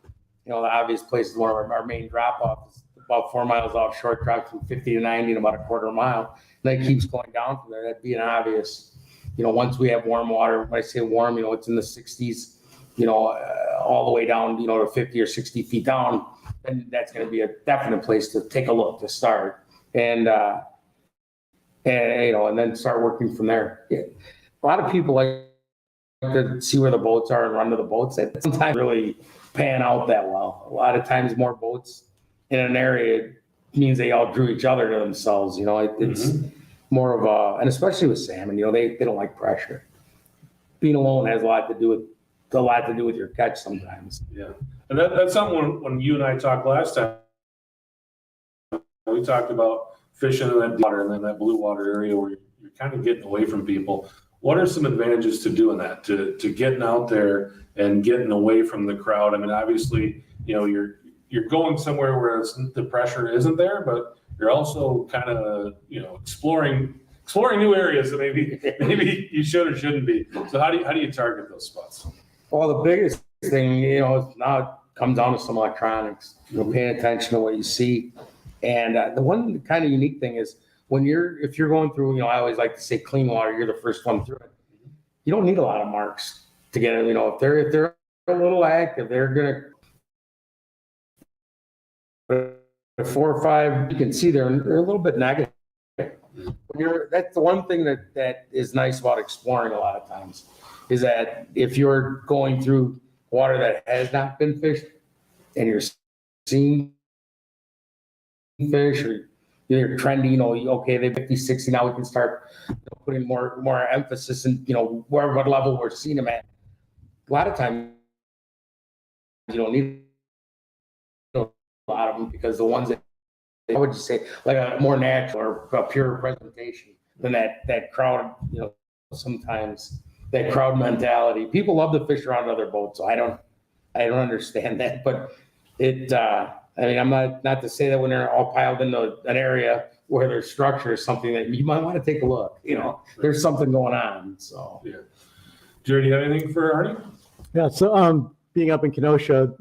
Speaker 8: the obvious place is one of our main drop-offs, about 4 miles offshore, drops from 50 to 90 in about a quarter mile. And that keeps going down from there. That'd be an obvious. Once we have warm water, when I say warm, it's in the 60s, all the way down, to 50 or 60 feet down, then that's going to be a definite place to take a look to start. And and, and then start working from there. Yeah. A lot of people like to see where the boats are and run to the boats. That sometimes really pan out that well. A lot of times more boats in an area means they all drew each other to themselves. It's more of a, and especially with salmon, they don't like pressure. Being alone has a lot to do with your catch sometimes.
Speaker 1: Yeah. And that's something when you and I talked last time, we talked about fishing in that water and then that blue water area where you're kind of getting away from people. What are some advantages to doing that, to getting out there and getting away from the crowd? I mean, obviously, you're going somewhere where the pressure isn't there, but you're also kind of, exploring new areas that maybe you should or shouldn't be. So how do you target those spots?
Speaker 8: Well, the biggest thing, now it comes down to some electronics, paying attention to what you see. And the one kind of unique thing is if you're going through, I always like to say clean water, you're the first one through it. You don't need a lot of marks to get it. If they're a little active, they're gonna 4 or 5. You can see they're a little bit negative. That's the one thing that is nice about exploring a lot of times, is that if you're going through water that has not been fished and you're seeing fish, or you're trending, okay, they're 50, 60, now we can start putting more emphasis in, what level we're seeing them at. A lot of times you don't need a lot of them, because the ones that, I would just say, like a more natural or a pure presentation than that crowd, sometimes that crowd mentality. People love to fish around other boats, so I don't understand that, but I'm not to say that when they're all piled into an area where there's structure is something that you might want to take a look. There's something going on. So
Speaker 1: yeah. Gerard, do you have anything for Arnie?
Speaker 5: Yeah. So, being up in Kenosha,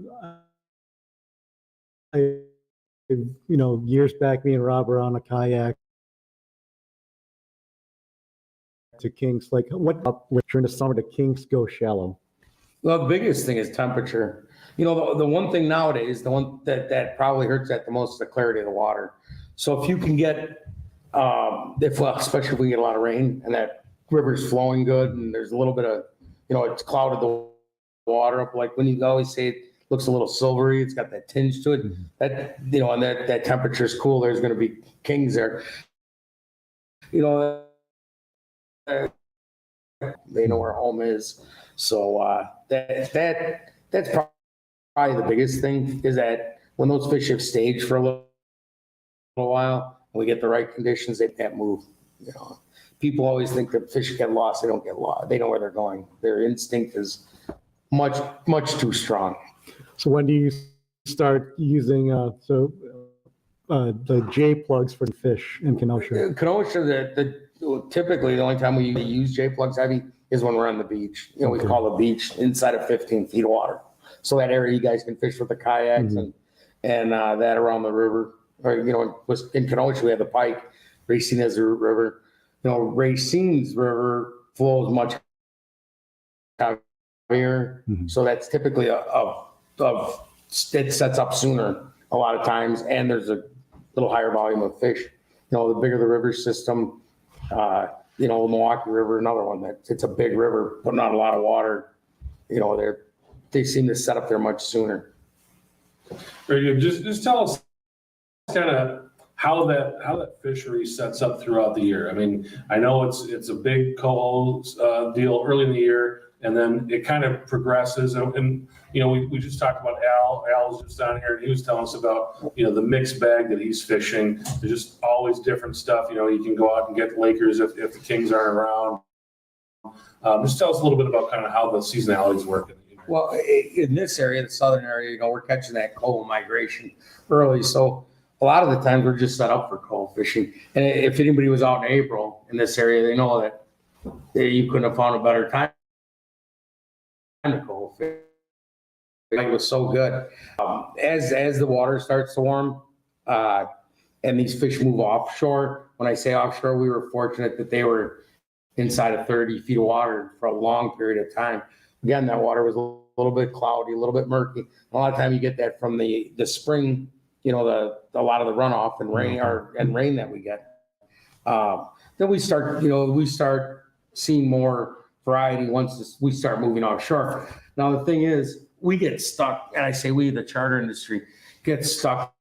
Speaker 5: years back, me and Rob were on a kayak to Kings. Like, what up during the summer? The Kings go shallow.
Speaker 8: Well, the biggest thing is temperature. The one thing nowadays, the one that probably hurts at the most is the clarity of the water. So if you can get, especially if we get a lot of rain and that river's flowing good and there's a little bit of, it's clouded the water up, like when you always say it looks a little silvery, it's got that tinge to it. That, and that temperature is cool. There's going to be kings there. They know where home is. So that's probably the biggest thing, is that when those fish have staged for a little while, and we get the right conditions, they can't move. People always think that fish get lost. They don't get lost. They know where they're going. Their instinct is much, much too strong.
Speaker 5: So when do you start using the J plugs for the fish in Kenosha?
Speaker 8: Kenosha, typically the only time we use J plugs heavy is when we're on the beach. We call the beach inside of 15 feet of water. So that area you guys can fish with the kayaks and that around the river. Or, in Kenosha we have the Pike. Racine has the river. Racine's river flows much heavier. So that's typically it sets up sooner a lot of times, and there's a little higher volume of fish. The bigger the river system, the Milwaukee River, another one it's a big river, putting out a lot of water. They seem to set up there much sooner.
Speaker 1: Very good. Just tell us kind of how that fishery sets up throughout the year. I mean, I know it's a big Coho deal early in the year, and then it kind of progresses. And we just talked about Al. Al was just down here, and he was telling us about the mixed bag that he's fishing. There's just always different stuff. You can go out and get Lakers if the Kings aren't around. Just tell us a little bit about kind of how the seasonality is working.
Speaker 8: Well, in this area, the southern area, we're catching that Coho migration early. So a lot of the times we're just set up for Coho fishing. And if anybody was out in April in this area, they know that you couldn't have found a better time to Coho fish. It was so good. As the water starts to warm and these fish move offshore, when I say offshore, we were fortunate that they were inside of 30 feet of water for a long period of time. Again, that water was a little bit cloudy, a little bit murky. A lot of time you get that from the spring, a lot of the runoff and rain that we get. Then we start seeing more variety once we start moving offshore. Now, the thing is, we get stuck, and I say we, the charter industry, get stuck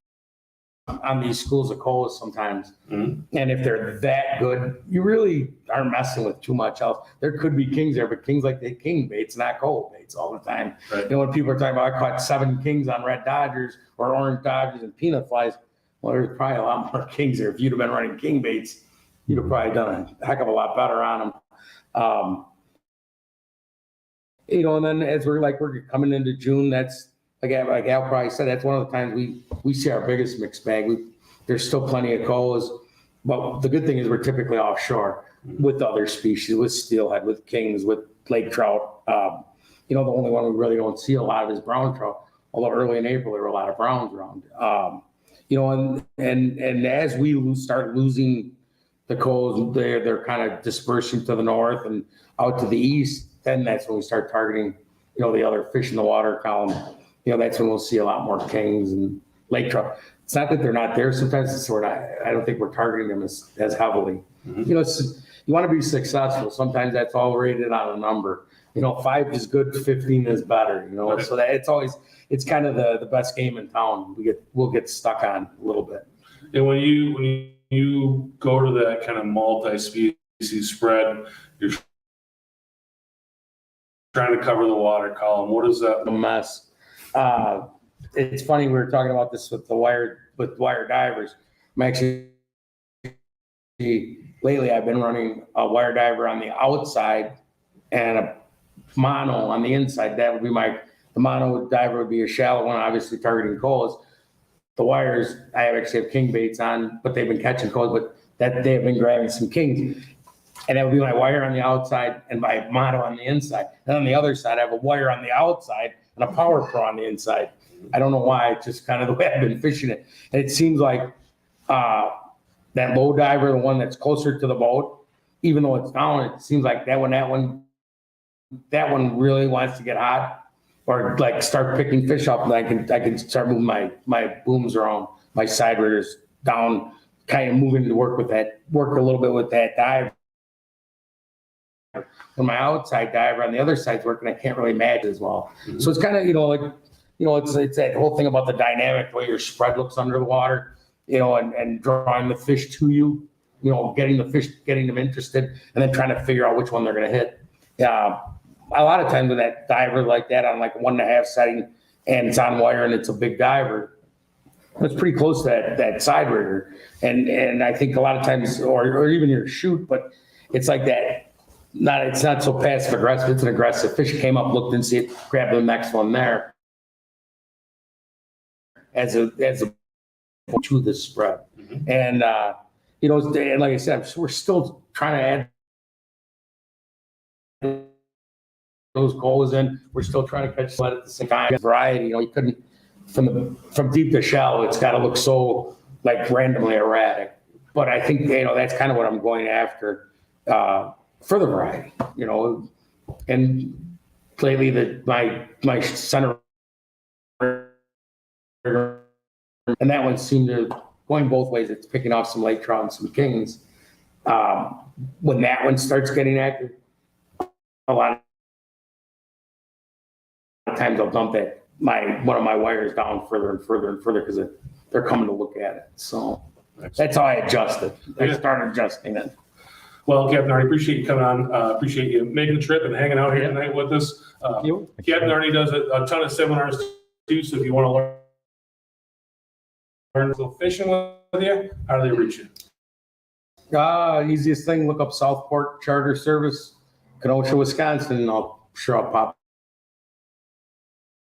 Speaker 8: on these schools of coho sometimes. And if they're that good, you really are messing with too much else. There could be kings there, but kings like the king baits, not coho baits all the time.
Speaker 1: Right.
Speaker 8: You know, when people are talking about, I caught 7 kings on red dodgers or orange dodgers and peanut flies, well, there's probably a lot more kings there. If you'd have been running king baits, you'd have probably done a heck of a lot better on them. You know, and then as we're coming into June, that's like Al probably said, that's one of the times we see our biggest mixed bag. There's still plenty of cohos, but the good thing is we're typically offshore with other species, with steelhead, with kings, with lake trout. You know, the only one we really don't see a lot of is brown trout, although early in April there were a lot of browns around. You know, and as we start losing the cohos, they're kind of dispersing to the north and out to the east, then that's when we start targeting, you know, the other fish in the water column. You know, that's when we'll see a lot more kings and lake trout. It's not that they're not there. Sometimes it's sort of, I don't think we're targeting them as heavily. You know, you want to be successful. Sometimes that's all rated on a number. You know, 5 is good, 15 is better, you know, so that it's kind of the best game in town. We'll get stuck on a little bit.
Speaker 1: And when you go to that kind of multi-species spread, you're trying to cover the water column. What is that?
Speaker 8: A mess. It's funny, we were talking about this with wire divers. Lately I've been running a wire diver on the outside and a mono on the inside. That would be the mono diver would be a shallow one, obviously targeting cohos. The wires, I actually have king baits on, but they've been catching cohos, but that they have been grabbing some kings. And that would be my wire on the outside and my mono on the inside. And on the other side, I have a wire on the outside and a Power Pro on the inside. I don't know why, it's just kind of the way I've been fishing it. And it seems like that low diver, the one that's closer to the boat, even though it's down, it seems like that one really wants to get hot or like start picking fish up, and I can start moving my booms around, my side riggers down, kind of moving to work a little bit with that dive. When my outside diver on the other side's working, I can't really match as well. So it's kind of, it's that whole thing about the dynamic, the way your spread looks under the water, you know, and drawing the fish to you, you know, getting them interested, and then trying to figure out which one they're going to hit. A lot of times with that diver like that on like 1.5 setting and it's on wire and it's a big diver, it's pretty close to that side rigger. And I think a lot of times, or even your shoot, but it's like that. It's not so passive aggressive. It's an aggressive fish came up, looked and see it, grabbed the next one there. As a to the spread. And you know, and like I said, we're still trying to add those goals in. We're still trying to catch sled at the same time. Variety, you know, you couldn't from deep to shallow. It's got to look so like randomly erratic. But I think, you know, that's kind of what I'm going after. For the variety, you know, and lately my center and that one seemed to going both ways. It's picking off some lake trout and some kings. When that one starts getting active, a lot of times I'll dump one of my wires down further and further and further because they're coming to look at it. So that's how I adjusted. I started adjusting it.
Speaker 1: Well, Captain Arnie, appreciate you coming on. Appreciate you making the trip and hanging out here tonight with us. Captain Arnie does a ton of seminars too, so if you want to learn to go fishing with you, how do they reach you?
Speaker 8: Easiest thing, look up Southport Charter Service, Kenosha, Wisconsin, and I'll pop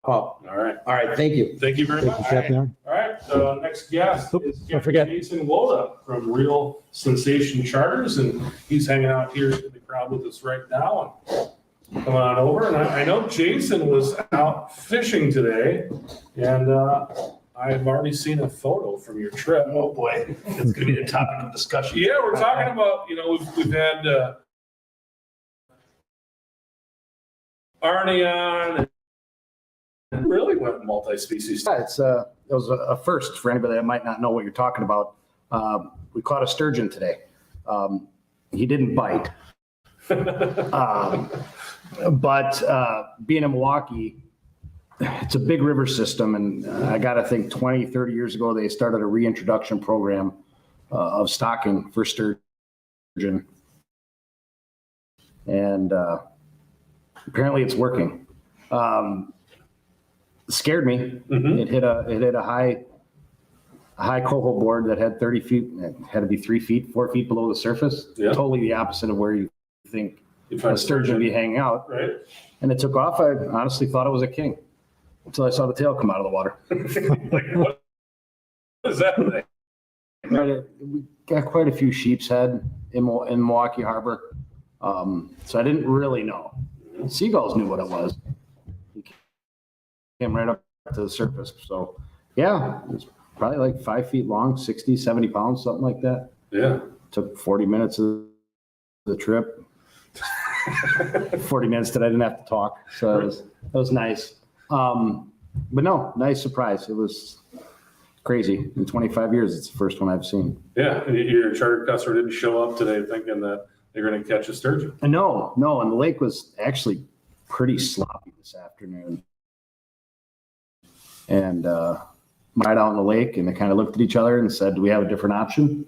Speaker 8: up.
Speaker 1: All right.
Speaker 8: Thank you.
Speaker 1: Thank you very much.
Speaker 5: Captain.
Speaker 1: All right. Next guest is
Speaker 5: don't forget.
Speaker 1: Jason Woda from Real Sensation Charters, and he's hanging out here in the crowd with us right now. Come on over. And I know Jason was out fishing today, and I've already seen a photo from your trip.
Speaker 9: Oh boy, it's going to be the topic of discussion.
Speaker 1: Yeah, we're talking about, you know, we've had Arnie on. And really went multi-species.
Speaker 9: Yeah, it was a first for anybody that might not know what you're talking about. We caught a sturgeon today.
Speaker 10: He didn't bite. But being in Milwaukee, it's a big river system. And I got to think 20, 30 years ago, they started a reintroduction program of stocking for sturgeon. And apparently it's working. Scared me.
Speaker 1: Mhm.
Speaker 10: It hit a high coho board that had 30 feet, it had to be 3 feet, 4 feet below the surface.
Speaker 1: Yeah.
Speaker 10: Totally the opposite of where you think
Speaker 1: You find
Speaker 10: a sturgeon would be hanging out.
Speaker 1: right?
Speaker 10: And it took off. I honestly thought it was a king until I saw the tail come out of the water.
Speaker 1: Like, what is that thing?
Speaker 10: We got quite a few sheep's head in Milwaukee Harbor. So I didn't really know. Seagulls knew what it was. He came right up to the surface. So yeah, it was probably like 5 feet long, 60, 70 pounds, something like that.
Speaker 1: Yeah.
Speaker 10: Took 40 minutes of the trip. 40 minutes that I didn't have to talk. So that was nice. But no, nice surprise. It was crazy. In 25 years, it's the first one I've seen.
Speaker 1: Yeah. And your charter customer didn't show up today thinking that they're going to catch a sturgeon.
Speaker 10: No. And the lake was actually pretty sloppy this afternoon. And right out in the lake, and they kind of looked at each other and said, "Do we have a different option?"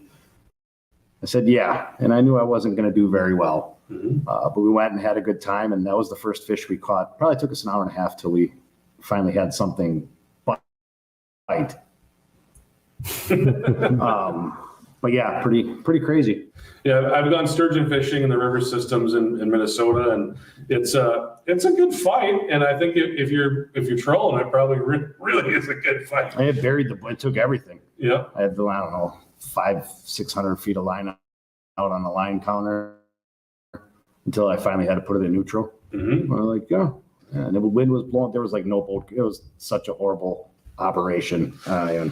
Speaker 10: I said, "Yeah." And I knew I wasn't going to do very well.
Speaker 1: Mhm.
Speaker 10: But we went and had a good time, and that was the first fish we caught. Probably took us an hour and a half till we finally had something bite. But yeah, pretty crazy.
Speaker 1: Yeah, I've gone sturgeon fishing in the river systems in Minnesota, and it's a good fight. And I think if you're trolling, it probably really is a good fight.
Speaker 10: I had buried it took everything.
Speaker 1: Yeah.
Speaker 10: I had, I don't know, 500-600 feet of line out on the line counter until I finally had to put it in neutral.
Speaker 1: Mm-hmm.
Speaker 10: We're like, yeah. And the wind was blowing. There was like no boat. It was such a horrible operation. I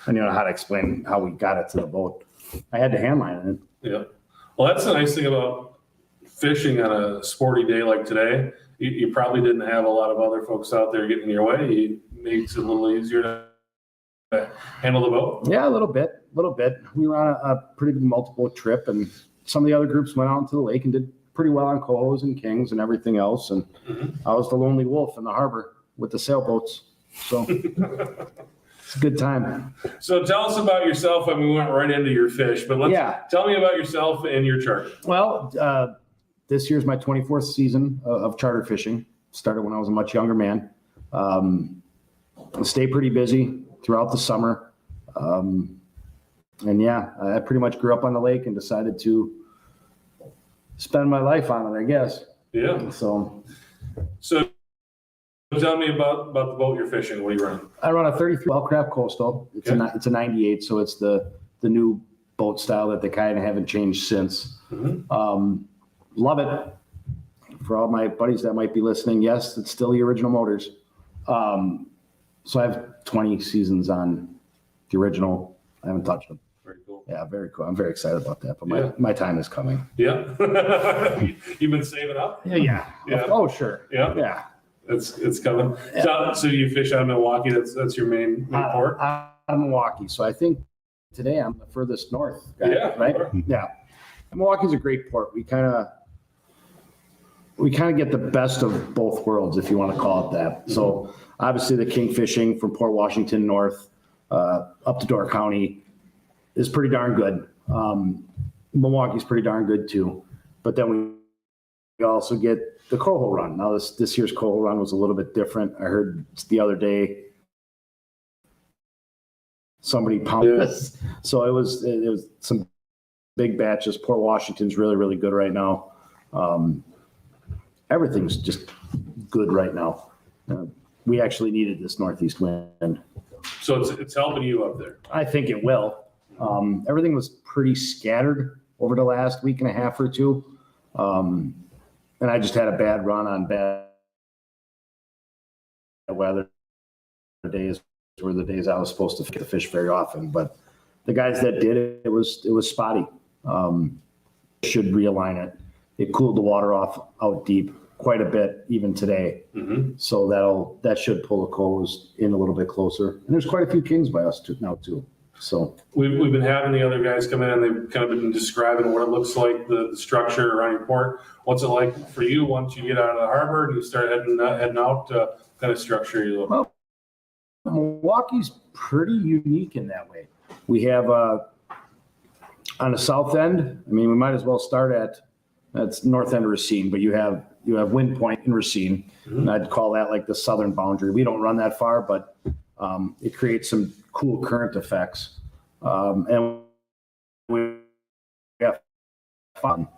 Speaker 10: don't know how to explain how we got it to the boat. I had to hand line it.
Speaker 1: Yeah. Well, that's the nice thing about fishing on a sporty day like today. You probably didn't have a lot of other folks out there getting in your way. It makes it a little easier to handle the boat.
Speaker 10: Yeah, a little bit. We were on a pretty big multiple trip, and some of the other groups went out into the lake and did pretty well on cohos and kings and everything else. And I was the lonely wolf in the harbor with the sailboats. So it's a good time.
Speaker 1: So tell us about yourself. I mean, we went right into your fish, but tell me about yourself and your charter.
Speaker 10: Well, this year's my 24th season of charter fishing. Started when I was a much younger man. Stay pretty busy throughout the summer. And yeah, I pretty much grew up on the lake and decided to spend my life on it, I guess.
Speaker 1: Yeah.
Speaker 10: So
Speaker 1: tell me about the boat you're fishing. What are you running?
Speaker 10: I run a 33 Wellcraft Coastal. It's a 98, so it's the new boat style that they kind of haven't changed since.
Speaker 1: Mm-hmm.
Speaker 10: Love it. For all my buddies that might be listening, yes, it's still the original motors. So I have 20 seasons on the original. I haven't touched them.
Speaker 1: Very cool.
Speaker 10: Yeah, very cool. I'm very excited about that, but my time is coming.
Speaker 1: Yeah. You've been saving up?
Speaker 10: Yeah. Oh, sure.
Speaker 1: Yeah. It's coming. So you fish out of Milwaukee. That's your main port?
Speaker 10: Out of Milwaukee. So I think today I'm the furthest north guy,
Speaker 1: Yeah,
Speaker 10: right?
Speaker 1: sure.
Speaker 10: Yeah. And Milwaukee's a great port. We kind of get the best of both worlds, if you want to call it that. So obviously the king fishing from Port Washington north up to Door County is pretty darn good. Milwaukee's pretty darn good too. But then we also get the Coho run. Now this year's Coho run was a little bit different. I heard the other day somebody pounded us. So it was some big batches. Port Washington's really, really good right now. Everything's just good right now. We actually needed this northeast wind.
Speaker 1: So it's helping you up there.
Speaker 10: I think it will. Everything was pretty scattered over the last week and a half or two. And I just had a bad run on bad weather. The days were the days I was supposed to get the fish very often, but the guys that did it was spotty. Should realign it. It cooled the water off out deep quite a bit even today.
Speaker 1: Mm-hmm.
Speaker 10: So that should pull the cohos in a little bit closer. And there's quite a few kings by us now too. So
Speaker 1: We've been having the other guys come in and they've kind of been describing what it looks like, the structure around your port. What's it like for you once you get out of the harbor and you start heading out? Kind of structure you look?
Speaker 10: Well, Milwaukee's pretty unique in that way. We have on the south end, I mean, we might as well start that's north end of Racine, but you have Wind Point in Racine. And I'd call that like the southern boundary. We don't run that far, but it creates some cool current effects. And we have fun.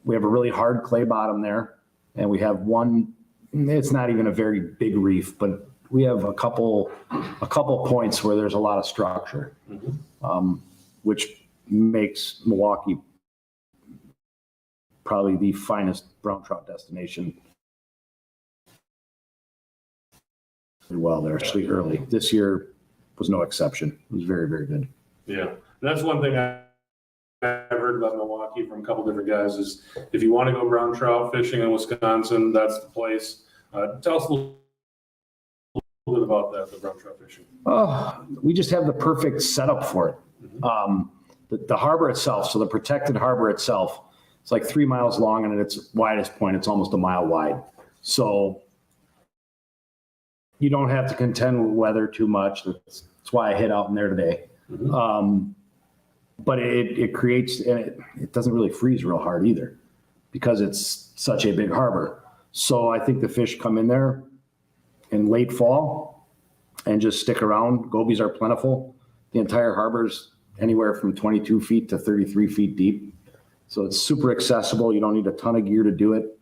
Speaker 10: We have a really hard clay bottom there, and we have one, it's not even a very big reef, but we have a couple points where there's a lot of structure, which makes Milwaukee probably the finest brown trout destination. Well, they're actually early. This year was no exception. It was very, very good.
Speaker 1: Yeah, that's one thing I've heard about Milwaukee from a couple different guys is if you want to go brown trout fishing in Wisconsin, that's the place. Tell us a little bit about that, the brown trout fishing.
Speaker 10: Oh, we just have the perfect setup for it. The harbor itself, so the protected harbor itself, it's like 3 miles long, and at its widest point, it's almost a mile wide. So you don't have to contend with weather too much. That's why I hit out in there today. But it creates, and it doesn't really freeze real hard either because it's such a big harbor. So I think the fish come in there in late fall and just stick around. Gobies are plentiful. The entire harbor's anywhere from 22 feet to 33 feet deep. So it's super accessible. You don't need a ton of gear to do it.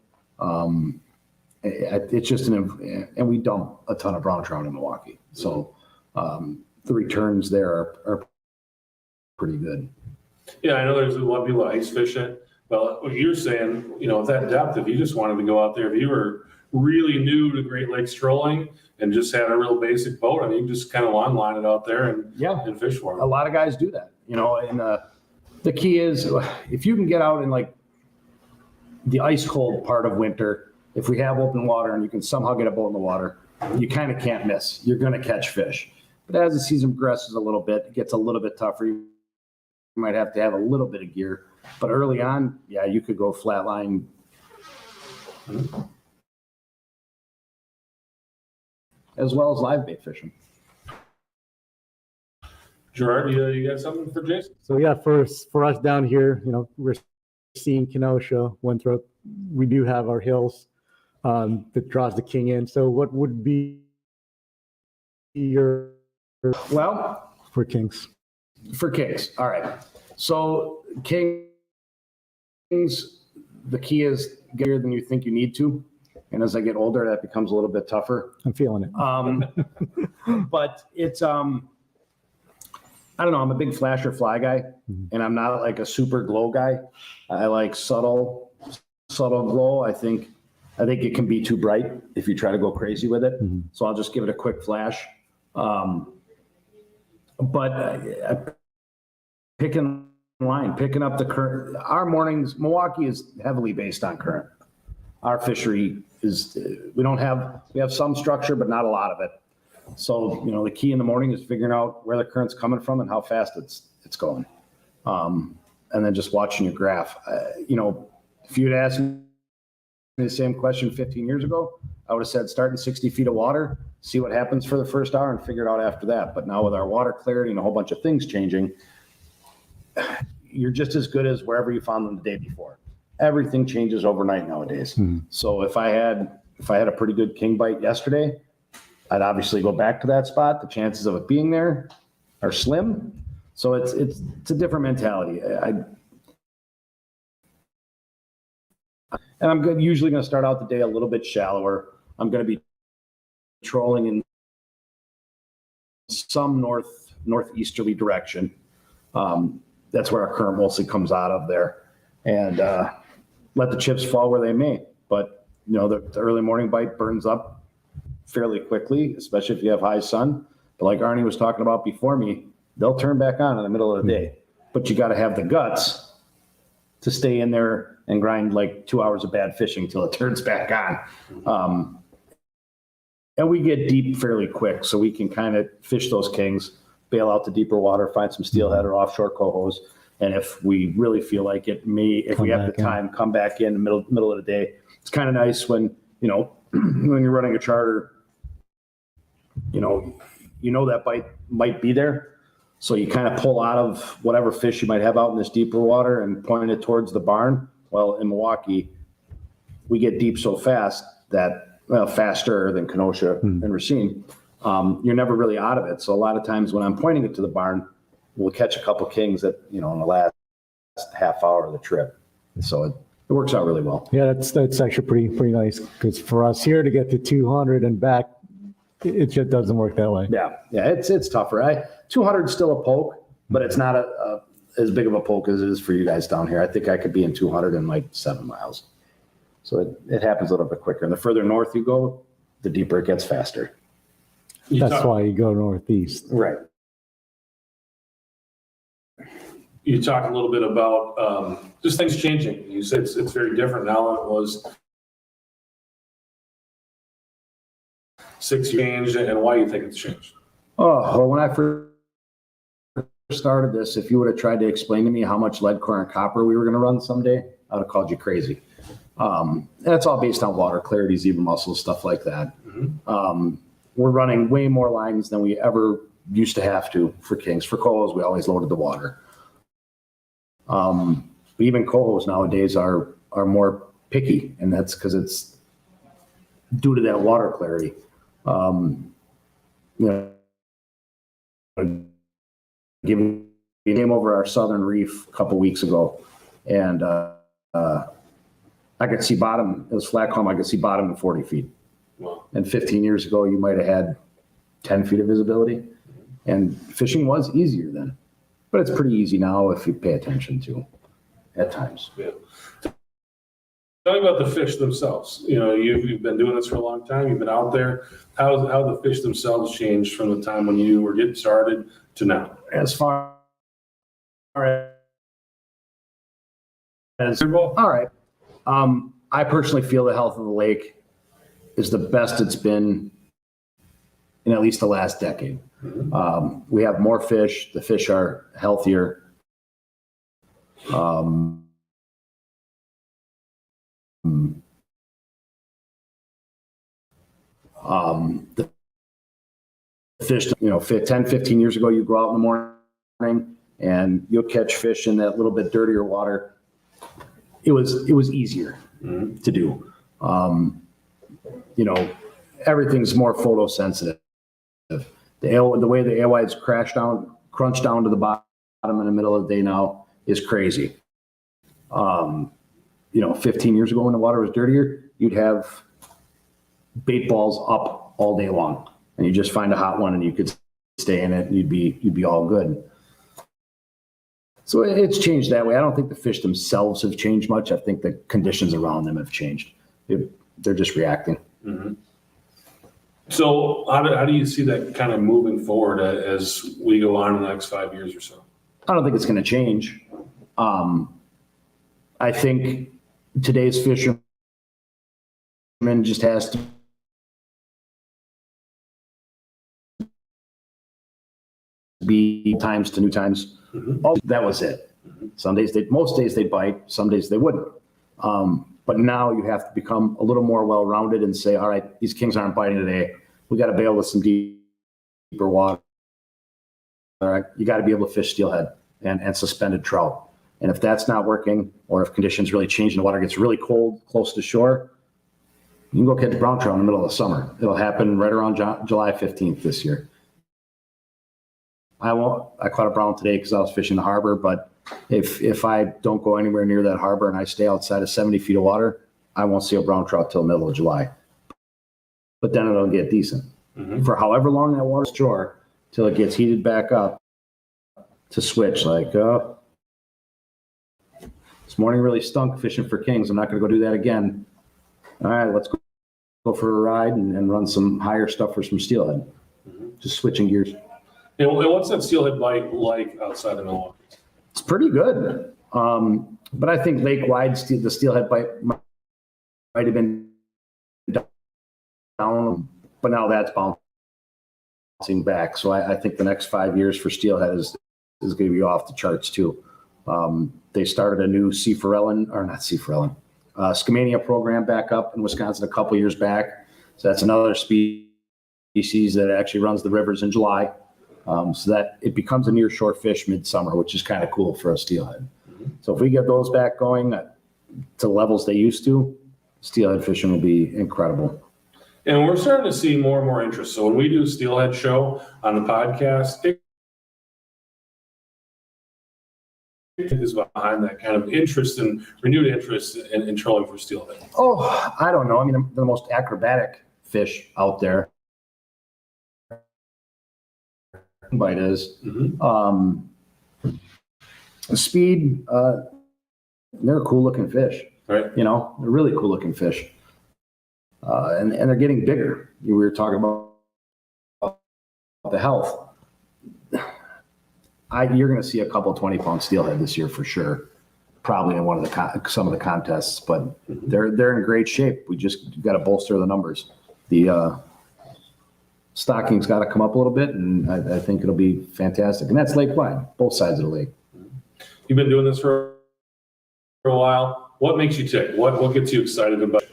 Speaker 10: It's just and we dump a ton of brown trout in Milwaukee. So the returns there are pretty good.
Speaker 1: Yeah, I know there's a lot of people that ice fish it. Well, what you're saying, at that depth, if you just wanted to go out there, if you were really new to Great Lakes trolling and just had a real basic boat, I mean, you can just kind of long line it out there and fish for them.
Speaker 10: A lot of guys do that, and the key is if you can get out in like the ice cold part of winter, if we have open water and you can somehow get a boat in the water, you kind of can't miss. You're going to catch fish. But as the season progresses a little bit, it gets a little bit tougher. You might have to have a little bit of gear. But early on, yeah, you could go flatline. As well as live bait fishing.
Speaker 1: Gerard, you got something for Jason?
Speaker 2: So yeah, for us down here, Racine, Kenosha, Winthrop, we do have our hills that draws the king in. So what would be your for kings?
Speaker 10: For kings, all right. So kings, the key is get bigger than you think you need to. And as I get older, that becomes a little bit tougher.
Speaker 2: I'm feeling it.
Speaker 10: But it's, I don't know, I'm a big flasher fly guy, and I'm not like a super glow guy. I like subtle glow. I think it can be too bright if you try to go crazy with it. So I'll just give it a quick flash. But picking up the current, our mornings, Milwaukee is heavily based on current. Our fishery is, we have some structure, but not a lot of it. So, the key in the morning is figuring out where the current's coming from and how fast it's going. And then just watching your graph. If you'd asked me the same question 15 years ago, I would have said start in 60 feet of water, see what happens for the first hour and figure it out after that. But now with our water clarity and a whole bunch of things changing, you're just as good as wherever you found them the day before. Everything changes overnight nowadays. So if I had a pretty good king bite yesterday, I'd obviously go back to that spot. The chances of it being there are slim. So it's a different mentality. And I'm usually going to start out the day a little bit shallower. I'm going to be trolling in some northeasterly direction. That's where our current mostly comes out of there. And let the chips fall where they may. But, the early morning bite burns up fairly quickly, especially if you have high sun. But like Arnie was talking about before me, they'll turn back on in the middle of the day. But you got to have the guts to stay in there and grind like 2 hours of bad fishing till it turns back on. And we get deep fairly quick, so we can kind of fish those kings. bail out to deeper water, find some steelhead or offshore cohos. And if we really feel like it, if we have the time, come back in the middle of the day. It's kind of nice when, when you're running a charter, that bite might be there. So you kind of pull out of whatever fish you might have out in this deeper water and point it towards the barn. Well, in Milwaukee, we get deep so fast that, faster than Kenosha and Racine, you're never really out of it. So a lot of times when I'm pointing it to the barn, we'll catch a couple kings in the last half hour of the trip. So it works out really well.
Speaker 2: Yeah, that's actually pretty nice, because for us here to get to 200 and back, it just doesn't work that way.
Speaker 10: Yeah, it's tougher. 200 is still a poke, but it's not as big of a poke as it is for you guys down here. I think I could be in 200 in like 7 miles. So it happens a little bit quicker. And the further north you go, the deeper it gets faster.
Speaker 2: That's why you go northeast.
Speaker 10: Right.
Speaker 1: You talked a little bit about just things changing. You said it's very different now than it was 6 years changed, and why do you think it's changed?
Speaker 10: Oh, well, when I first started this, if you would have tried to explain to me how much lead, core, and copper we were going to run someday, I would have called you crazy. And it's all based on water clarity, zebra mussels, stuff like that. We're running way more lines than we ever used to have to for kings. For cohos, we always loaded the water. Even cohos nowadays are more picky, and that's because it's due to that water clarity. We came over our southern reef a couple weeks ago, and I could see bottom. It was flat calm. I could see bottom at 40 feet.
Speaker 1: Wow.
Speaker 10: And 15 years ago, you might have had 10 feet of visibility, and fishing was easier then. But it's pretty easy now if you pay attention to at times.
Speaker 1: Yeah. Tell me about the fish themselves. You've been doing this for a long time. You've been out there. How the fish themselves changed from the time when you were getting started to now?
Speaker 10: As far as all right, I personally feel the health of the lake is the best it's been in at least the last decade. We have more fish. The fish are healthier. The fish, 10, 15 years ago, you go out in the morning and you'll catch fish in that little bit dirtier water. It was easier to do. Everything's more photosensitive. The way the alewives crunch down to the bottom in the middle of the day now is crazy. 15 years ago when the water was dirtier, you'd have bait balls up all day long, and you just find a hot one and you could stay in it and you'd be all good. So it's changed that way. I don't think the fish themselves have changed much. I think the conditions around them have changed. They're just reacting.
Speaker 1: Mm-hmm. So how do you see that kind of moving forward as we go on in the next 5 years or so?
Speaker 10: I don't think it's going to change. I think today's fisherman just has to be times to new times. That was it. Most days they bite, some days they wouldn't. But now you have to become a little more well-rounded and say, all right, these kings aren't biting today. We got to bail with some deeper water. All right, you got to be able to fish steelhead and suspended trout. And if that's not working, or if conditions really change and the water gets really cold close to shore, you can go catch brown trout in the middle of the summer. It'll happen right around July 15th this year. I caught a brown today because I was fishing the harbor, but if I don't go anywhere near that harbor and I stay outside of 70 feet of water, I won't see a brown trout till the middle of July. But then it'll get decent. For however long that water's shore, till it gets heated back up to switch. This morning really stunk fishing for kings. I'm not going to go do that again. All right, let's go for a ride and run some higher stuff for some steelhead. Just switching gears.
Speaker 1: And what's that steelhead bite like outside of Milwaukee?
Speaker 10: It's pretty good. But I think lake-wide, the steelhead bite might have been down, but now that's bounced bouncing back. So I think the next 5 years for steelhead is going to be off the charts too. They started a new Skamania program back up in Wisconsin a couple years back. So that's another species that actually runs the rivers in July. So that it becomes a near shore fish midsummer, which is kind of cool for a steelhead. So if we get those back going to levels they used to, steelhead fishing will be incredible.
Speaker 1: And we're starting to see more and more interest. So when we do a steelhead show on the podcast, it is behind that kind of interest and renewed interest in trolling for steelhead.
Speaker 10: Oh, I don't know. I mean, the most acrobatic fish out there. Bite is. Speed, they're a cool looking fish.
Speaker 1: Right.
Speaker 10: You know, they're really cool looking fish. And they're getting bigger. We were talking about the health. You're going to see a couple 20-pound steelhead this year for sure. Probably in one of some of the contests, but they're in great shape. We just got to bolster the numbers. The stocking's got to come up a little bit, and I think it'll be fantastic. And that's lake wide, both sides of the lake.
Speaker 1: You've been doing this for a while. What makes you tick? What gets you excited about it?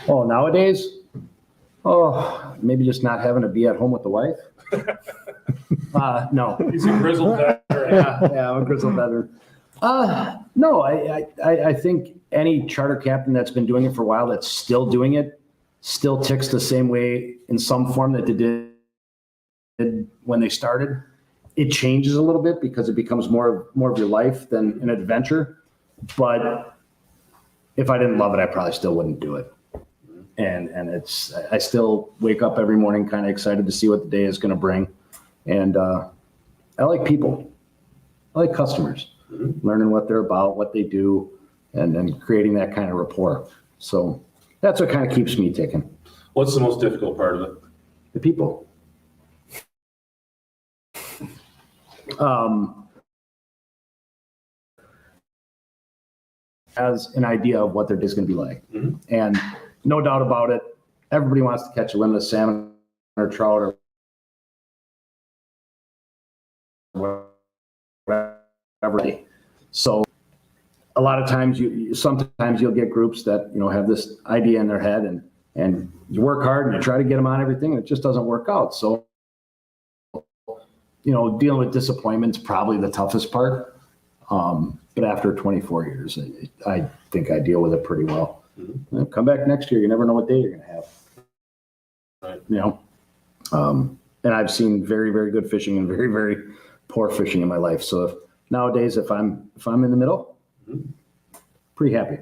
Speaker 10: Oh, nowadays? Oh, maybe just not having to be at home with the wife. No.
Speaker 1: He's a grizzled veteran.
Speaker 10: Yeah, I'm a grizzled veteran. No, I think any charter captain that's been doing it for a while, that's still doing it, still ticks the same way in some form that they did when they started. It changes a little bit because it becomes more of your life than an adventure. But if I didn't love it, I probably still wouldn't do it. And I still wake up every morning kind of excited to see what the day is going to bring. And I like people. I like customers, learning what they're about, what they do, and creating that kind of rapport. So that's what kind of keeps me ticking.
Speaker 1: What's the most difficult part of it?
Speaker 10: The people. Has an idea of what their day is going to be like. And no doubt about it, everybody wants to catch a limit of salmon or trout or whatever. So a lot of times sometimes you'll get groups that, have this idea in their head and you work hard and you try to get them on everything and it just doesn't work out. So, dealing with disappointment is probably the toughest part. But after 24 years, I think I deal with it pretty well. Come back next year. You never know what day you're going to have.
Speaker 1: Right.
Speaker 10: And I've seen very, very good fishing and very, very poor fishing in my life. So nowadays, if I'm in the middle, pretty happy.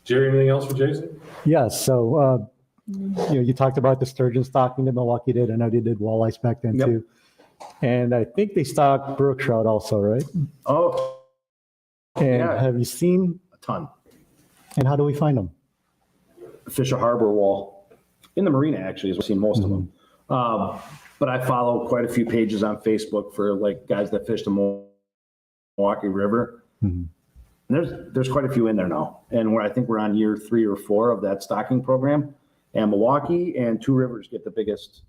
Speaker 1: Jerry, anything else for Jason?
Speaker 5: Yeah. So, you talked about the sturgeon stocking that Milwaukee did. I know they did walleyes back then too. And I think they stock brook trout also, right?
Speaker 10: Oh,
Speaker 5: and
Speaker 10: yeah.
Speaker 5: Have you seen
Speaker 10: a ton.
Speaker 5: And how do we find them?
Speaker 10: Fish a harbor wall in the marina, actually, is where I've seen most of them. But I follow quite a few pages on Facebook for guys that fish the Milwaukee River. And there's quite a few in there now. And I think we're on year 3 or 4 of that stocking program. And Milwaukee and Two Rivers get the biggest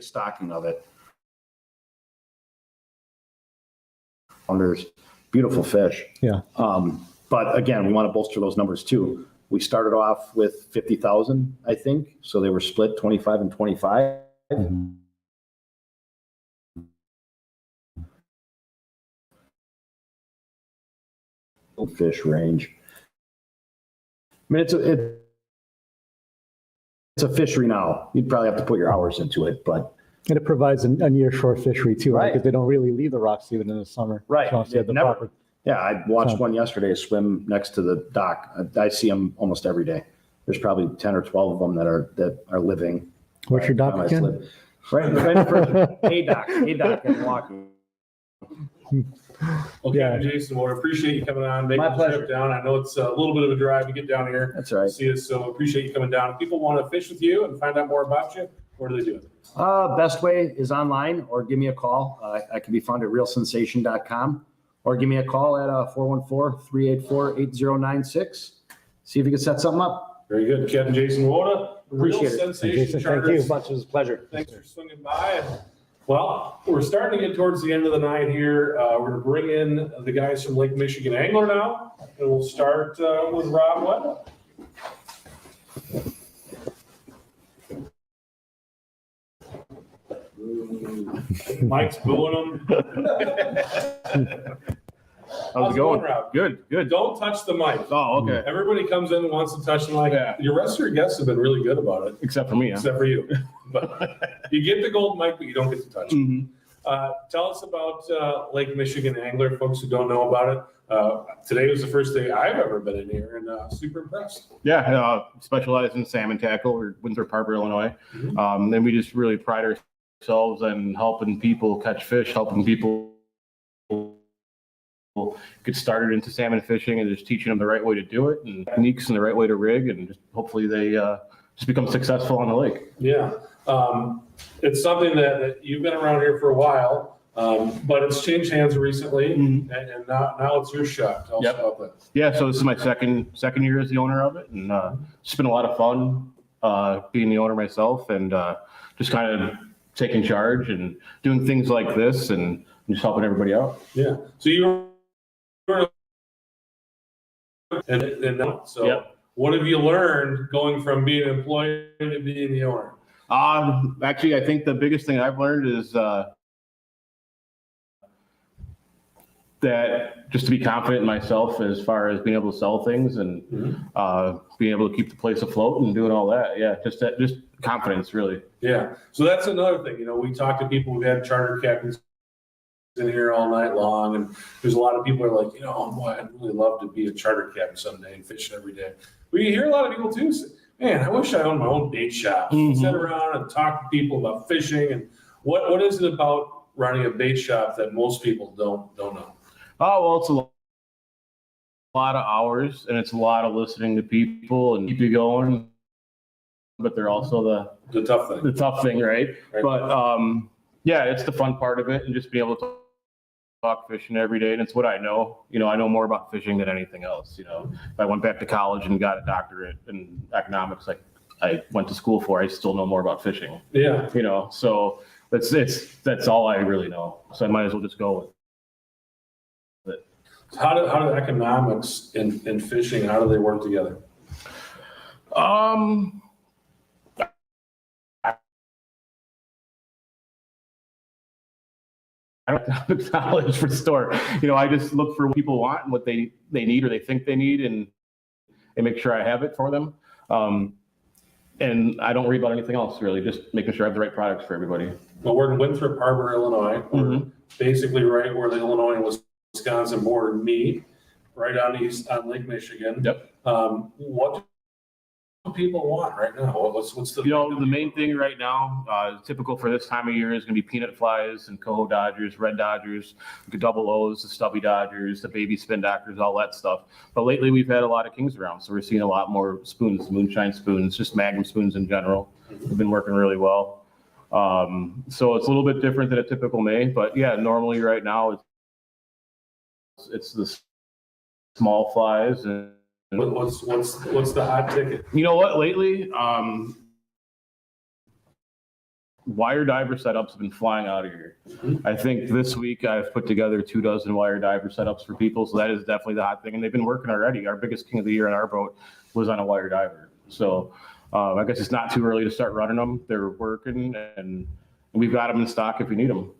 Speaker 10: stocking of it. There's beautiful fish.
Speaker 5: Yeah.
Speaker 10: But again, we want to bolster those numbers too. We started off with 50,000, I think. So they were split 25 and 25. Fish range. I mean, it's a fishery now. You'd probably have to put your hours into it, but.
Speaker 5: And it provides a near shore fishery too, right?
Speaker 10: Right.
Speaker 5: Because they don't really leave the rocks even in the summer.
Speaker 10: Right.
Speaker 5: So you have the
Speaker 10: Never.
Speaker 5: proper.
Speaker 10: Yeah, I watched one yesterday swim next to the dock. I see them almost every day. There's probably 10 or 12 of them that are living.
Speaker 5: What's your dock again?
Speaker 10: Right in front of A dock in Milwaukee.
Speaker 1: Okay,
Speaker 5: Yeah.
Speaker 1: Jason, well, I appreciate you coming on, making
Speaker 10: My
Speaker 1: the
Speaker 10: pleasure.
Speaker 1: trip down. I know it's a little bit of a drive to get down here.
Speaker 10: That's right.
Speaker 1: to see us, so appreciate you coming down. If people want to fish with you and find out more about you, where do they do it?
Speaker 10: Best way is online or give me a call. I can be found at realsensation.com or give me a call at 414-384-8096. See if you can set something up.
Speaker 1: Very good. Captain Jason Woda,
Speaker 6: Appreciate it.
Speaker 1: Sensation
Speaker 5: Jason, thank
Speaker 1: Charters.
Speaker 5: you.
Speaker 10: Much, it was a pleasure.
Speaker 1: Thanks for swinging by. Well, we're starting to get towards the end of the night here. We're gonna bring in the guys from Lake Michigan Angler now, and we'll start with Rob Wendel. Mike's booing him.
Speaker 7: How's it going?
Speaker 1: Rob?
Speaker 7: Good, good.
Speaker 1: Don't touch the mic.
Speaker 7: Oh, okay.
Speaker 1: Everybody comes in and wants to touch the mic.
Speaker 7: Yeah.
Speaker 1: Your rest of your guests have been really good about it,
Speaker 7: Except for me, huh?
Speaker 1: except for you. But you get the gold mic, but you don't get to touch it.
Speaker 7: Mhm.
Speaker 1: Tell us about Lake Michigan Angler, folks who don't know about it. Today was the first day I've ever been in here, and super impressed.
Speaker 7: Yeah, specialize in salmon tackle. We're Winthrop Harbor, Illinois.
Speaker 1: Mhm.
Speaker 7: And we just really pride ourselves on helping people catch fish, helping people get started into salmon fishing, and just teaching them the right way to do it and techniques and the right way to rig, and just hopefully they just become successful on the lake.
Speaker 1: Yeah, it's something that you've been around here for a while, but it's changed hands recently,
Speaker 7: Mhm.
Speaker 1: and now it's your shop. Tell us
Speaker 7: Yep.
Speaker 1: about that.
Speaker 7: Yeah, so this is my second year as the owner of it, and it's been a lot of fun being the owner myself, and just kind of taking charge and doing things like this and just helping everybody out.
Speaker 1: Yeah, so you were and now, so
Speaker 7: Yep.
Speaker 1: what have you learned going from being an employee to being the owner?
Speaker 7: Actually, I think the biggest thing I've learned is that just to be confident in myself as far as being able to sell things and being able to keep the place afloat and doing all that. Yeah, just confidence, really.
Speaker 1: Yeah, so that's another thing. We talk to people. We've had charter captains in here all night long, and there's a lot of people who are like, oh boy, I'd really love to be a charter captain someday and fish every day. We hear a lot of people too say, man, I wish I owned my own bait shop. Sit around and talk to people about fishing. And what is it about running a bait shop that most people don't know?
Speaker 7: Oh, well, it's a lot of hours, and it's a lot of listening to people and keep you going. But they're also
Speaker 1: The tough thing.
Speaker 7: the tough thing, right?
Speaker 1: Right.
Speaker 7: But yeah, it's the fun part of it, and just being able to talk fishing every day, and it's what I know. I know more about fishing than anything else. If I went back to college and got a doctorate in economics, like I went to school for, I still know more about fishing.
Speaker 1: Yeah.
Speaker 7: So that's all I really know. So I might as well just go with it.
Speaker 1: How do economics and fishing, how do they work together?
Speaker 7: I don't have the knowledge for store. I just look for what people want and what they need or they think they need, and make sure I have it for them. And I don't worry about anything else, really, just making sure I have the right products for everybody.
Speaker 1: Well, we're in Winthrop Harbor, Illinois. We're basically right where the Illinois and Wisconsin border meet, right on Lake Michigan.
Speaker 7: Yep.
Speaker 1: What do people want right now? What's the
Speaker 7: The main thing right now, typical for this time of year, is going to be peanut flies and Coho Dodgers, red Dodgers, the double O's, the stubby Dodgers, the baby spin doctors, all that stuff. But lately we've had a lot of kings around, so we're seeing a lot more spoons, moonshine spoons, just Magnum spoons in general. Have been working really well. So it's a little bit different than a typical May, but yeah, normally right now it's the small flies and
Speaker 1: what's the hot ticket?
Speaker 7: you know what? Lately, wire diver setups have been flying out of here. I think this week I've put together 24 wire diver setups for people, so that is definitely the hot thing, and they've been working already. Our biggest king of the year on our boat was on a wire diver, so I guess it's not too early to start running them. They're working, and we've got them in stock if you need them.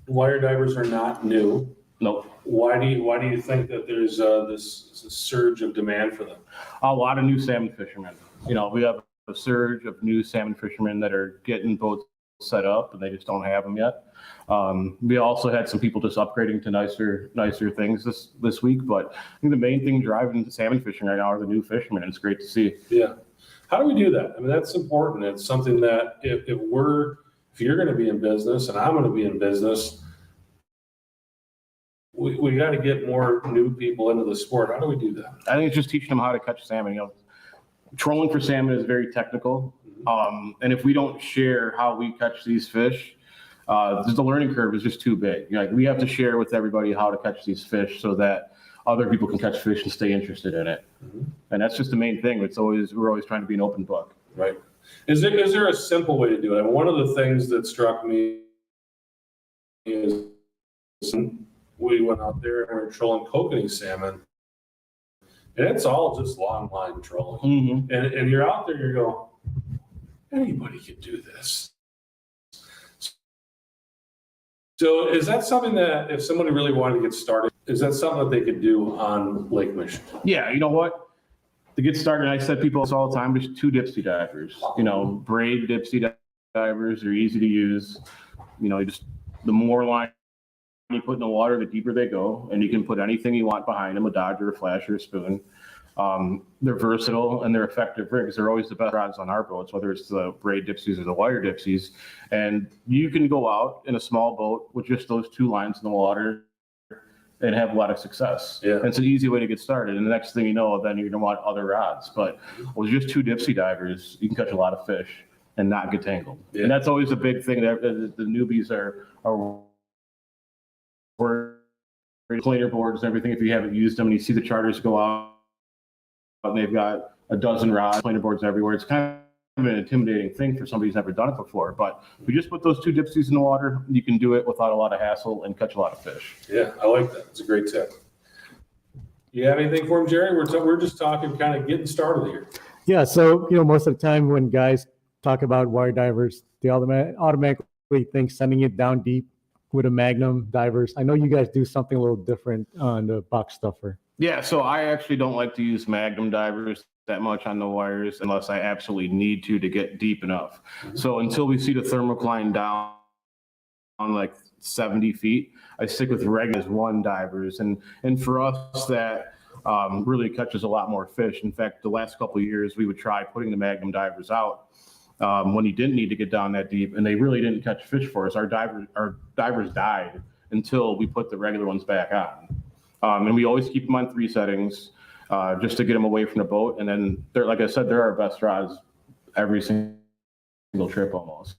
Speaker 1: Wire divers are not new.
Speaker 7: Nope.
Speaker 1: Why do you think that there's this surge of demand for them?
Speaker 7: A lot of new salmon fishermen. We have a surge of new salmon fishermen that are getting boats set up, and they just don't have them yet. We also had some people just upgrading to nicer things this week, but I think the main thing driving salmon fishing right now are the new fishermen, and it's great to see.
Speaker 1: Yeah. How do we do that? I mean, that's important. It's something that if you're going to be in business and I'm going to be in business, we got to get more new people into the sport. How do we do that?
Speaker 7: I think it's just teaching them how to catch salmon. Trolling for salmon is very technical. And if we don't share how we catch these fish, the learning curve is just too big. We have to share with everybody how to catch these fish so that other people can catch fish and stay interested in it. And that's just the main thing. We're always trying to be an open book.
Speaker 1: Right. Is there a simple way to do it? And one of the things that struck me is we went out there and we were trolling kokanee salmon, and it's all just long line trolling. And you're out there, you go, anybody could do this. So is that something that if somebody really wanted to get started, is that something that they could do on Lake Michigan?
Speaker 7: Yeah, you know what? To get started, I said people all the time, there's 2 dipsy divers. Braid dipsy divers are easy to use. Just the more line you put in the water, the deeper they go, and you can put anything you want behind them, a dodger, a flasher, a spoon. They're versatile and they're effective rigs. They're always the best rods on our boats, whether it's the braid dipsies or the wire dipsies. And you can go out in a small boat with just those 2 lines in the water and have a lot of success.
Speaker 1: Yeah.
Speaker 7: And it's an easy way to get started. And the next thing you know, then you're gonna want other rods. But with just 2 dipsy divers, you can catch a lot of fish and not get tangled.
Speaker 1: Yeah.
Speaker 7: And that's always a big thing that the newbies are planer boards and everything. If you haven't used them and you see the charters go out and they've got a dozen rods, planer boards everywhere, it's kind of an intimidating thing for somebody who's never done it before. But if you just put those 2 dipsies in the water, you can do it without a lot of hassle and catch a lot of fish.
Speaker 1: Yeah, I like that. It's a great tip. You have anything for him, Jerry? We're just talking kind of getting started here.
Speaker 5: Yeah, so most of the time when guys talk about wire divers, they automatically think sending it down deep with a Magnum divers. I know you guys do something a little different on the box stuffer.
Speaker 7: Yeah, so I actually don't like to use Magnum divers that much on the wires unless I absolutely need to get deep enough. So until we see the thermocline down on like 70 feet, I stick with regular 1 divers. And for us, that really catches a lot more fish. In fact, the last couple of years, we would try putting the Magnum divers out when you didn't need to get down that deep, and they really didn't catch fish for us. Our divers died until we put the regular ones back on. And we always keep them on 3 settings just to get them away from the boat. And then, like I said, they're our best rods every single trip almost.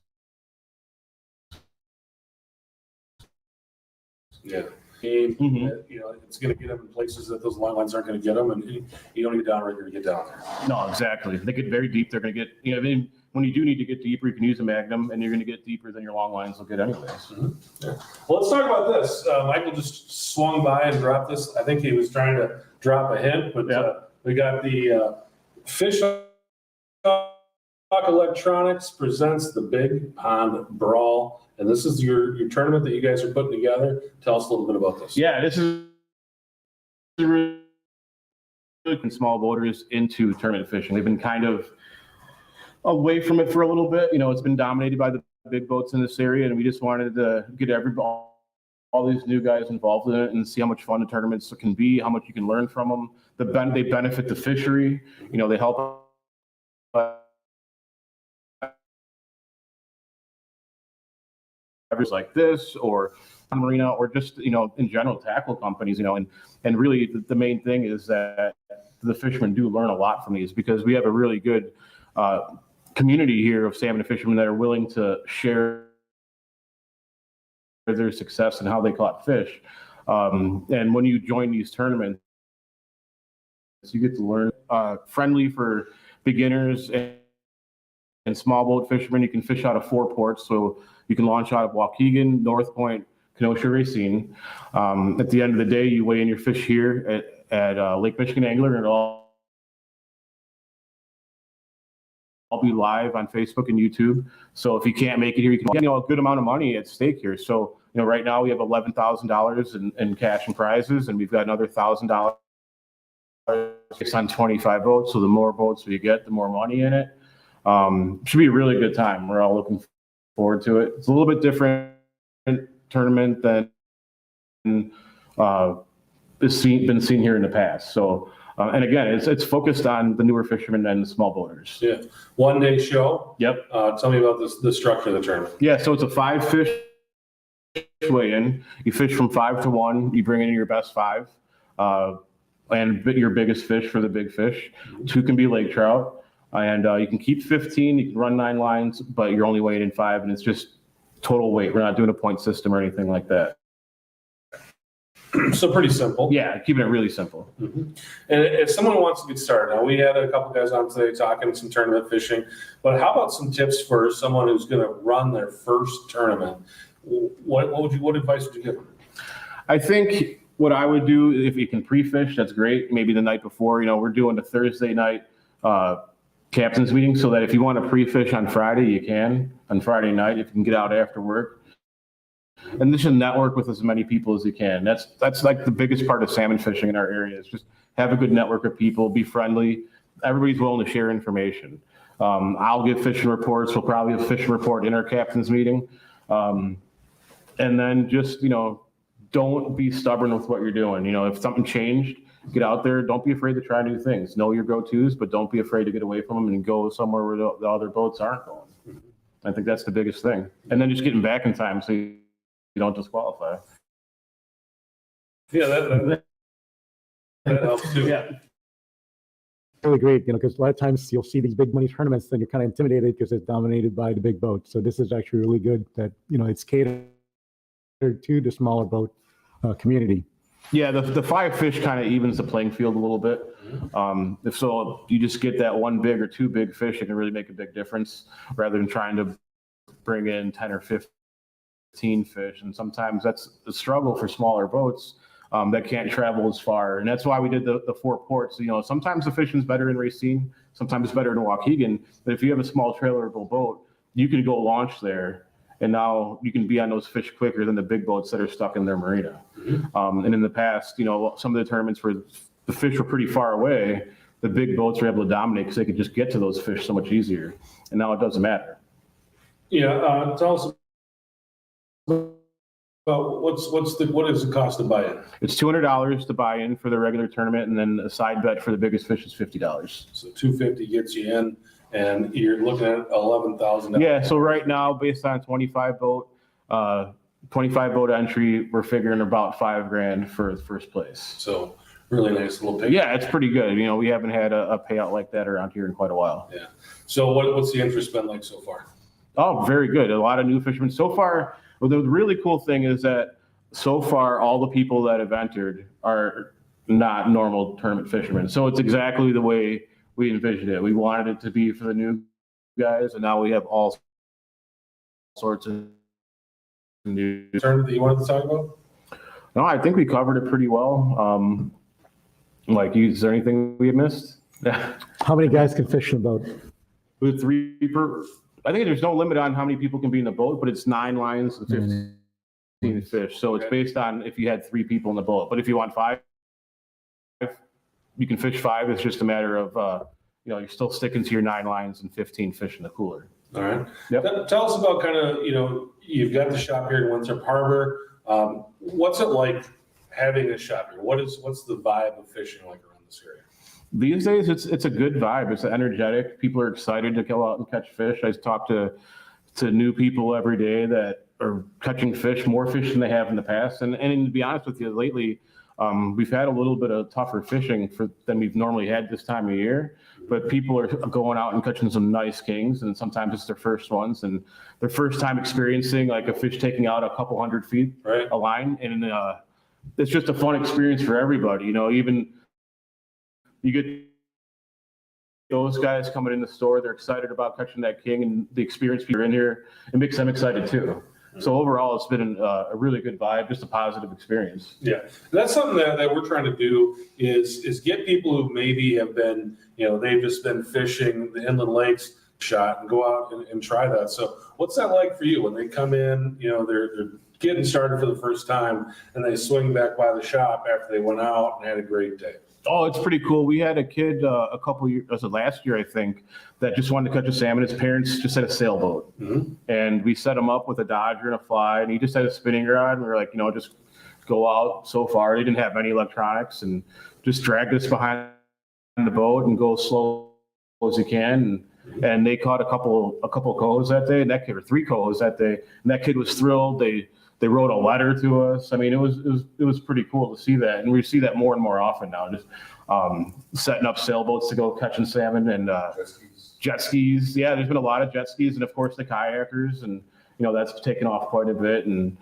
Speaker 1: Yeah. It's going to get them in places that those long lines aren't going to get them, and you don't need a downrigger to get down there.
Speaker 7: No, exactly. If they get very deep, they're going to get, when you do need to get deeper, you can use a Magnum, and you're going to get deeper than your long lines will get anyways.
Speaker 1: Yeah. Well, let's talk about this. Michael just swung by and dropped this. I think he was trying to drop a hint, but we got the Fish Talk Electronics presents the Big Pond Brawl. And this is your tournament that you guys are putting together. Tell us a little bit about this.
Speaker 7: Yeah, this is really small boaters into tournament fishing. They've been kind of away from it for a little bit. It's been dominated by the big boats in this area, and we just wanted to get all these new guys involved in it and see how much fun the tournaments can be, how much you can learn from them. They benefit the fishery. They help like this or marina or just in general tackle companies, and really the main thing is that the fishermen do learn a lot from these, because we have a really good community here of salmon fishermen that are willing to share their success and how they caught fish. And when you join these tournaments, you get to learn. Friendly for beginners and small boat fishermen. You can fish out of 4 ports, so you can launch out of Waukegan, North Point, Kenosha, Racine. At the end of the day, you weigh in your fish here at Lake Michigan Angler, and it'll all be live on Facebook and YouTube. So if you can't make it here, you can get a good amount of money at stake here. So right now we have $11,000 in cash and prizes, and we've got another $1,000 on 25 boats. So the more boats we get, the more money in it. Should be a really good time. We're all looking forward to it. It's a little bit different tournament than been seen here in the past. So, and again, it's focused on the newer fishermen and the small boaters.
Speaker 1: Yeah. 1-day show.
Speaker 7: Yep.
Speaker 1: Tell me about the structure of the tournament.
Speaker 7: Yeah. So it's a 5 fish weigh-in. You fish from 5 to 1. You bring in your best 5, and your biggest fish for the big fish. 2 can be lake trout. And you can keep 15, you can run 9 lines, but you're only weighing in 5, and it's just total weight. We're not doing a point system or anything like that.
Speaker 1: So pretty simple.
Speaker 7: Yeah, keeping it really simple.
Speaker 1: And if someone wants to get started, now we had a couple guys on today talking some tournament fishing, but how about some tips for someone who's going to run their first tournament? What advice would you give them?
Speaker 7: I think what I would do, if you can pre-fish, that's great. Maybe the night before, we're doing the Thursday night captain's meeting, so that if you want to pre-fish on Friday, you can on Friday night if you can get out after work. And just network with as many people as you can. That's like the biggest part of salmon fishing in our area, is just have a good network of people, be friendly. Everybody's willing to share information. I'll give fishing reports. We'll probably have a fishing report in our captain's meeting. And then just, don't be stubborn with what you're doing. If something changed, get out there. Don't be afraid to try new things. Know your go-tos, but don't be afraid to get away from them and go somewhere where the other boats aren't going. I think that's the biggest thing. And then just getting back in time so you don't disqualify.
Speaker 1: Yeah, that helps too.
Speaker 7: Yeah.
Speaker 5: Really great, because a lot of times you'll see these big money tournaments, then you're kind of intimidated because it's dominated by the big boats. So this is actually really good that, it's catered to the smaller boat community.
Speaker 7: Yeah, the 5 fish kind of evens the playing field a little bit. If so, you just get that one big or 2 big fish, it can really make a big difference rather than trying to bring in 10 or 15 fish. And sometimes that's a struggle for smaller boats that can't travel as far. And that's why we did the 4 ports. Sometimes the fishing's better in Racine, sometimes it's better in Waukegan. But if you have a small trailerable boat, you can go launch there. And now you can be on those fish quicker than the big boats that are stuck in their marina. And in the past, some of the tournaments where the fish were pretty far away, the big boats were able to dominate because they could just get to those fish so much easier. And now it doesn't matter.
Speaker 1: Yeah, tell us about what is the cost to buy in?
Speaker 7: It's $200 to buy in for the regular tournament, and then a side bet for the biggest fish is $50.
Speaker 1: So $250 gets you in, and you're looking at $11,000.
Speaker 7: Yeah, so right now, based on 25 boat entry, we're figuring about $5,000 for first place.
Speaker 1: So really nice little pay.
Speaker 7: Yeah, it's pretty good. We haven't had a payout like that around here in quite a while.
Speaker 1: Yeah. So what's the interest been like so far?
Speaker 7: Oh, very good. A lot of new fishermen so far. Well, the really cool thing is that so far, all the people that have entered are not normal tournament fishermen. So it's exactly the way we envisioned it. We wanted it to be for the new guys, and now we have all sorts of new.
Speaker 1: Tournament that you wanted to talk about?
Speaker 7: No, I think we covered it pretty well. Is there anything we have missed?
Speaker 5: How many guys can fish in a boat?
Speaker 7: With 3 per. I think there's no limit on how many people can be in the boat, but it's 9 lines and 15 fish. So it's based on if you had 3 people in the boat. But if you want 5, you can fish 5. It's just a matter of, you're still sticking to your 9 lines and 15 fish in the cooler.
Speaker 1: All right.
Speaker 7: Yep.
Speaker 1: Tell us about kind of, you've got the shop here in Winthrop Harbor. What's it like having a shop here? What's the vibe of fishing like around this area?
Speaker 7: These days, it's a good vibe. It's energetic. People are excited to go out and catch fish. I talk to new people every day that are catching fish, more fish than they have in the past. And to be honest with you, lately, we've had a little bit of tougher fishing than we've normally had this time of year. But people are going out and catching some nice kings, and sometimes it's their first ones and their first time experiencing like a fish taking out a couple 100 feet a line. And it's just a fun experience for everybody. Even you get those guys coming in the store, they're excited about catching that king, and the experience people in here, it makes them excited too. So overall, it's been a really good vibe, just a positive experience.
Speaker 1: Yeah, that's something that we're trying to do is get people who maybe have been, they've just been fishing the inland lakes shot and go out and try that. So what's that like for you when they come in, they're getting started for the first time and they swing back by the shop after they went out and had a great day?
Speaker 7: Oh, it's pretty cool. We had a kid a couple years, last year, I think, that just wanted to catch a salmon. His parents just had a sailboat, and we set him up with a Dodger and a fly, and he just had a spinning rod. And we were like, just go out so far. They didn't have any electronics, and just dragged us behind the boat and go slow as you can. And they caught a couple of cohos that day, and that kid, or 3 cohos that day, and that kid was thrilled. They wrote a letter to us. I mean, it was pretty cool to see that, and we see that more and more often now. Just setting up sailboats to go catching salmon and jet skis. Yeah, there's been a lot of jet skis, and of course the kayakers, and that's taken off quite a bit. And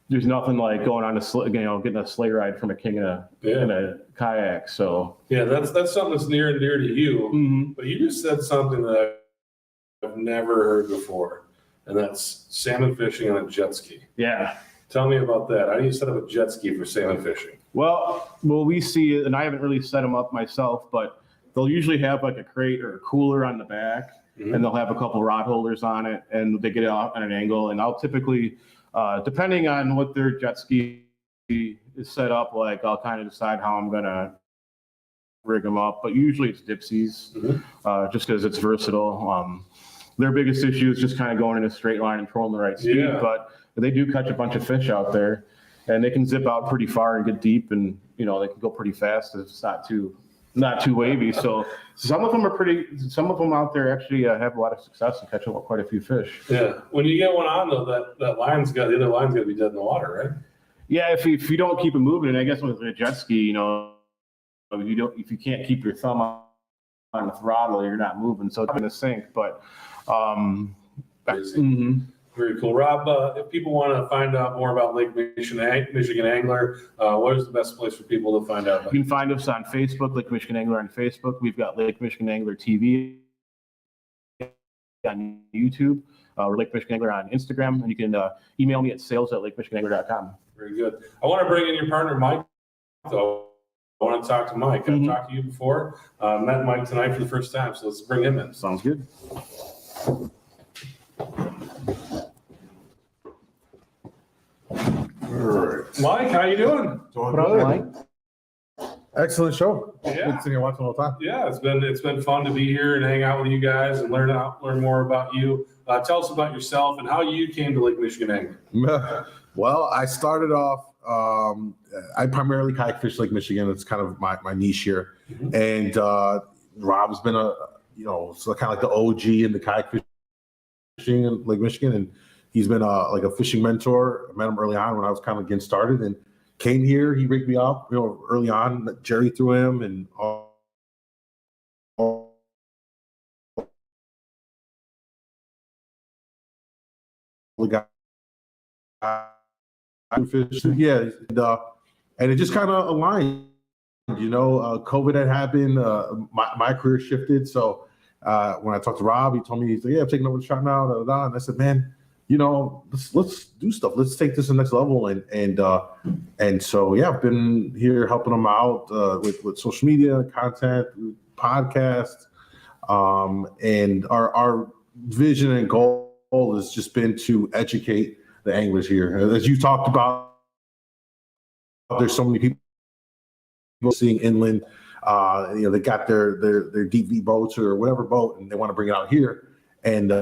Speaker 11: there's nothing like going on getting a sleigh ride from a king in a kayak. So
Speaker 1: Yeah, that's something that's near and dear to you. But you just said something that I've never heard before, and that's salmon fishing on a jet ski.
Speaker 11: yeah.
Speaker 1: Tell me about that. How do you set up a jet ski for salmon fishing?
Speaker 11: Well, we see it, and I haven't really set them up myself, but they'll usually have like a crate or a cooler on the back, and they'll have a couple rod holders on it, and they get it off at an angle. And I'll typically, depending on what their jet ski is set up, like I'll kind of decide how I'm gonna rig them up. But usually it's dipsies, just because it's versatile. Their biggest issue is just kind of going in a straight line and controlling the right speed, but they do catch a bunch of fish out there, and they can zip out pretty far and get deep, and they can go pretty fast if it's not too wavy. So some of them out there actually have a lot of success and catching quite a few fish.
Speaker 1: Yeah. When you get one on though, the other line's got to be dead in the water, right?
Speaker 11: Yeah, if you don't keep it moving, and I guess with a jet ski, if you can't keep your thumb on the throttle, you're not moving, so it's going to sink. But
Speaker 1: very cool. Rob, if people want to find out more about Lake Michigan Angler, what is the best place for people to find out?
Speaker 11: You can find us on Facebook, Lake Michigan Angler on Facebook. We've got Lake Michigan Angler TV on YouTube. We're Lake Michigan Angler on Instagram, and you can email me at sales@lakemichiganangler.com.
Speaker 1: Very good. I want to bring in your partner, Mike, though. I want to talk to Mike. I've talked to you before. Met Mike tonight for the first time, so let's bring him in.
Speaker 11: Sounds good.
Speaker 1: Mike, how you doing?
Speaker 5: Mike?
Speaker 12: Excellent show.
Speaker 1: Yeah.
Speaker 12: Good seeing you watching all the time.
Speaker 1: Yeah, it's been fun to be here and hang out with you guys and learn more about you. Tell us about yourself and how you came to Lake Michigan Angling.
Speaker 12: Well, I started off. I primarily kayak fish Lake Michigan. It's kind of my niche here, and Rob's been so kind of like the OG in the kayak fishing in Lake Michigan, and he's been like a fishing mentor. I met him early on when I was kind of getting started, and came here. He rigged me up, early on. Jerry threw him, and all the guys fish. Yeah, and it just kind of aligned. COVID had happened. My career shifted. So when I talked to Rob, he told me, he's like, "Yeah, I'm taking over the shop now." And I said, "Man, let's do stuff. Let's take this to the next level." And so yeah, I've been here helping them out with social media, content, podcasts, and our vision and goal has just been to educate the anglers here. As you talked about, there's so many people seeing inland. They got their DV boats or whatever boat, and they want to bring it out here. And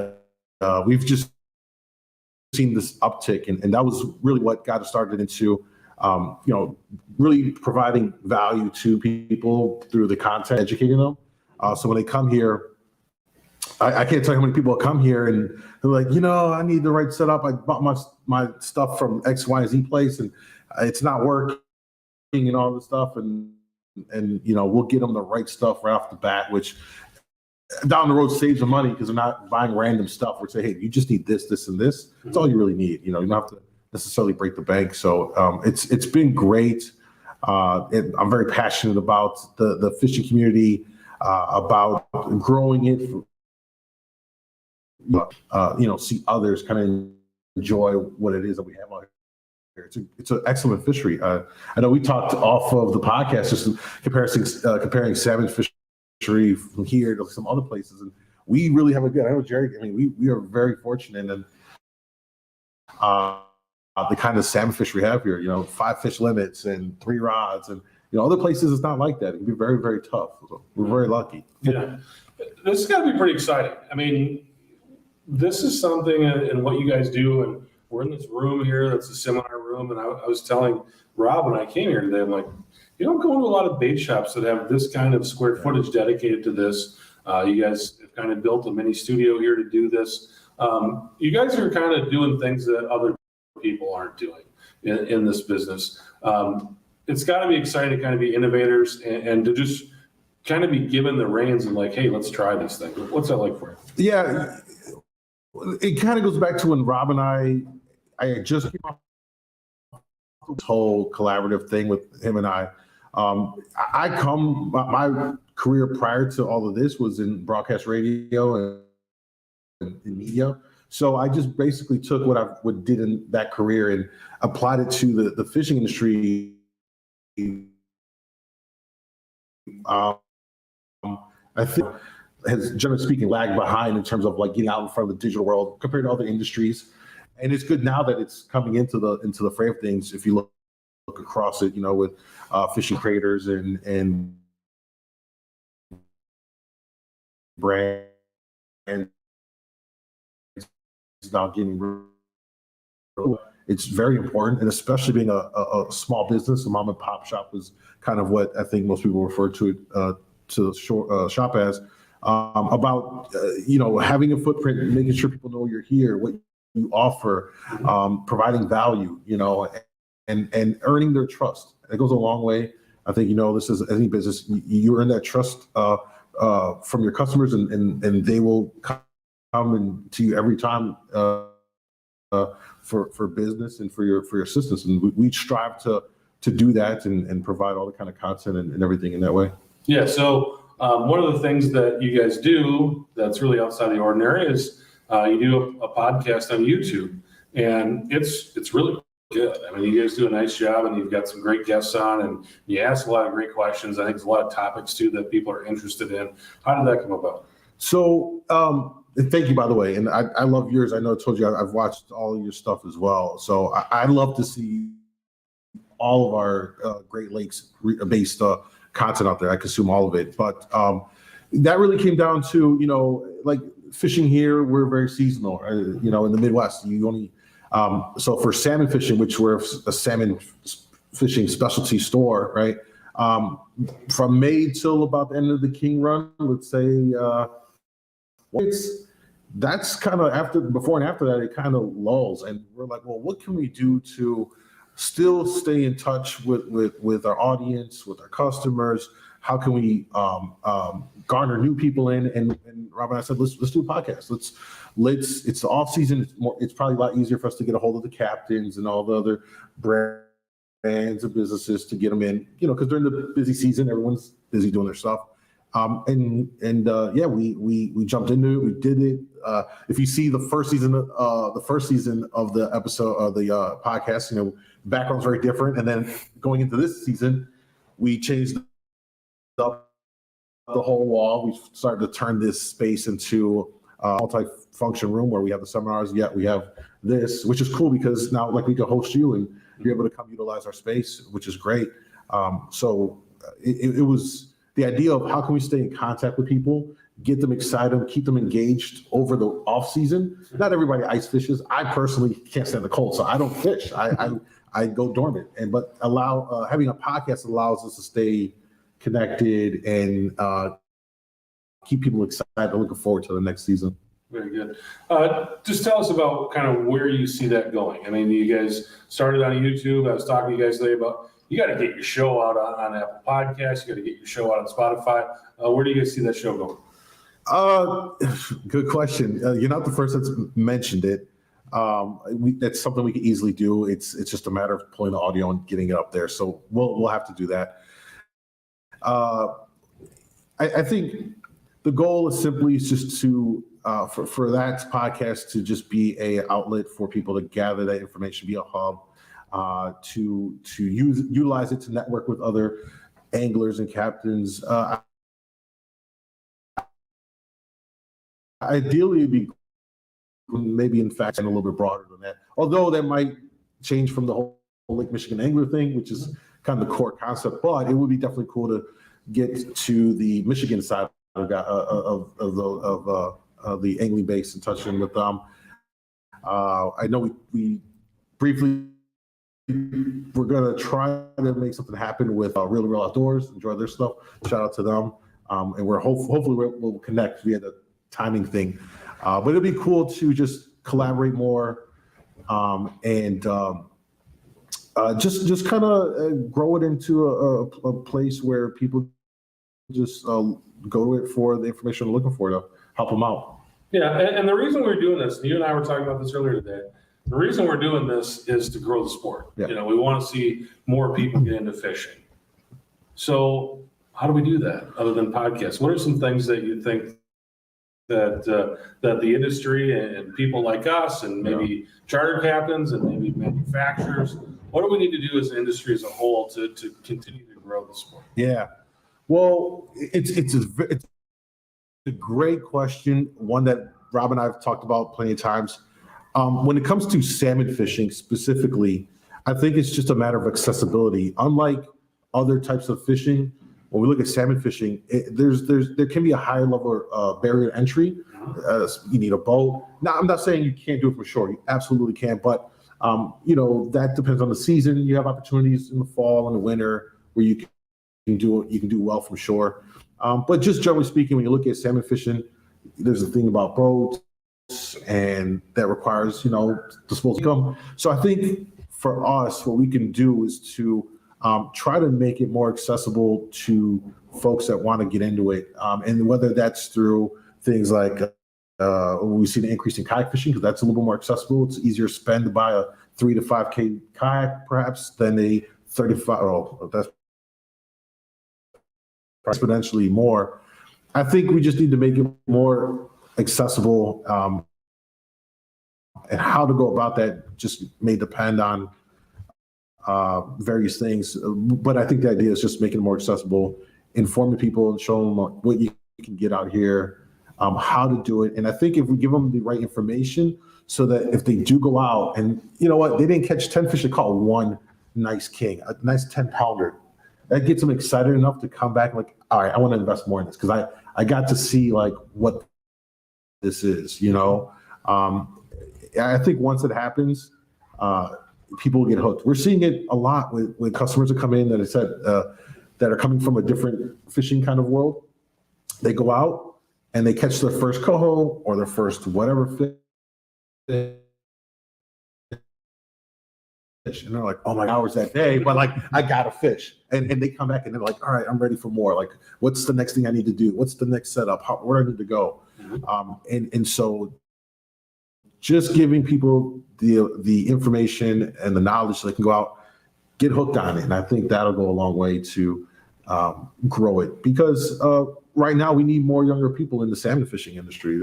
Speaker 12: we've just seen this uptick, and that was really what got us started into, really providing value to people through the content, educating them. So when they come here, I can't tell you how many people come here and they're like, I need the right setup. I bought my stuff from X, Y, Z place, and it's not working and all this stuff. And we'll get them the right stuff right off the bat, which down the road saves them money because they're not buying random stuff. We're saying, hey, you just need this, this, and this. That's all you really need. You don't have to necessarily break the bank. So it's been great. I'm very passionate about the fishing community, about growing it. See others kind of enjoy what it is that we have out here. It's an excellent fishery. I know we talked off of the podcast just comparing salmon fishery from here to some other places, and we really have a good. I know Jerry. I mean, we are very fortunate in the kind of salmon fish we have here. 5 fish limits and 3 rods, and other places it's not like that. It can be very, very tough. So we're very lucky.
Speaker 1: Yeah, this is got to be pretty exciting. I mean, this is something in what you guys do, and we're in this room here that's a seminar room, and I was telling Rob when I came here today, I'm like, you don't go into a lot of bait shops that have this kind of square footage dedicated to this. You guys have kind of built a mini studio here to do this. You guys are kind of doing things that other people aren't doing in this business. It's got to be exciting to kind of be innovators and to just kind of be given the reins and like, hey, let's try this thing. What's that like for you?
Speaker 12: Yeah. It kind of goes back to when Rob and I just came off this whole collaborative thing with him and I. My career prior to all of this was in broadcast radio and in media. So I just basically took what did in that career and applied it to the fishing industry. I think has, generally speaking, lagged behind in terms of like getting out in front of the digital world compared to other industries. And it's good now that it's coming into the frame of things. If you look across it, with fishing creators and brands now getting it's very important, and especially being a small business, a mom and pop shop is kind of what I think most people refer to the shop as, about having a footprint, making sure people know you're here, what you offer, providing value, and earning their trust. It goes a long way. I think this is any business. You earn that trust from your customers, and they will come to you every time for business and for your assistance. And we strive to do that and provide all the kind of content and everything in that way.
Speaker 1: Yeah. So one of the things that you guys do that's really outside the ordinary is you do a podcast on YouTube, and it's really good. I mean, you guys do a nice job, and you've got some great guests on, and you ask a lot of great questions. I think there's a lot of topics too that people are interested in. How did that come about?
Speaker 12: So, thank you, by the way. And I love yours. I know I told you I've watched all of your stuff as well. So I love to see all of our Great Lakes based content out there. I consume all of it. But that really came down to, like fishing here, we're very seasonal. In the Midwest, you only, so for salmon fishing, which we're a salmon fishing specialty store, right? From May till about the end of the King run, let's say, that's kind of before and after that, it kind of lulls, and we're like, well, what can we do to still stay in touch with our audience, with our customers? How can we garner new people in? And Rob and I said, let's do a podcast. It's the off season. It's probably a lot easier for us to get a hold of the captains and all the other brands and businesses to get them in, because during the busy season, everyone's busy doing their stuff. We jumped into it. We did it. If you see the first season of the episode of the podcast, background's very different. And then going into this season, we changed up the whole wall. We started to turn this space into a multi-function room where we have the seminars. Yet we have this, which is cool because now we can host you and you're able to come utilize our space, which is great. So it was the idea of how can we stay in contact with people, get them excited, keep them engaged over the off season. Not everybody ice fishes. I personally can't stand the cold, so I don't fish. I go dormant. But having a podcast allows us to stay connected and keep people excited, looking forward to the next season.
Speaker 1: Very good. Just tell us about kind of where you see that going. I mean, you guys started on YouTube. I was talking to you guys today about you got to get your show out on Apple Podcasts. You got to get your show out on Spotify. Where do you guys see that show going?
Speaker 12: Good question. You're not the first that's mentioned it. That's something we can easily do. It's just a matter of pulling the audio and getting it up there. So we'll have to do that. I think the goal is simply just to for that podcast to just be a outlet for people to gather that information, be a hub, to utilize it to network with other anglers and captains. Ideally, it'd be maybe in fact a little bit broader than that. Although that might change from the whole Lake Michigan angler thing, which is kind of the core concept. But it would be definitely cool to get to the Michigan side of the angling base and touching with them. I know we briefly. We're gonna try to make something happen with Real Outdoors. Enjoy their stuff. Shout out to them, and we're hopefully we'll connect via the timing thing. But it'd be cool to just collaborate more, and just kind of grow it into a place where people just go to it for the information they're looking for to help them out.
Speaker 1: Yeah, and the reason we're doing this, you and I were talking about this earlier today, The reason we're doing this is to grow the sport.
Speaker 12: Yeah.
Speaker 1: You know, we want to see more people get into fishing. So how do we do that other than podcasts? What are some things that you think that the industry and people like us and maybe charter captains and maybe manufacturers, what do we need to do as an industry as a whole to continue to grow the sport?
Speaker 12: Yeah. Well, it's a great question, one that Rob and I have talked about plenty of times. When it comes to salmon fishing specifically, I think it's just a matter of accessibility. Unlike other types of fishing, when we look at salmon fishing, there can be a higher level barrier to entry. You need a boat. Now, I'm not saying you can't do it from shore. You absolutely can, but that depends on the season. You have opportunities in the fall and the winter where you can do well from shore. But just generally speaking, when you look at salmon fishing, there's a thing about boats, and that requires disposable income. So I think for us, what we can do is to try to make it more accessible to folks that want to get into it, and whether that's through things like we see the increase in kayak fishing because that's a little bit more accessible. It's easier to spend to buy a $3,000 to $5,000 kayak perhaps than a 35. Oh, that's exponentially more. I think we just need to make it more accessible, and how to go about that just may depend on various things. But I think the idea is just making it more accessible, informing people and showing them what you can get out here, how to do it. And I think if we give them the right information so that if they do go out and you know what, they didn't catch 10 fish, they caught one nice king, a nice 10-pounder. That gets them excited enough to come back like, all right, I want to invest more in this because I got to see like what this is, I think once it happens, people get hooked. We're seeing it a lot when customers are coming in that I said that are coming from a different fishing kind of world. They go out and they catch their first coho or their first whatever fish. And they're like, oh my hours that day, but like I got a fish, and they come back and they're like, all right, I'm ready for more. Like, what's the next thing I need to do? What's the next setup? Where do I need to go? And so just giving people the information and the knowledge so they can go out, get hooked on it, and I think that'll go a long way to grow it because right now we need more younger people in the salmon fishing industry.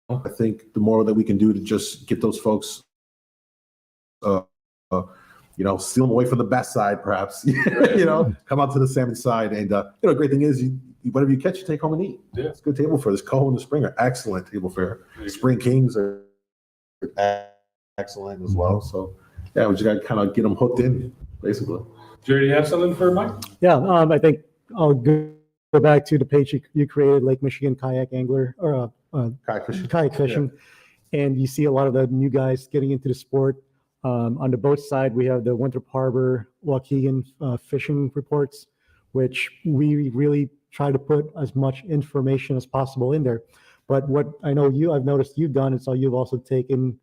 Speaker 12: I think the more that we can do to just get those folks, steal them away from the best side, perhaps, come out to the salmon side. And, great thing is whatever you catch, you take home and eat.
Speaker 1: Yeah.
Speaker 12: It's a good table fare. This coho in the spring are excellent table fare. Spring kings are excellent as well. So yeah, we just got to kind of get them hooked in, basically.
Speaker 1: Jerry, do you have something for Mike?
Speaker 5: Yeah, I think I'll go back to the page you created, Lake Michigan Kayak Angler, or kayak fishing. And you see a lot of the new guys getting into the sport. On the boat side, we have the Winthrop Harbor, Waukegan fishing reports, which we really try to put as much information as possible in there. But what I know I've noticed you've done is you've also taken,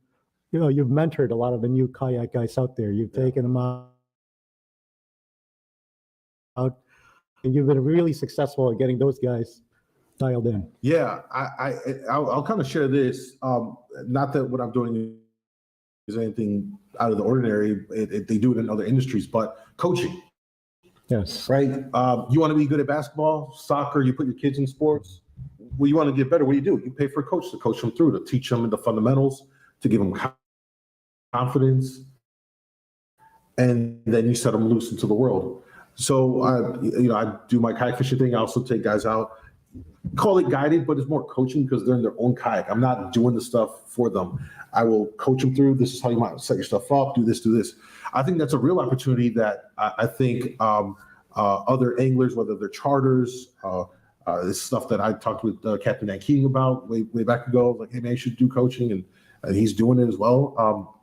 Speaker 5: you've mentored a lot of the new kayak guys out there. You've taken them out, and you've been really successful at getting those guys dialed in.
Speaker 12: Yeah, I'll kind of share this. Not that what I'm doing is anything out of the ordinary. They do it in other industries, but coaching.
Speaker 5: Yes.
Speaker 12: Right. You want to be good at basketball, soccer, you put your kids in sports. Well, you want to get better. What do? You pay for a coach to coach them through, to teach them the fundamentals, to give them confidence. And then you set them loose into the world. So, I do my kayak fishing thing. I also take guys out, call it guided, but it's more coaching because they're in their own kayak. I'm not doing the stuff for them. I will coach them through. This is how you might set your stuff up. Do this, do this. I think that's a real opportunity that I think other anglers, whether they're charters, this stuff that I talked with Captain Dan Keating about way back ago. Like, hey man, you should do coaching, and he's doing it as well.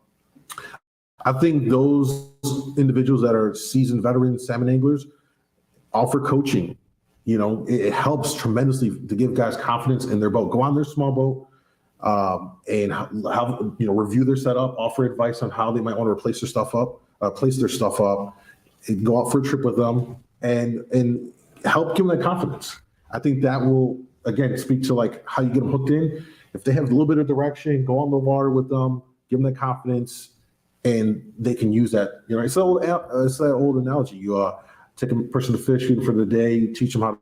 Speaker 12: I think those individuals that are seasoned veteran salmon anglers offer coaching. It helps tremendously to give guys confidence in their boat. Go on their small boat and have, review their setup, offer advice on how they might want to place their stuff up, and go out for a trip with them and help give them that confidence. I think that will, again, speak to like how you get them hooked in. if they have a little bit of direction, go on the water with them, give them the confidence, and they can use that. You know, it's that old analogy. You take a person to fish for the day, teach them how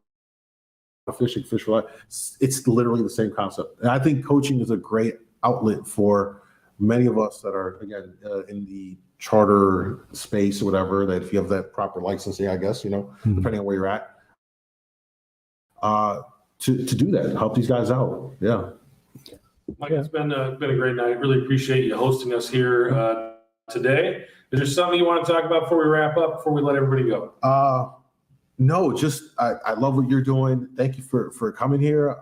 Speaker 12: to fish for life. It's literally the same concept. And I think coaching is a great outlet for many of us that are, again, in the charter space or whatever, that if you have that proper licensing, I guess, you know, depending on where you're at, to do that, help these guys out. Yeah.
Speaker 1: Mike, it's been a great night. Really appreciate you hosting us here today. Is there something you want to talk about before we wrap up, before we let everybody go?
Speaker 12: No, just I love what you're doing. Thank you for coming here.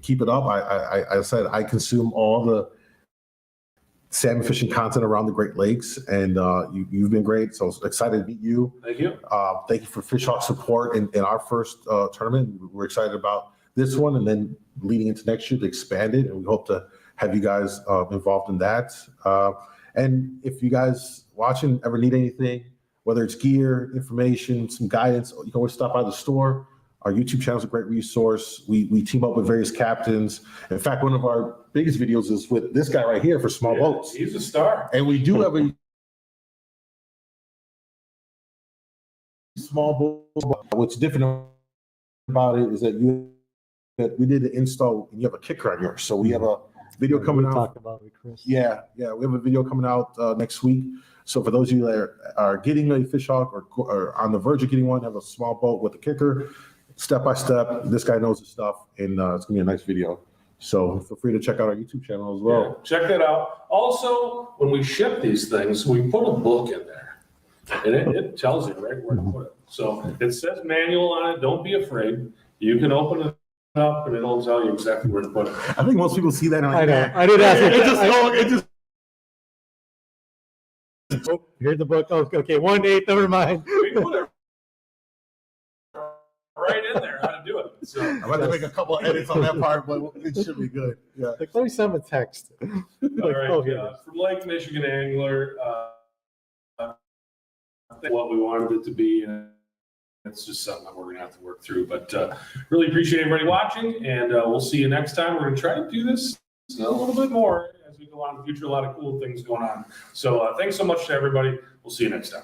Speaker 12: Keep it up. I said I consume all the salmon fishing content around the Great Lakes, and you've been great. So excited to meet you.
Speaker 1: Thank you.
Speaker 12: Thank you for Fish Hawk support in our first tournament. We're excited about this one, and then leading into next year to expand it. And we hope to have you guys involved in that. And if you guys watching ever need anything, whether it's gear, information, some guidance, you can always stop by the store. Our YouTube channel is a great resource. We team up with various captains. In fact, one of our biggest videos is with this guy right here for small boats.
Speaker 1: He's a star.
Speaker 12: And we do have a small boat. What's different about it is that we did the install and you have a kicker on yours. So we have a video coming out.
Speaker 5: Talk about it, Chris.
Speaker 12: Yeah, we have a video coming out next week. So for those of you that are getting a fish hawk or on the verge of getting one, have a small boat with a kicker, step by step. This guy knows his stuff, and it's gonna be a nice video. So feel free to check out our YouTube channel as well.
Speaker 1: Yeah, check that out. Also, when we ship these things, we put a book in there, and it tells you right where to put it. So it says manual on it. Don't be afraid. You can open it up, and it'll tell you exactly where to put it.
Speaker 12: I think most people see that.
Speaker 5: I know. I did ask
Speaker 12: It just
Speaker 5: Oh, here's the book. Oh, okay, 1-8. Never mind.
Speaker 1: We put it right in there how to do it. So
Speaker 12: I'm about to make a couple of edits on that part, but it should be good. Yeah.
Speaker 5: Like, let me send him a text.
Speaker 1: all
Speaker 5: Like,
Speaker 1: right,
Speaker 5: oh, here it is.
Speaker 1: from Lake Michigan Angler, what we wanted it to be, and it's just something that we're gonna have to work through. But really appreciate everybody watching, and we'll see you next time. We're gonna try to do this a little bit more as we go on in the future. A lot of cool things going on. So thanks so much to everybody. We'll see you next time.